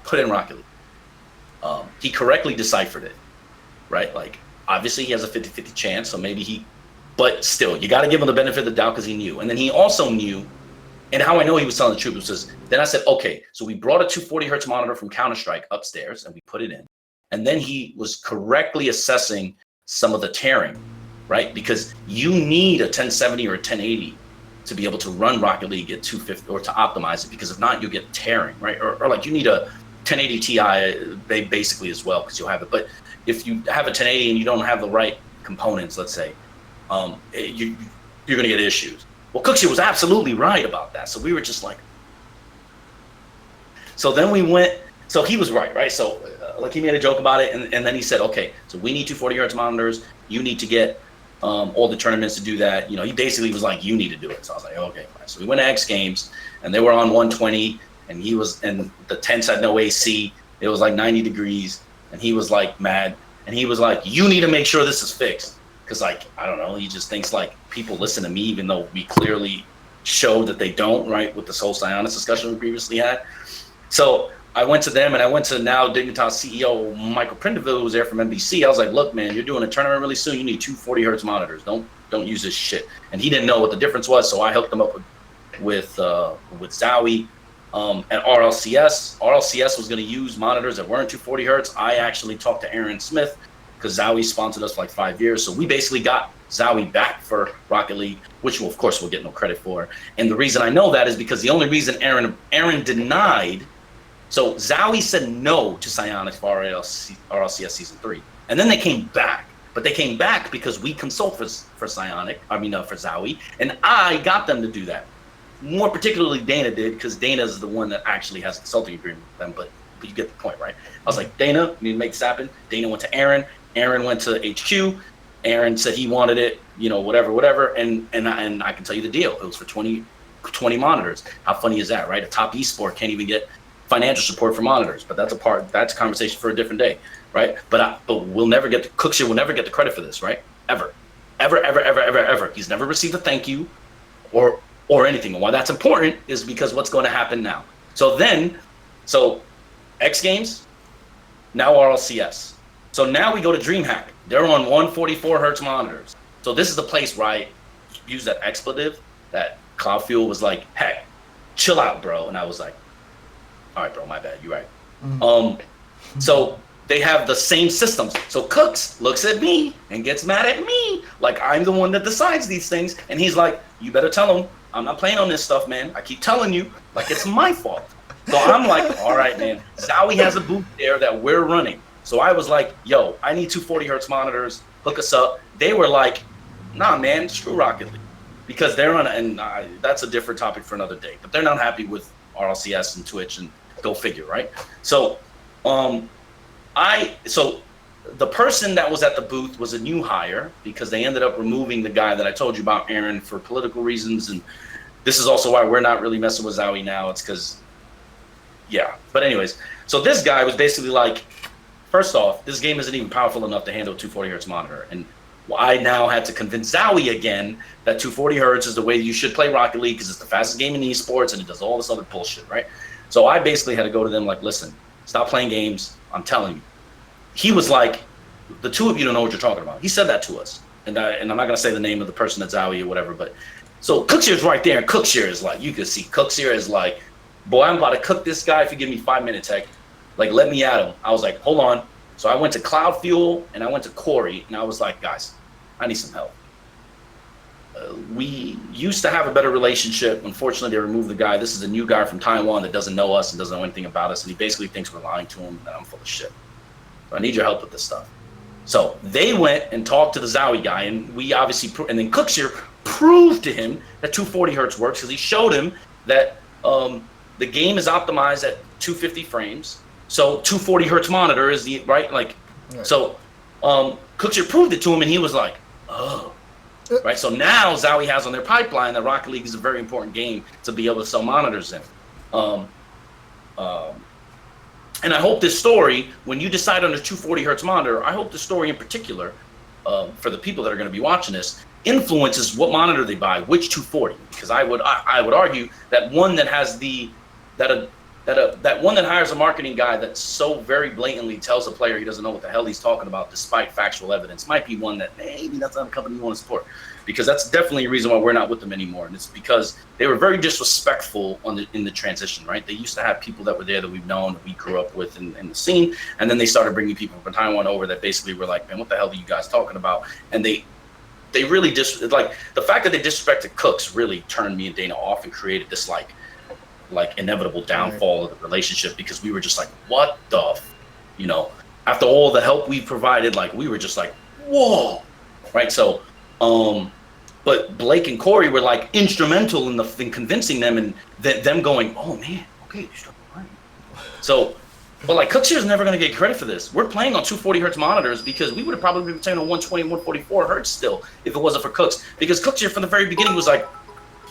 put it in Rocket League. He correctly deciphered it, right? Like, obviously he has a 50-50 chance, so but still, you got to give him the benefit of the doubt because he knew. And then he also knew. And how I know he was telling the truth was just, then I said, okay, so we brought a 240 hertz monitor from Counter-Strike upstairs and we put it in. And then he was correctly assessing some of the tearing, right? Because you need a 1070 or a 1080 to be able to run Rocket League at 250 or to optimize it, because if not, you get tearing, right? Or like you need a 1080 Ti basically as well, because you'll have it. But if you have a 1080 and you don't have the right components, let's say, you're going to get issues. Well, Cooksey was absolutely right about that. So we were just like, so then we went, so he was right? So like he made a joke about it. And then he said, okay, so we need 240 hertz monitors. You need to get all the tournaments to do that. He basically was like, you need to do it. So I was like, okay, fine. So we went to X Games and they were on 120 and the tents had no AC. It was like 90 degrees and he was like mad. And he was like, you need to make sure this is fixed. Because, like, I don't know, he just thinks, like, people listen to me, even though we clearly showed that they don't, right, with this whole Sionis discussion we previously had. So I went to them, and I went to now Dignitas CEO Michael Prindiville, who was there from NBC. I was like, look, man, you're doing a tournament really soon. You need 240 hertz monitors. Don't use this shit. And he didn't know what the difference was, so I hooked him up with Zowie at RLCS. RLCS was going to use monitors that weren't 240 hertz. I actually talked to Aaron Smith, because Zowie sponsored us for like 5 years. So we basically got Zowie back for Rocket League, which of course we'll get no credit for. And the reason I know that is because the only reason Aaron denied, so Zowie said no to Psionics for RLCS Season 3. And then they came back. But they came back because we consult for Zowie, and I got them to do that. More particularly Dana did, because Dana is the one that actually has a consulting agreement with them, but you get the point, right? I was like, Dana, we need to make this happen. Dana went to Aaron. Aaron went to HQ. Aaron said he wanted it, whatever. And I can tell you the deal. It was for 20 monitors. How funny is that, right? A top esport can't even get financial support for monitors, but that's a conversation for a different day, right? But we'll never get Cookshire will never get the credit for this, right? Ever. He's never received a thank you or anything. And why that's important is because what's going to happen now. So X Games, now RLCS. So now we go to Dreamhack. They're on 144 hertz monitors. So this is the place where I use that expletive that Cloud Fuel was like, hey, chill out, bro. And I was like, all right, bro, my bad. You're right. Mm-hmm. So they have the same systems. So Cooks looks at me and gets mad at me like I'm the one that decides these things. And he's like, you better tell him I'm not playing on this stuff, man. I keep telling you, like it's my fault. So I'm like, all right, man. Zowie has a booth there that we're running. So I was like, yo, I need 240 hertz monitors. hook us up. They were like, nah, man, screw Rocket League. Because they're on, and that's a different topic for another day, but they're not happy with RLCS and Twitch, and go figure, right? So, so the person that was at the booth was a new hire because they ended up removing the guy that I told you about, Aaron, for political reasons. And this is also why we're not really messing with Zowie now. It's because, yeah. But anyways, so this guy was basically like, first off, this game isn't even powerful enough to handle a 240 hertz monitor. And I now had to convince Zowie again that 240 hertz is the way you should play Rocket League because it's the fastest game in eSports and it does all this other bullshit, right? So I basically had to go to them like, listen, stop playing games. I'm telling you. He was like, the two of you don't know what you're talking about. He said that to us. And I'm not going to say the name of the person at Zowie or whatever, but so Cookshear's right there. And Cookshare is like, you can see Cookshare is like, boy, I'm about to cook this guy if you give me 5 minutes, Heck. Like, let me at him. I was like, hold on. So I went to Cloud Fuel and I went to Corey and I was like, guys, I need some help. We used to have a better relationship. Unfortunately, they removed the guy. This is a new guy from Taiwan that doesn't know us and doesn't know anything about us. And he basically thinks we're lying to him and I'm full of shit. So I need your help with this stuff. So they went and talked to the Zowie guy, and we obviously, and then Cookshare proved to him that 240 hertz works because he showed him that the game is optimized at 250 frames. So 240 hertz monitor is the right, like, right. So Cookshare proved it to him, and he was like, oh. Right, so now Zowie has on their pipeline that Rocket League is a very important game to be able to sell monitors in. And I hope this story, when you decide on a 240 hertz monitor, I hope the story in particular, for the people that are going to be watching this, influences what monitor they buy, which 240. Because I would argue that one that has that one that hires a marketing guy that so very blatantly tells a player he doesn't know what the hell he's talking about despite factual evidence might be one that maybe that's not a company you want to support, because that's definitely a reason why we're not with them anymore. And it's because they were very disrespectful in the transition, right? They used to have people that were there that we've known, that we grew up with in the scene, and then they started bringing people from Taiwan over that basically were like, man, what the hell are you guys talking about? And they really like the fact that they disrespected Cooks really turned me and Dana off and created this like inevitable downfall of the relationship, because we were just like, what the, after all the help we provided, like we were just like, whoa, right? So, but Blake and Corey were like instrumental in convincing them, and them going, oh man, okay, right. So, but like Cookshare's never going to get credit for this. We're playing on 240 hertz monitors because we would have probably been playing on 120, 144 hertz still if it wasn't for Cooks, because Cookshare from the very beginning was like,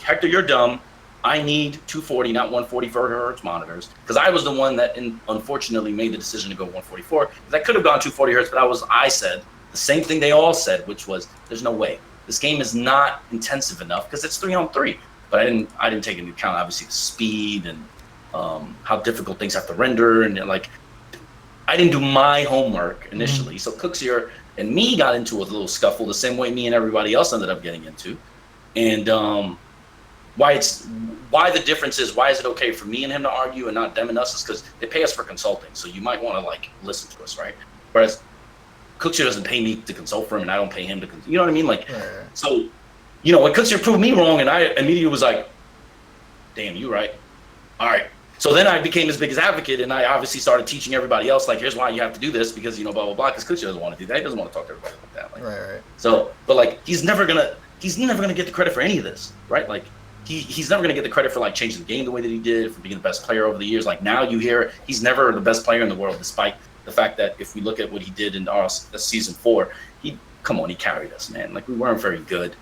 Hector, you're dumb. I need 240, not 140 hertz monitors, because I was the one that unfortunately made the decision to go 144. Because I could have gone 240 hertz, but I said the same thing they all said, which was, there's no way. This game is not intensive enough because it's 3-on-3. But I didn't take into account obviously the speed and how difficult things have to render, and like I didn't do my homework initially. Mm-hmm. So Cookshare and me got into a little scuffle the same way me and everybody else ended up getting into, and why the difference is, why is it okay for me and him to argue and not them and us, is because they pay us for consulting. So you might want to like listen to us, right? Whereas Cookshare doesn't pay me to consult for him and I don't pay him to consult. You know what I mean? Like, right. So, when Cookshare proved me wrong, and I immediately was like, damn, you right. All right. So then I became his biggest advocate, and I obviously started teaching everybody else, like, here's why you have to do this, because, blah, blah, blah, because Cookshare doesn't want to do that. He doesn't want to talk to everybody like that. Like, right. So, but like, he's never gonna get the credit for any of this, right? Like, he's never going to get the credit for like changing the game the way that he did, for being the best player over the years. Like now you hear he's never the best player in the world, despite the fact that if we look at what he did in our season 4, he carried us, man. Like we weren't very good.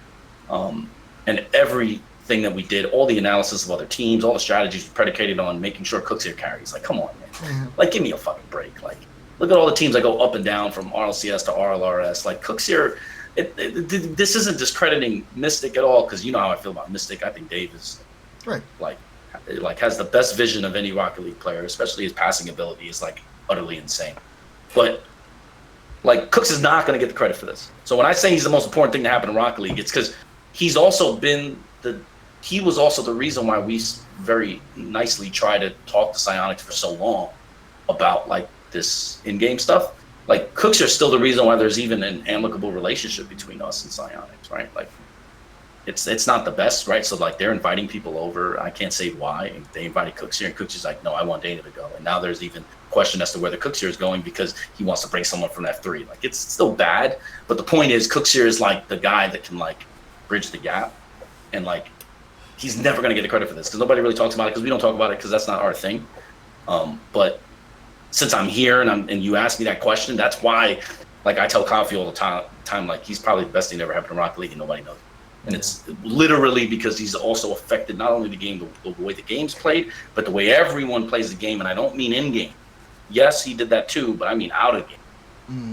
And everything that we did, all the analysis of other teams, all the strategies were predicated on making sure Cookshare carries. Like, come on, man. Mm-hmm. Like, give me a fucking break. Like, look at all the teams that go up and down from RLCS to RLRS. Like Cookshare, this isn't discrediting Mystic at all, because you know how I feel about Mystic. I think Dave is right, like has the best vision of any Rocket League player, especially his passing ability is like utterly insane. But like Cooks is not going to get the credit for this. So when I say he's the most important thing to happen in Rocket League, it's because he was also the reason why we very nicely try to talk to Psyonix for so long about like this in-game stuff. Like Cooks are still the reason why there's even an amicable relationship between us and Psyonix, right? Like it's not the best, right? So like they're inviting people over. I can't say why. And they invited Cooks here, and Cooks is like, no, I want Dana to go. And now there's even question as to whether Cooks here is going because he wants to bring someone from F3. Like it's still bad, but the point is Cooks here is like the guy that can like bridge the gap, and like he's never gonna get the credit for this because nobody really talks about it because we don't talk about it because that's not our thing. But since I'm here and you asked me that question, that's why like I tell Coffee all the time like he's probably the best thing that ever happened in Rocket League and nobody knows. And it's literally because he's also affected not only the game, the way the game's played, but the way everyone plays the game. And I don't mean in-game. Yes, he did that too, but I mean out of game.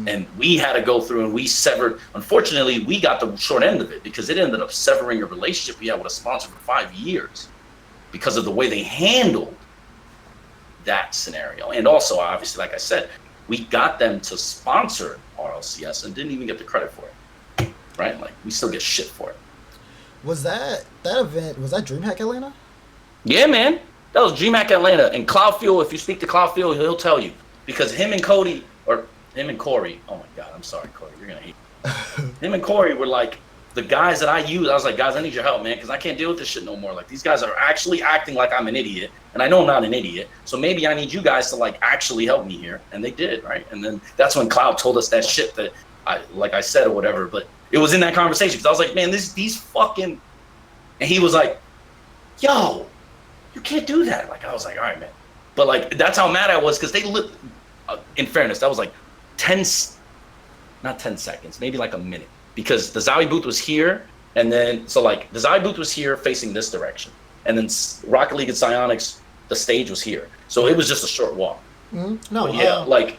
And we had to go through and we severed. Unfortunately, we got the short end of it because it ended up severing a relationship we had with a sponsor for 5 years because of the way they handled that scenario. And also, obviously, like I said, we got them to sponsor RLCS and didn't even get the credit for it. Right? Like, we still get shit for it. Was that event, was that Dreamhack Atlanta? Yeah, man. That was Dreamhack Atlanta. And Cloudfield, if you speak to Cloudfield, he'll tell you. Because him and Cody, or him and Corey, oh my God, I'm sorry, Corey, you're going to hate me. Him and Corey were like the guys that I use. I was like, guys, I need your help, man, because I can't deal with this shit no more. Like, these guys are actually acting like I'm an idiot. And I know I'm not an idiot. So maybe I need you guys to, like, actually help me here. And they did, right? And then that's when Cloud told us that shit that, like I said or whatever. But it was in that conversation because I was like, man, these fucking, and he was like, yo, you can't do that. Like, I was like, all right, man. But like, that's how mad I was because they in fairness, that was like not 10 seconds, maybe like a minute because the Zowie booth was here. And then, so like the Zowie booth was here facing this direction. And then Rocket League and Psyonix, the stage was here. So it was just a short walk. No, but yeah, like,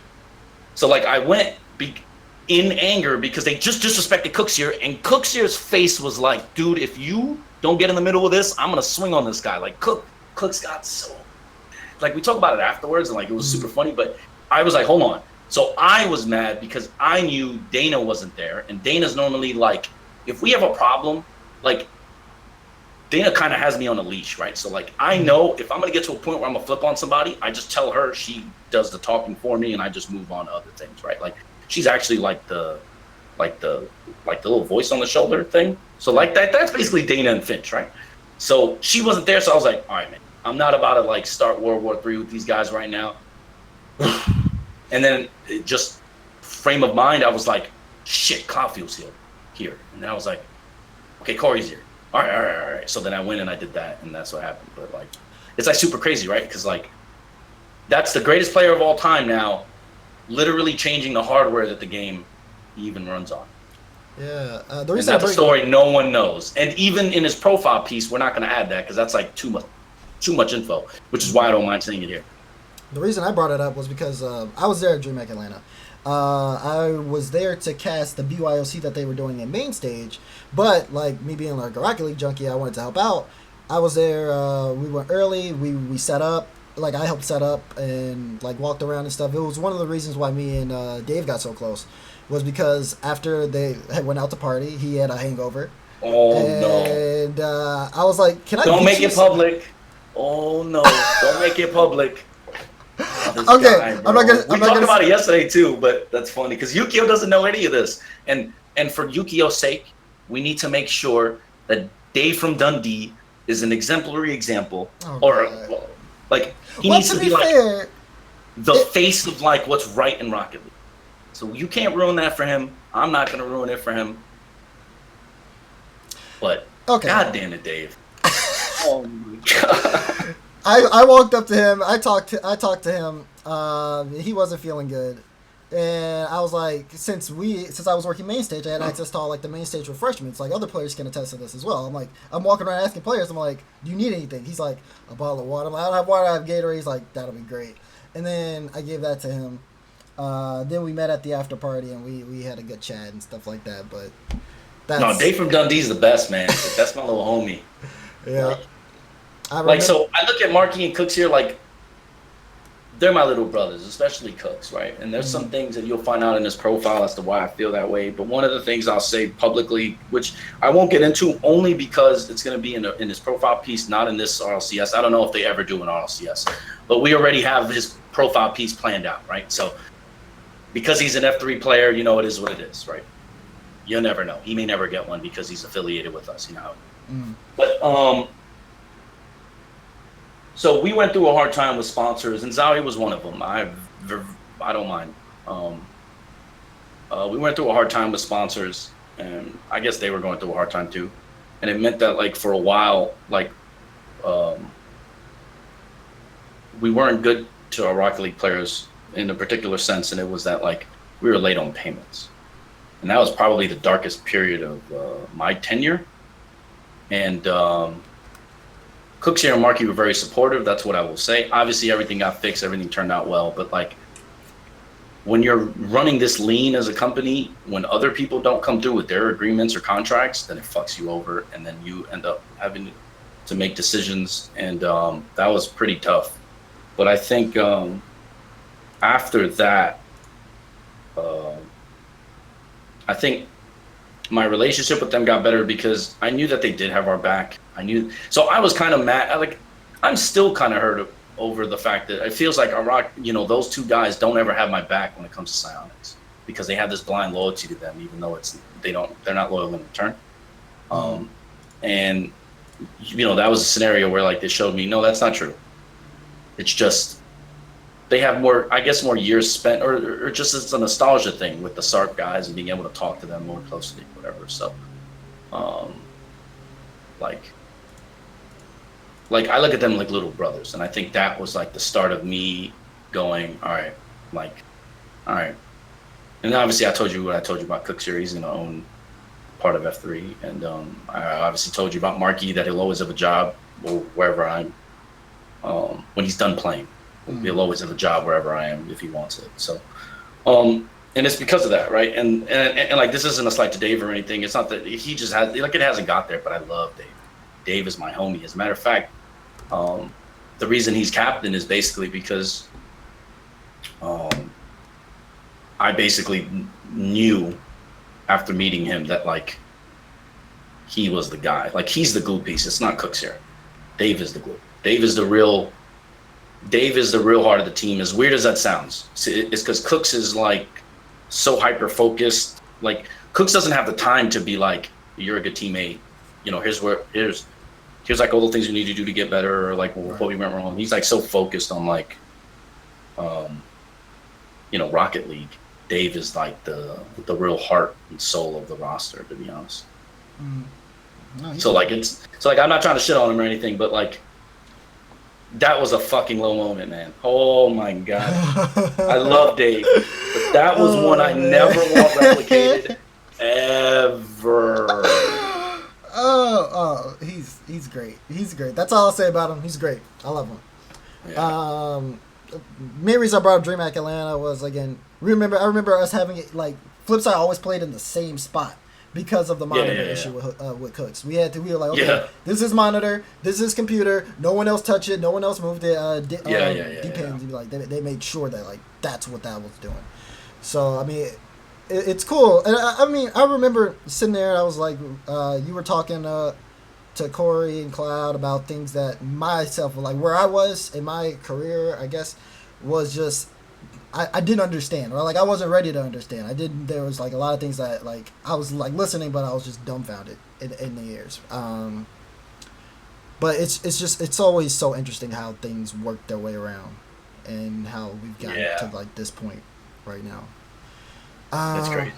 so like I went in anger because they just disrespected Cooksier, and Cooksier's face was like, dude, if you don't get in the middle of this, I'm gonna swing on this guy. Like Cooks got so, like we talked about it afterwards and like it was super funny, but I was like, hold on. So I was mad because I knew Dana wasn't there, and Dana's normally like, if we have a problem, like Dana kind of has me on a leash, right? So like I know if I'm gonna get to a point where I'm gonna flip on somebody, I just tell her, she does the talking for me, and I just move on to other things, right? Like she's actually like the little voice on the shoulder thing. So like that's basically Dana and Finch, right? So she wasn't there, so I was like, all right, man, I'm not about to like start World War III with these guys right now. And then just frame of mind, I was like, shit, Cloudfield's here. And then I was like, okay, Corey's here. All right. So then I went and I did that, and that's what happened. But like, it's like super crazy, right? Because like, that's the greatest player of all time now, literally changing the hardware that the game even runs on. Yeah, the reason that's a story no one knows, and even in his profile piece, we're not going to add that because that's like too much info, which is why I don't mind saying it here. The reason I brought it up was because I was there at DreamHack Atlanta. I was there to cast the BYOC that they were doing in main stage, but like me being like a Rocket League junkie, I wanted to help out. I was there. We went early. We set up. Like I helped set up and like walked around and stuff. It was one of the reasons why me and Dave got so close, was because after they had went out to party, he had a hangover. Oh no! And I was like, "Can I?" Don't make it public. Oh no! Don't make it public. Oh, okay, guy, I'm not gonna. We talked about it yesterday too, but that's funny because Yukio doesn't know any of this, and for Yukio's sake, we need to make sure that Dave from Dundee is an exemplary example, like he needs to be like the face of like what's right in Rocket League. So you can't ruin that for him. I'm not gonna ruin it for him. But God damn it, Dave! Oh my God. I walked up to him. I talked to him. He wasn't feeling good, and I was like, since I was working main stage, I had access to all like the main stage refreshments. Like other players can attest to this as well. I'm walking around asking players. I'm like, do you need anything? He's like, a bottle of water. I'm like, I don't have water. I have Gatorade. He's like, that'll be great. And then I gave that to him. Then we met at the after party and we had a good chat and stuff like that. But no, Dave from Dundee's the best, man. That's my little homie. Yeah. So I look at Marky and Cooks here, like they're my little brothers, especially Cooks, right? And there's some things that you'll find out in his profile as to why I feel that way. But one of the things I'll say publicly, which I won't get into only because it's going to be in his profile piece, not in this RLCS. I don't know if they ever do an RLCS, but we already have his profile piece planned out, right? So because he's an F3 player, you know, it is what it is, right? You never know. He may never get one because he's affiliated with us, you know. Mm. But so we went through a hard time with sponsors, and Zowie was one of them. I don't mind. We went through a hard time with sponsors, and I guess they were going through a hard time too. And it meant that, like, for a while, like, we weren't good to our Rocket League players in a particular sense, and it was that, like, we were late on payments. And that was probably the darkest period of my tenure. And Cookshare and Marky were very supportive. That's what I will say. Obviously, everything got fixed. Everything turned out well. But, like, when you're running this lean as a company, when other people don't come through with their agreements or contracts, then it fucks you over. And then you end up having to make decisions. And that was pretty tough. But I think after that, I think my relationship with them got better because I knew that they did have our back. So I was kind of mad. I'm still kind of hurt over the fact that it feels like those two guys don't ever have my back when it comes to Psionics, because they have this blind loyalty to them, even though they're not loyal in return. And that was a scenario where, like, they showed me, no, that's not true. It's just they have more years spent, or just it's a nostalgia thing with the SARP guys and being able to talk to them more closely, whatever. So, like I look at them like little brothers, and I think that was like the start of me going, all right. And obviously I told you what I told you about Cookshare. He's going to own part of F3. And I obviously told you about Marky, that he'll always have a job wherever I'm, when he's done playing. He'll always have a job wherever I am if he wants it. So, and it's because of that, right? And like, this isn't a slight to Dave or anything. It's not that he just has, like, it hasn't got there, but I love Dave. Dave is my homie. As a matter of fact, the reason he's captain is basically because I basically knew after meeting him that, like, he was the guy. Like, he's the glue piece. It's not Cookshare. Dave is the glue. Dave is the real heart of the team. As weird as that sounds, it's because Cooks is, like, so hyper focused. Like, Cooks doesn't have the time to be like, you're a good teammate. Here's like all the things you need to do to get better, or like what we went wrong. He's like so focused on, like, Rocket League. Dave is like the real heart and soul of the roster, to be honest. No, so I'm not trying to shit on him or anything, but, like, that was a fucking low moment, man. Oh my God. I love Dave, but that was one I never want replicated ever. He's great. He's great. That's all I'll say about him. He's great. I love him. Yeah. Main reason I brought up Dreamhack Atlanta was, again, I remember us having it, like, FlipSid always played in the same spot because of the monitor issue with Cooks. We were like, okay, this is monitor, this is computer, no one else touched it, no one else moved it. D-pins. Like, they made sure that, like, that's what that was doing. So, I mean, it's cool. And I remember sitting there, I was like, you were talking to Corey and Cloud about things that myself, like, where I was in my career, I guess, was just, I didn't understand, or, like, I wasn't ready to understand. There was, like, a lot of things that, like, I was, like, listening, but I was just dumbfounded in the ears. But it's always so interesting how things work their way around and how we've gotten to, like, this point right now. That's great.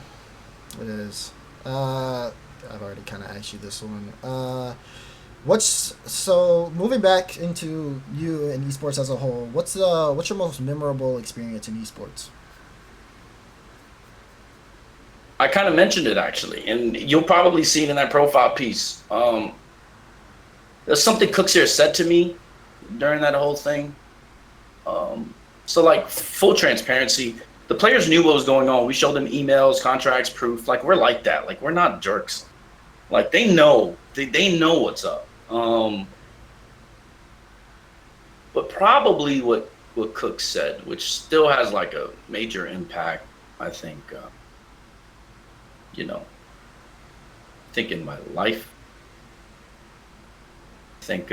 It is. I've already kind of asked you this one. So moving back into you and esports as a whole, what's your most memorable experience in esports? I kind of mentioned it, actually, and you'll probably see it in that profile piece. There's something Cookshare said to me during that whole thing. So, like, full transparency, the players knew what was going on. We showed them emails, contracts, proof. Like, we're like that. Like, we're not jerks. Like, they know. They know what's up. But probably what Cook said, which still has, like, a major impact, I think, I think in my life. I think,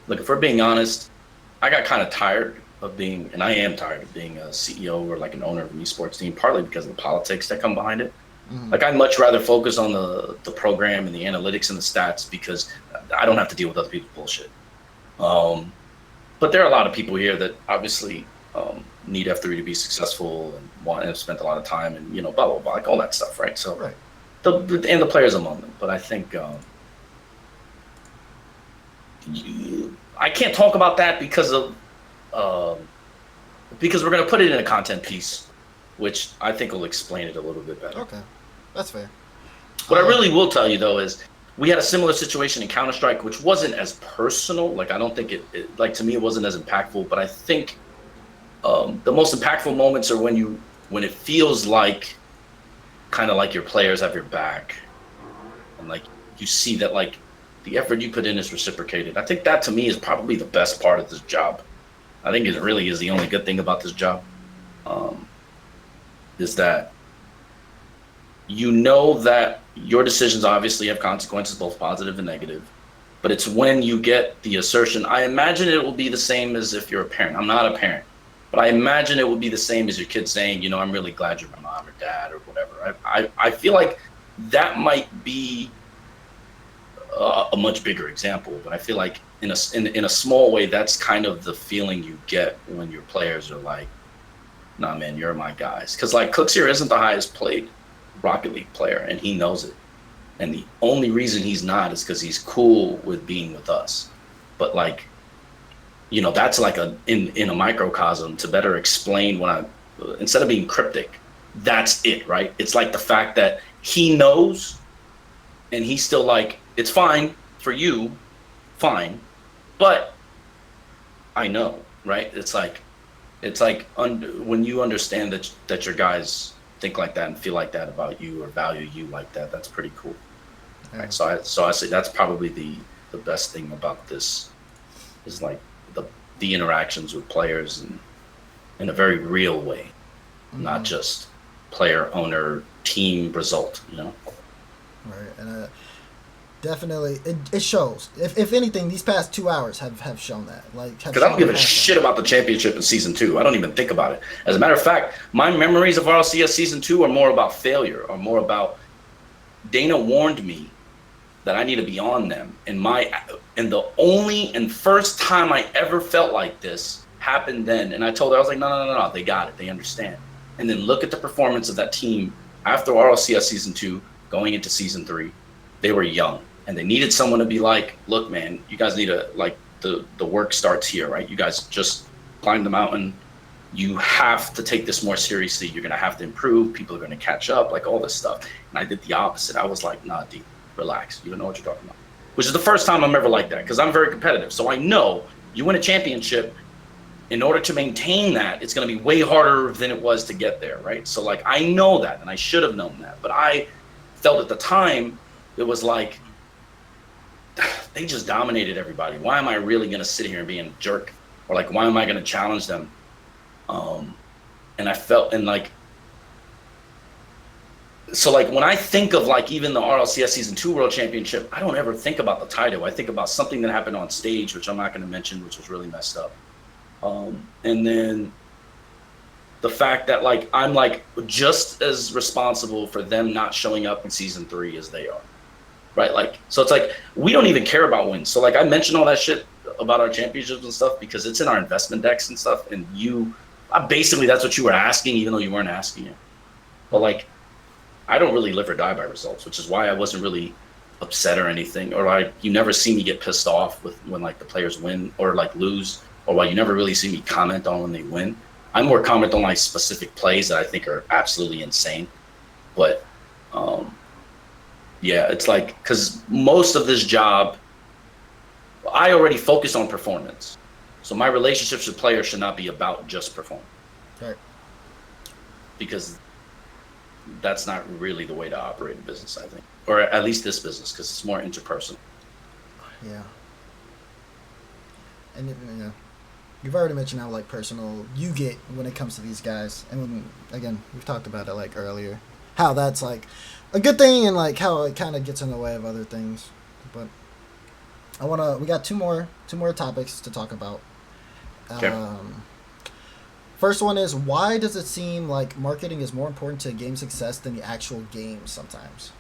look, if we're being honest, I got kind of tired of being, and I am tired of being a CEO or like an owner of an esports team, partly because of the politics that come behind it. Mm-hmm. Like I'd much rather focus on the program and the analytics and the stats because I don't have to deal with other people's bullshit. But there are a lot of people here that obviously need F3 to be successful and want and have spent a lot of time and blah blah blah, like all that stuff, right? So Right. the players among them, but I think I can't talk about that because we're going to put it in a content piece, which I think will explain it a little bit better. Okay, that's fair. What I really will tell you though is we had a similar situation in Counter-Strike, which wasn't as personal. Like I don't think it like to me it wasn't as impactful, but I think the most impactful moments are when it feels like kind of like your players have your back, and like you see that like the effort you put in is reciprocated. I think that to me is probably the best part of this job. I think it really is the only good thing about this job. Is that that your decisions obviously have consequences, both positive and negative. But it's when you get the assertion. I imagine it will be the same as if you're a parent. I'm not a parent, but I imagine it will be the same as your kid saying, I'm really glad you're my mom or dad or whatever. I feel like that might be a much bigger example, but I feel like in a small way, that's kind of the feeling you get when your players are like, nah, man, you're my guys. Because like Cooks here isn't the highest played Rocket League player, and he knows it. And the only reason he's not is because he's cool with being with us. But like, that's like in a microcosm to better explain instead of being cryptic, that's it, right? It's like the fact that he knows, and he's still like, it's fine for you, fine, but I know, right? It's like when you understand that your guys think like that and feel like that about you or value you like that, that's pretty cool. Yeah. Right? So I say that's probably the best thing about this is like the interactions with players and in a very real way, not just player, owner, team result, Right, and definitely it shows. If anything, these past 2 hours have shown that. Like, because I don't give a shit about the championship in season 2. I don't even think about it. As a matter of fact, my memories of RLCS season 2 are more about failure, or more about Dana warned me that I need to be on them. And the only and first time I ever felt like this happened then. And I told her, I was like, no, they got it. They understand. And then look at the performance of that team after RLCS season 2 going into season 3. They were young and they needed someone to be like, look, man, you guys need to, like, the work starts here, right? You guys just climbed the mountain. You have to take this more seriously. You're going to have to improve. People are going to catch up, like all this stuff. And I did the opposite. I was like, nah, D, relax. You don't know what you're talking about. Which is the first time I'm ever like that, because I'm very competitive. So I know you win a championship, in order to maintain that, it's going to be way harder than it was to get there, right? So like, I know that, and I should have known that. But I felt at the time, it was like, they just dominated everybody. Why am I really going to sit here and be a jerk? Or like, why am I going to challenge them? And I felt, and like, so like when I think of like even the RLCS season 2 world championship, I don't ever think about the title. I think about something that happened on stage, which I'm not going to mention, which was really messed up. And then the fact that like, I'm like just as responsible for them not showing up in season 3 as they are. Right? Like, so it's like, we don't even care about wins. So like, I mentioned all that shit about our championships and stuff because it's in our investment decks and stuff. And basically that's what you were asking, even though you weren't asking it. But like, I don't really live or die by results, which is why I wasn't really upset or anything. Or like, you never see me get pissed off when like the players win or like lose, or why you never really see me comment on when they win. I more comment on like specific plays that I think are absolutely insane. But, yeah, it's like, because most of this job, I already focus on performance. So my relationships with players should not be about just performance. Right. Because that's not really the way to operate a business, I think. Or at least this business, because it's more interpersonal. Yeah. And, you've already mentioned how, like, personal you get when it comes to these guys. And, again, we've talked about it, like, earlier. How that's, like, a good thing and like how it kind of gets in the way of other things. But we got two more topics to talk about. Okay. First one is, why does it seem like marketing is more important to game success than the actual game sometimes?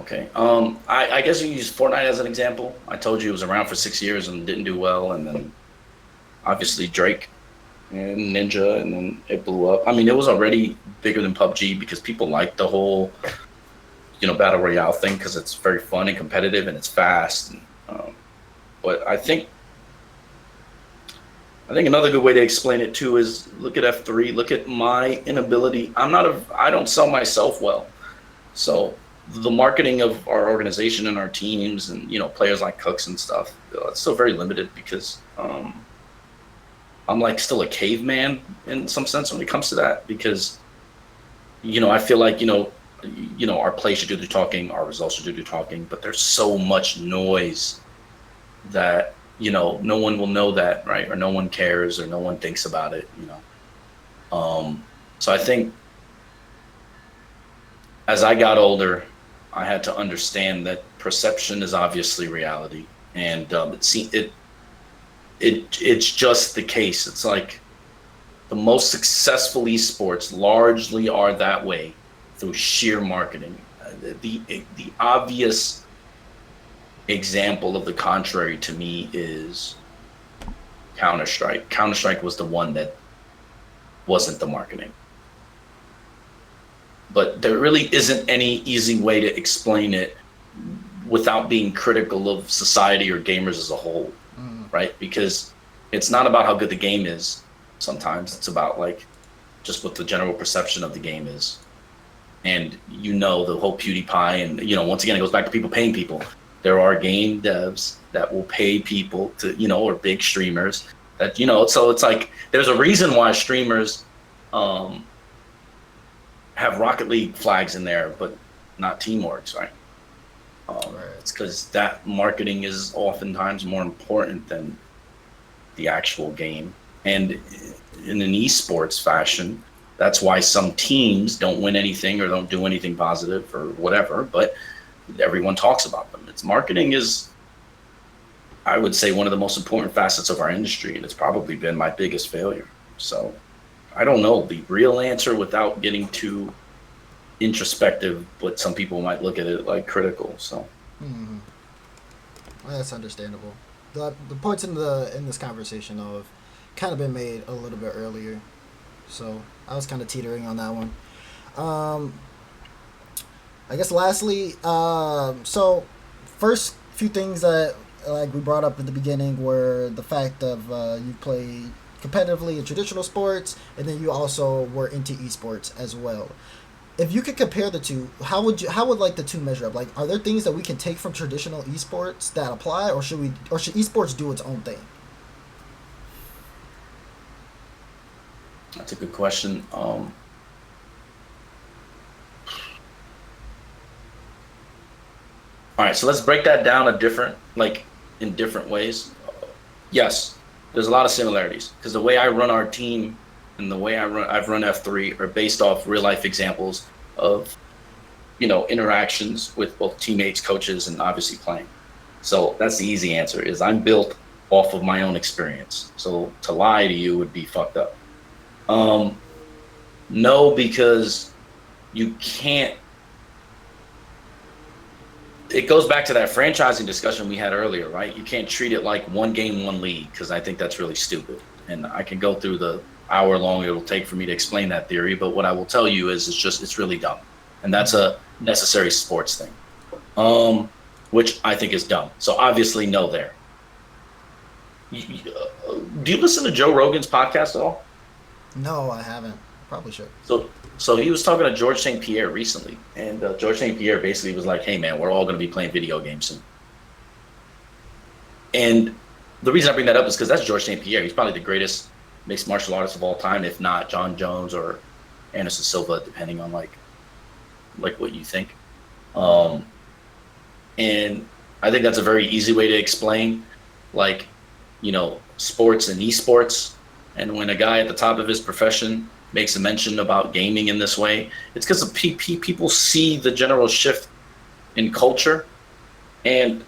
Okay. I guess you use Fortnite as an example. I told you it was around for 6 years and didn't do well, and then obviously Drake and Ninja, and then it blew up. I mean, it was already bigger than PUBG because people like the whole, battle royale thing because it's very fun and competitive and it's fast. But I think another good way to explain it too is look at F3. Look at my inability. I don't sell myself well, so the marketing of our organization and our teams and players like Cooks and stuff, it's still very limited because I'm like still a caveman in some sense when it comes to that because I feel like our play should do the talking, our results should do the talking, but there's so much noise that no one will know that, right? Or no one cares, or no one thinks about it. So I think as I got older, I had to understand that perception is obviously reality, and it's just the case. It's like the most successful esports largely are that way through sheer marketing. The obvious example of the contrary to me is Counter-Strike. Counter-Strike was the one that wasn't the marketing. But there really isn't any easy way to explain it without being critical of society or gamers as a whole, right? Because it's not about how good the game is sometimes. It's about like just what the general perception of the game is. And the whole PewDiePie and, once again, it goes back to people paying people. There are game devs that will pay people to, or big streamers that, so it's like there's a reason why streamers have Rocket League flags in there, but not Teamworks, right? It's because that marketing is oftentimes more important than the actual game. And in an esports fashion, that's why some teams don't win anything or don't do anything positive or whatever, but everyone talks about them. Marketing is, I would say, one of the most important facets of our industry, and it's probably been my biggest failure. So I don't know the real answer without getting too introspective, but some people might look at it like critical. So Well, that's understandable. The points in this conversation have kind of been made a little bit earlier, so I was kind of teetering on that one. I guess lastly, so first few things that like we brought up at the beginning were the fact of you play competitively in traditional sports, and then you also were into esports as well. If you could compare the two, how would like the two measure up? Like, are there things that we can take from traditional esports that apply, or should esports do its own thing? That's a good question. All right, so let's break that down in different ways. Yes, there's a lot of similarities because the way I run our team and the way I've run F3 are based off real life examples of, interactions with both teammates, coaches, and obviously playing. So that's the easy answer is I'm built off of my own experience. So to lie to you would be fucked up. No, because you can't. It goes back to that franchising discussion we had earlier, right? You can't treat it like one game, one league, because I think that's really stupid. And I can go through the hour long it'll take for me to explain that theory, but what I will tell you is it's really dumb. And that's a necessary sports thing, which I think is dumb. So obviously no there. Do you listen to Joe Rogan's podcast at all? No, I haven't. Probably should. So he was talking to George St. Pierre recently, and George St. Pierre basically was like, hey, man, we're all going to be playing video games soon. And the reason I bring that up is because that's George St. Pierre. He's probably the greatest mixed martial artist of all time, if not John Jones or Anderson Silva, depending on like what you think. And I think that's a very easy way to explain, sports and esports. And when a guy at the top of his profession makes a mention about gaming in this way, it's because people see the general shift in culture. And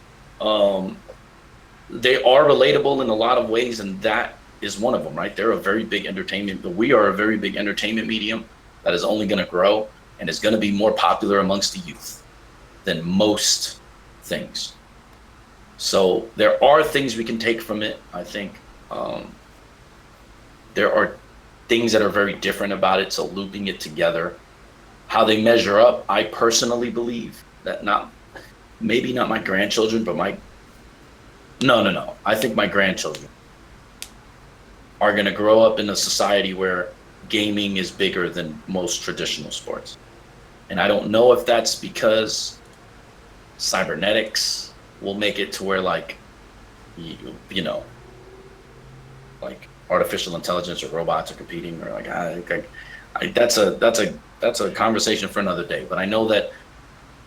they are relatable in a lot of ways, and that is one of them, right? They're a very big entertainment, but we are a very big entertainment medium that is only going to grow and is going to be more popular amongst the youth than most things. So there are things we can take from it. I think there are things that are very different about it. So looping it together, how they measure up, I personally believe that maybe not my grandchildren, but no. I think my grandchildren are going to grow up in a society where gaming is bigger than most traditional sports. And I don't know if that's because cybernetics will make it to where like, you know, like artificial intelligence or robots are competing, or like that's a conversation for another day. But I know that,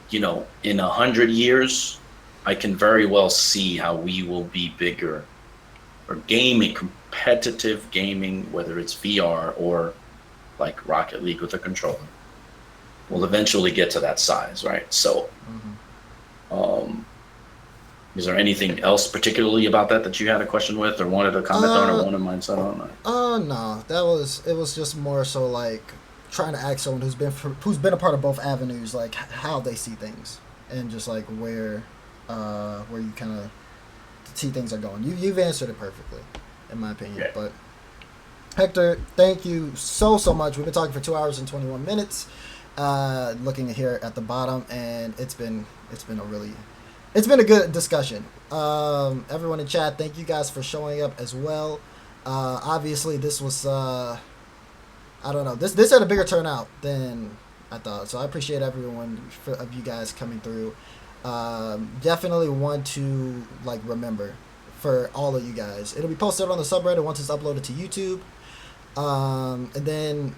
you know, in 100 years, I can very well see how we will be bigger, or gaming, competitive gaming, whether it's VR or like Rocket League with a controller, will eventually get to that size, right? So, is there anything else particularly about that you had a question with, or wanted to comment on, or wanted mindset on? No, it was just more so like trying to ask someone who's been a part of both avenues, like how they see things, and just like where you kind of see things are going. You've answered it perfectly, in my opinion. Yeah. But Hector, thank you so much. We've been talking for 2 hours and 21 minutes. Looking here at the bottom, and it's been a good discussion. Everyone in chat, thank you guys for showing up as well. Obviously, this was I don't know. This had a bigger turnout than I thought, so I appreciate everyone of you guys coming through. Definitely want to like remember for all of you guys. It'll be posted on the subreddit once it's uploaded to YouTube. And then,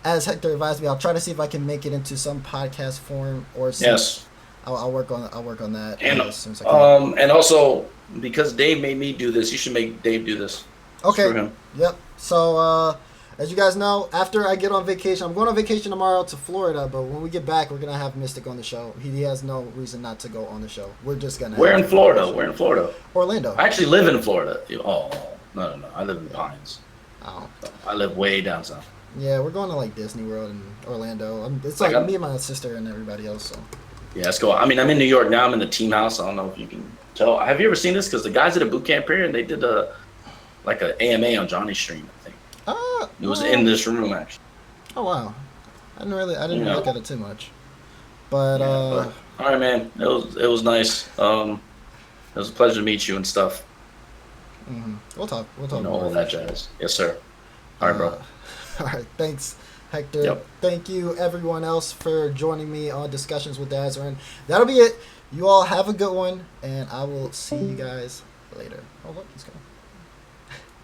as Hector advised me, I'll try to see if I can make it into some podcast form or some, Yes. I'll work on that And as soon as I can. and also because Dave made me do this, you should make Dave do this. Okay. Screw him. Yep. So as you guys know, after I get on vacation, I'm going on vacation tomorrow to Florida, but when we get back, we're gonna have Mystic on the show. He has no reason not to go on the show. We're just gonna. We're in Florida. We're in Florida. Orlando. I actually live in Florida. Oh no. I live in Pines. Oh. I live way down south. Yeah, we're going to like Disney World in Orlando. It's like me and my sister and everybody else. So. Yeah, let's go. I mean, I'm in New York now. I'm in the team house. I don't know if you can tell. Have you ever seen this? Because the guys at a boot camp here, and they did an AMA on Johnny's stream, I think. It was in this room, actually. Oh, wow. I didn't look at it too much. But, all right, man. It was nice. It was a pleasure to meet you and stuff. Mm-hmm. We'll talk. All that jazz. Yes, sir. All right, bro. All right. Thanks, Hector. Yep. Thank you, everyone else, for joining me on Discussions with Dazerin. That'll be it. You all have a good one, and I will see you guys later. Oh, look, he's going.